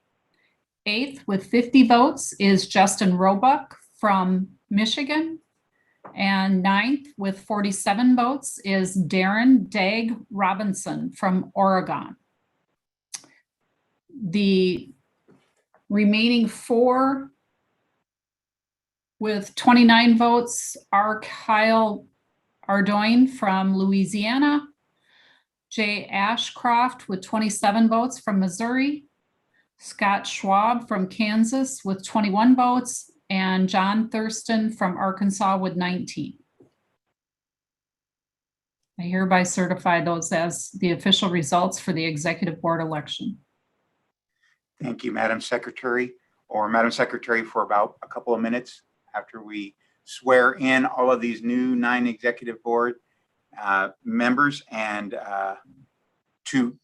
Eighth, with 50 votes, is Justin Roebuck from Michigan. And ninth, with 47 votes, is Darren Dag Robinson from Oregon. The remaining 4 with 29 votes are Kyle Ardoin from Louisiana, Jay Ashcroft with 27 votes from Missouri, Scott Schwab from Kansas with 21 votes, and John Thurston from Arkansas with 19. I hereby certify those as the official results for the executive board election. Thank you, Madam Secretary, or Madam Secretary, for about a couple of minutes after we swear in all of these new 9 executive board members. And to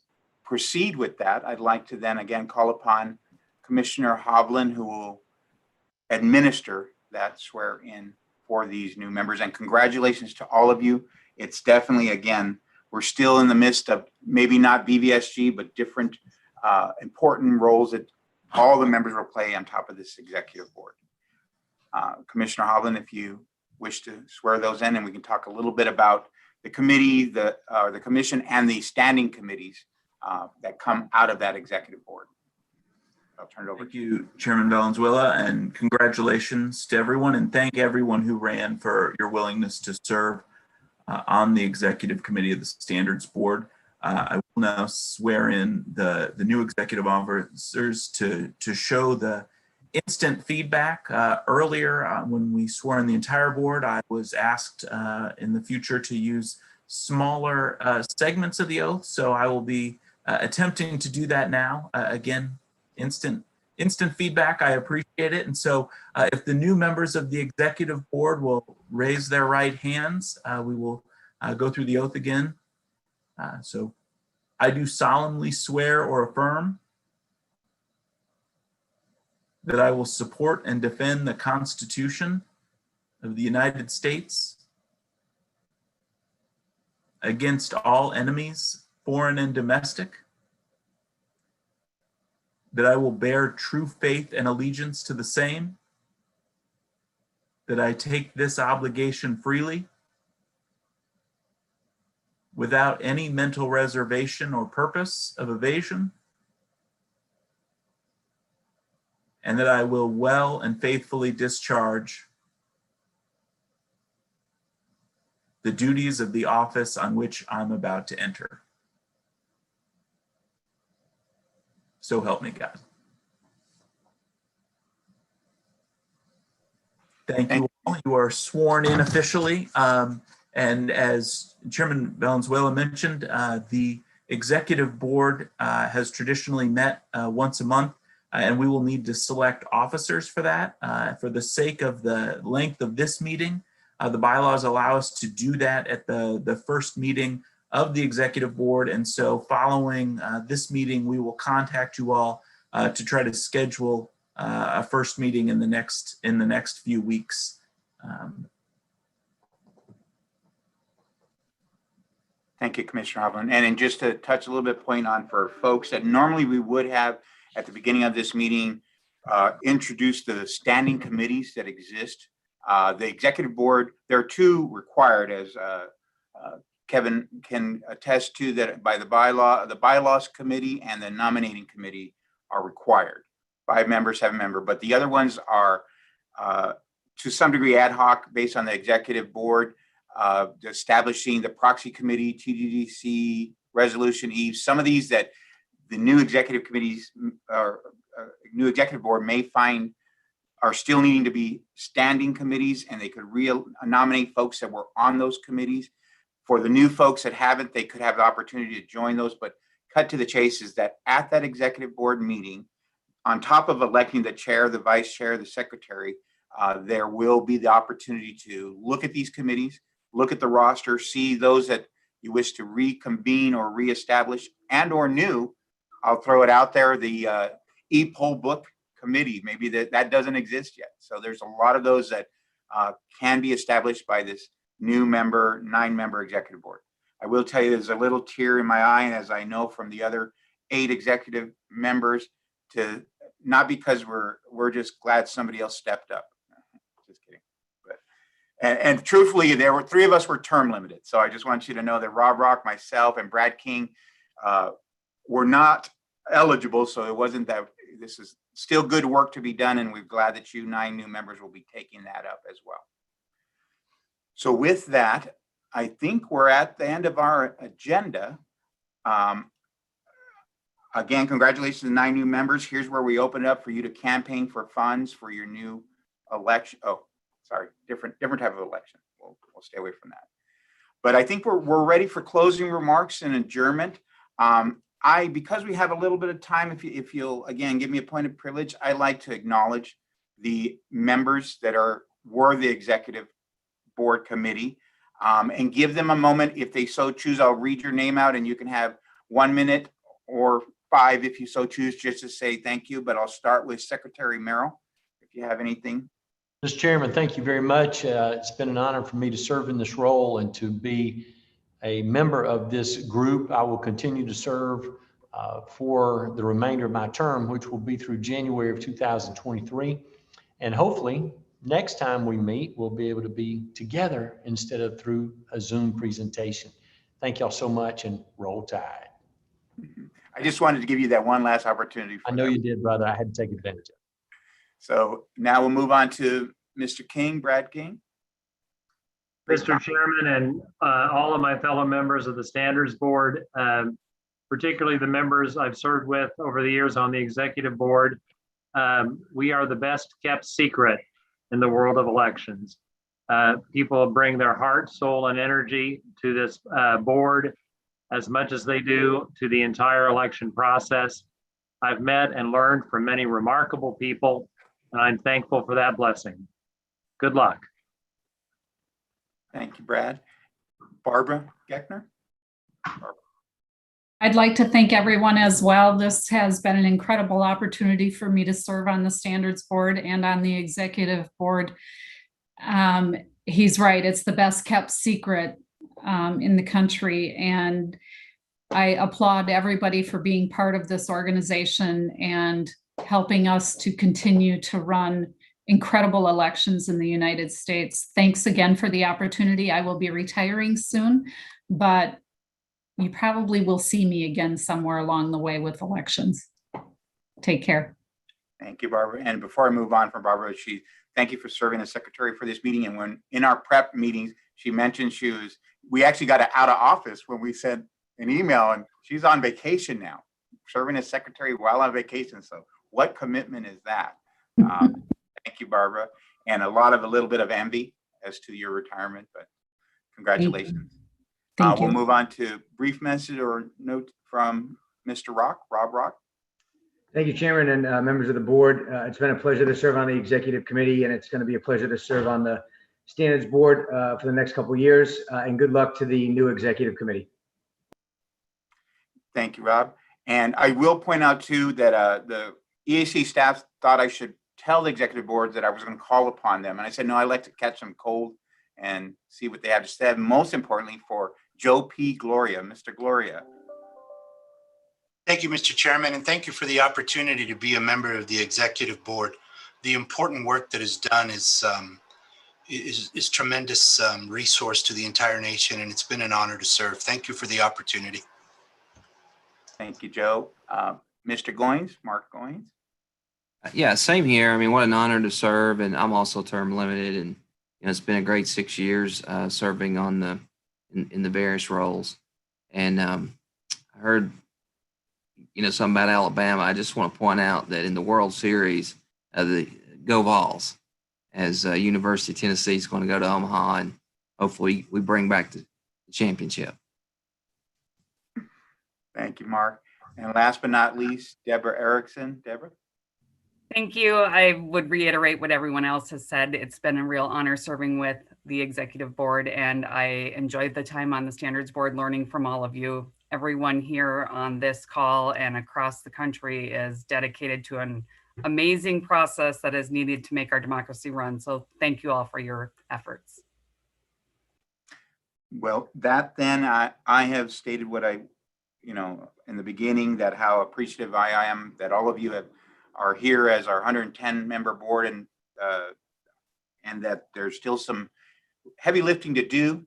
proceed with that, I'd like to then again call upon Commissioner Hovland, who will administer that swear in for these new members. And congratulations to all of you. It's definitely, again, we're still in the midst of maybe not VVsg, but different important roles that all the members will play on top of this executive board. Commissioner Hovland, if you wish to swear those in, and we can talk a little bit about the committee, the commission, and the standing committees that come out of that executive board. I'll turn it over. Thank you, Chairman Valenzuela, and congratulations to everyone, and thank everyone who ran for your willingness to serve on the executive committee of the Standards Board. I will now swear in the new executive officers to show the instant feedback. Earlier, when we swore in the entire board, I was asked in the future to use smaller segments of the oath, so I will be attempting to do that now. Again, instant feedback, I appreciate it. And so if the new members of the executive board will raise their right hands, we will go through the oath again. So I do solemnly swear or affirm that I will support and defend the Constitution of the United States against all enemies, foreign and domestic, that I will bear true faith and allegiance to the same, that I take this obligation freely, without any mental reservation or purpose of evasion, and that I will well and faithfully discharge the duties of the office on which I'm about to enter. So help me God. Thank you all. You are sworn in officially. And as Chairman Valenzuela mentioned, the executive board has traditionally met once a month, and we will need to select officers for that. For the sake of the length of this meeting, the bylaws allow us to do that at the first meeting of the executive board. And so following this meeting, we will contact you all to try to schedule a first meeting in the next few weeks. Thank you, Commissioner Hovland. And just to touch a little bit point on for folks that normally we would have at the beginning of this meeting, introduce the standing committees that exist. The executive board, there are two required, as Kevin can attest to, that by the bylaws committee and the nominating committee are required. 5 members, 7 members, but the other ones are to some degree ad hoc based on the executive board, establishing the proxy committee, TDDC, resolution Eve. Some of these that the new executive committees or new executive board may find are still needing to be standing committees, and they could nominate folks that were on those committees. For the new folks that haven't, they could have the opportunity to join those. But cut to the chase is that at that executive board meeting, on top of electing the chair, the vice chair, the secretary, there will be the opportunity to look at these committees, look at the roster, see those that you wish to reconvene or reestablish, and or new. I'll throw it out there, the e-poll book committee, maybe that doesn't exist yet. So there's a lot of those that can be established by this new 9-member executive board. I will tell you there's a little tear in my eye, and as I know from the other 8 executive members, to not because we're just glad somebody else stepped up. Just kidding. But and truthfully, there were 3 of us were term limited. So I just want you to know that Rob Rock, myself, and Brad King were not eligible. So it wasn't that. This is still good work to be done, and we're glad that you 9 new members will be taking that up as well. So with that, I think we're at the end of our agenda. Again, congratulations to 9 new members. Here's where we open it up for you to campaign for funds for your new election. Oh, sorry, different type of election. We'll stay away from that. But I think we're ready for closing remarks and adjournment. Because we have a little bit of time, if you'll again give me a point of privilege, I like to acknowledge the members that were the executive board committee, and give them a moment if they so choose. I'll read your name out, and you can have 1 minute or 5 if you so choose, just to say thank you. But I'll start with Secretary Merrill, if you have anything. Mr. Chairman, thank you very much. It's been an honor for me to serve in this role and to be a member of this group. I will continue to serve for the remainder of my term, which will be through January of 2023. And hopefully next time we meet, we'll be able to be together instead of through a Zoom presentation. Thank y'all so much, and roll Tide. I just wanted to give you that one last opportunity. I know you did, brother. I had to take advantage of it. So now we'll move on to Mr. King, Brad King. Mr. Chairman, and all of my fellow members of the Standards Board, particularly the members I've served with over the years on the executive board, we are the best kept secret in the world of elections. People bring their heart, soul, and energy to this board as much as they do to the entire election process. I've met and learned from many remarkable people, and I'm thankful for that blessing. Good luck. Thank you, Brad. Barbara Geckner. I'd like to thank everyone as well. This has been an incredible opportunity for me to serve on the Standards Board and on the Executive Board. He's right, it's the best kept secret in the country. And I applaud everybody for being part of this organization and helping us to continue to run incredible elections in the United States. Thanks again for the opportunity. I will be retiring soon, but you probably will see me again somewhere along the way with elections. Take care. Thank you, Barbara. And before I move on from Barbara, thank you for serving as secretary for this meeting. And when in our prep meetings, she mentioned we actually got her out of office when we sent an email, and she's on vacation now, serving as secretary while on vacation. So what commitment is that? Thank you, Barbara. And a little bit of envy as to your retirement, but congratulations. Thank you. We'll move on to brief message or note from Mr. Rock, Rob Rock. Thank you, Chairman and members of the board. It's been a pleasure to serve on the executive committee, and it's going to be a pleasure to serve on the Standards Board for the next couple of years. And good luck to the new executive committee. Thank you, Rob. And I will point out too that the EAC staff thought I should tell the executive board that I was going to call upon them. And I said, no, I like to catch them cold and see what they have to say. Most importantly, for Joe P. Gloria, Mr. Gloria. Thank you, Mr. Chairman, and thank you for the opportunity to be a member of the executive board. The important work that is done is tremendous resource to the entire nation, and it's been an honor to serve. Thank you for the opportunity. Thank you, Joe. Mr. Goins, Mark Goins. Yeah, same here. I mean, what an honor to serve, and I'm also term limited, and it's been a great 6 years serving on in the various roles. And I heard something about Alabama. I just want to point out that in the World Series, the Go Vols, as University of Tennessee is going to go to Omaha, and hopefully we bring back the championship. Thank you, Mark. And last but not least, Deborah Erickson. Deborah. Thank you. I would reiterate what everyone else has said. It's been a real honor serving with the executive board, and I enjoyed the time on the Standards Board learning from all of you. Everyone here on this call and across the country is dedicated to an amazing process that is needed to make our democracy run. So thank you all for your efforts. Well, that then I have stated what I, in the beginning, that how appreciative I am that all of you are here as our 110 member board, and that there's still some heavy lifting to do,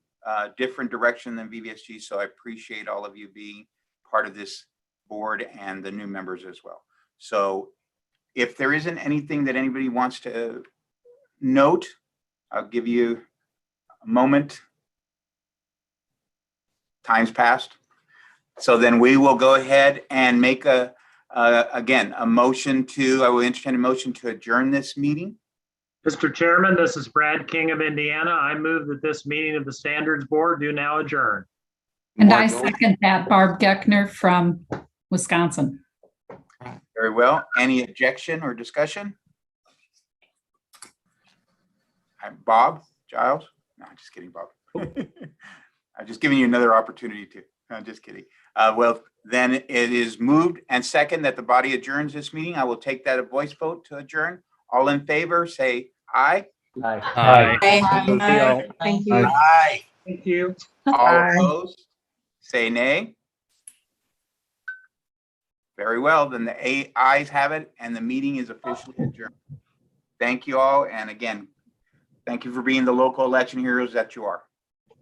different direction than VVsg. So I appreciate all of you being part of this board and the new members as well. So if there isn't anything that anybody wants to note, I'll give you a moment. Time's passed. So then we will go ahead and make again, a motion I will entertain a motion to adjourn this meeting. Mr. Chairman, this is Brad King of Indiana. I move that this meeting of the Standards Board do now adjourn. And I second that, Barb Geckner from Wisconsin. Very well. Any objection or discussion? Bob Giles? No, I'm just kidding, Bob. I'm just giving you another opportunity to. I'm just kidding. Well, then it is moved and second that the body adjourns this meeting. I will take that a voice vote to adjourn. All in favor, say aye. Aye. Aye. Aye. Thank you. Aye. Thank you. All opposed, say nay. Very well, then the ayes have it, and the meeting is officially adjourned. Thank you all, and again, thank you for being the local election heroes that you are.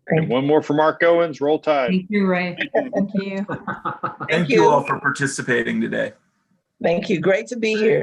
And one more for Mark Owens, roll tide. Thank you, Ray. Thank you. Thank you all for participating today. Thank you. Great to be here.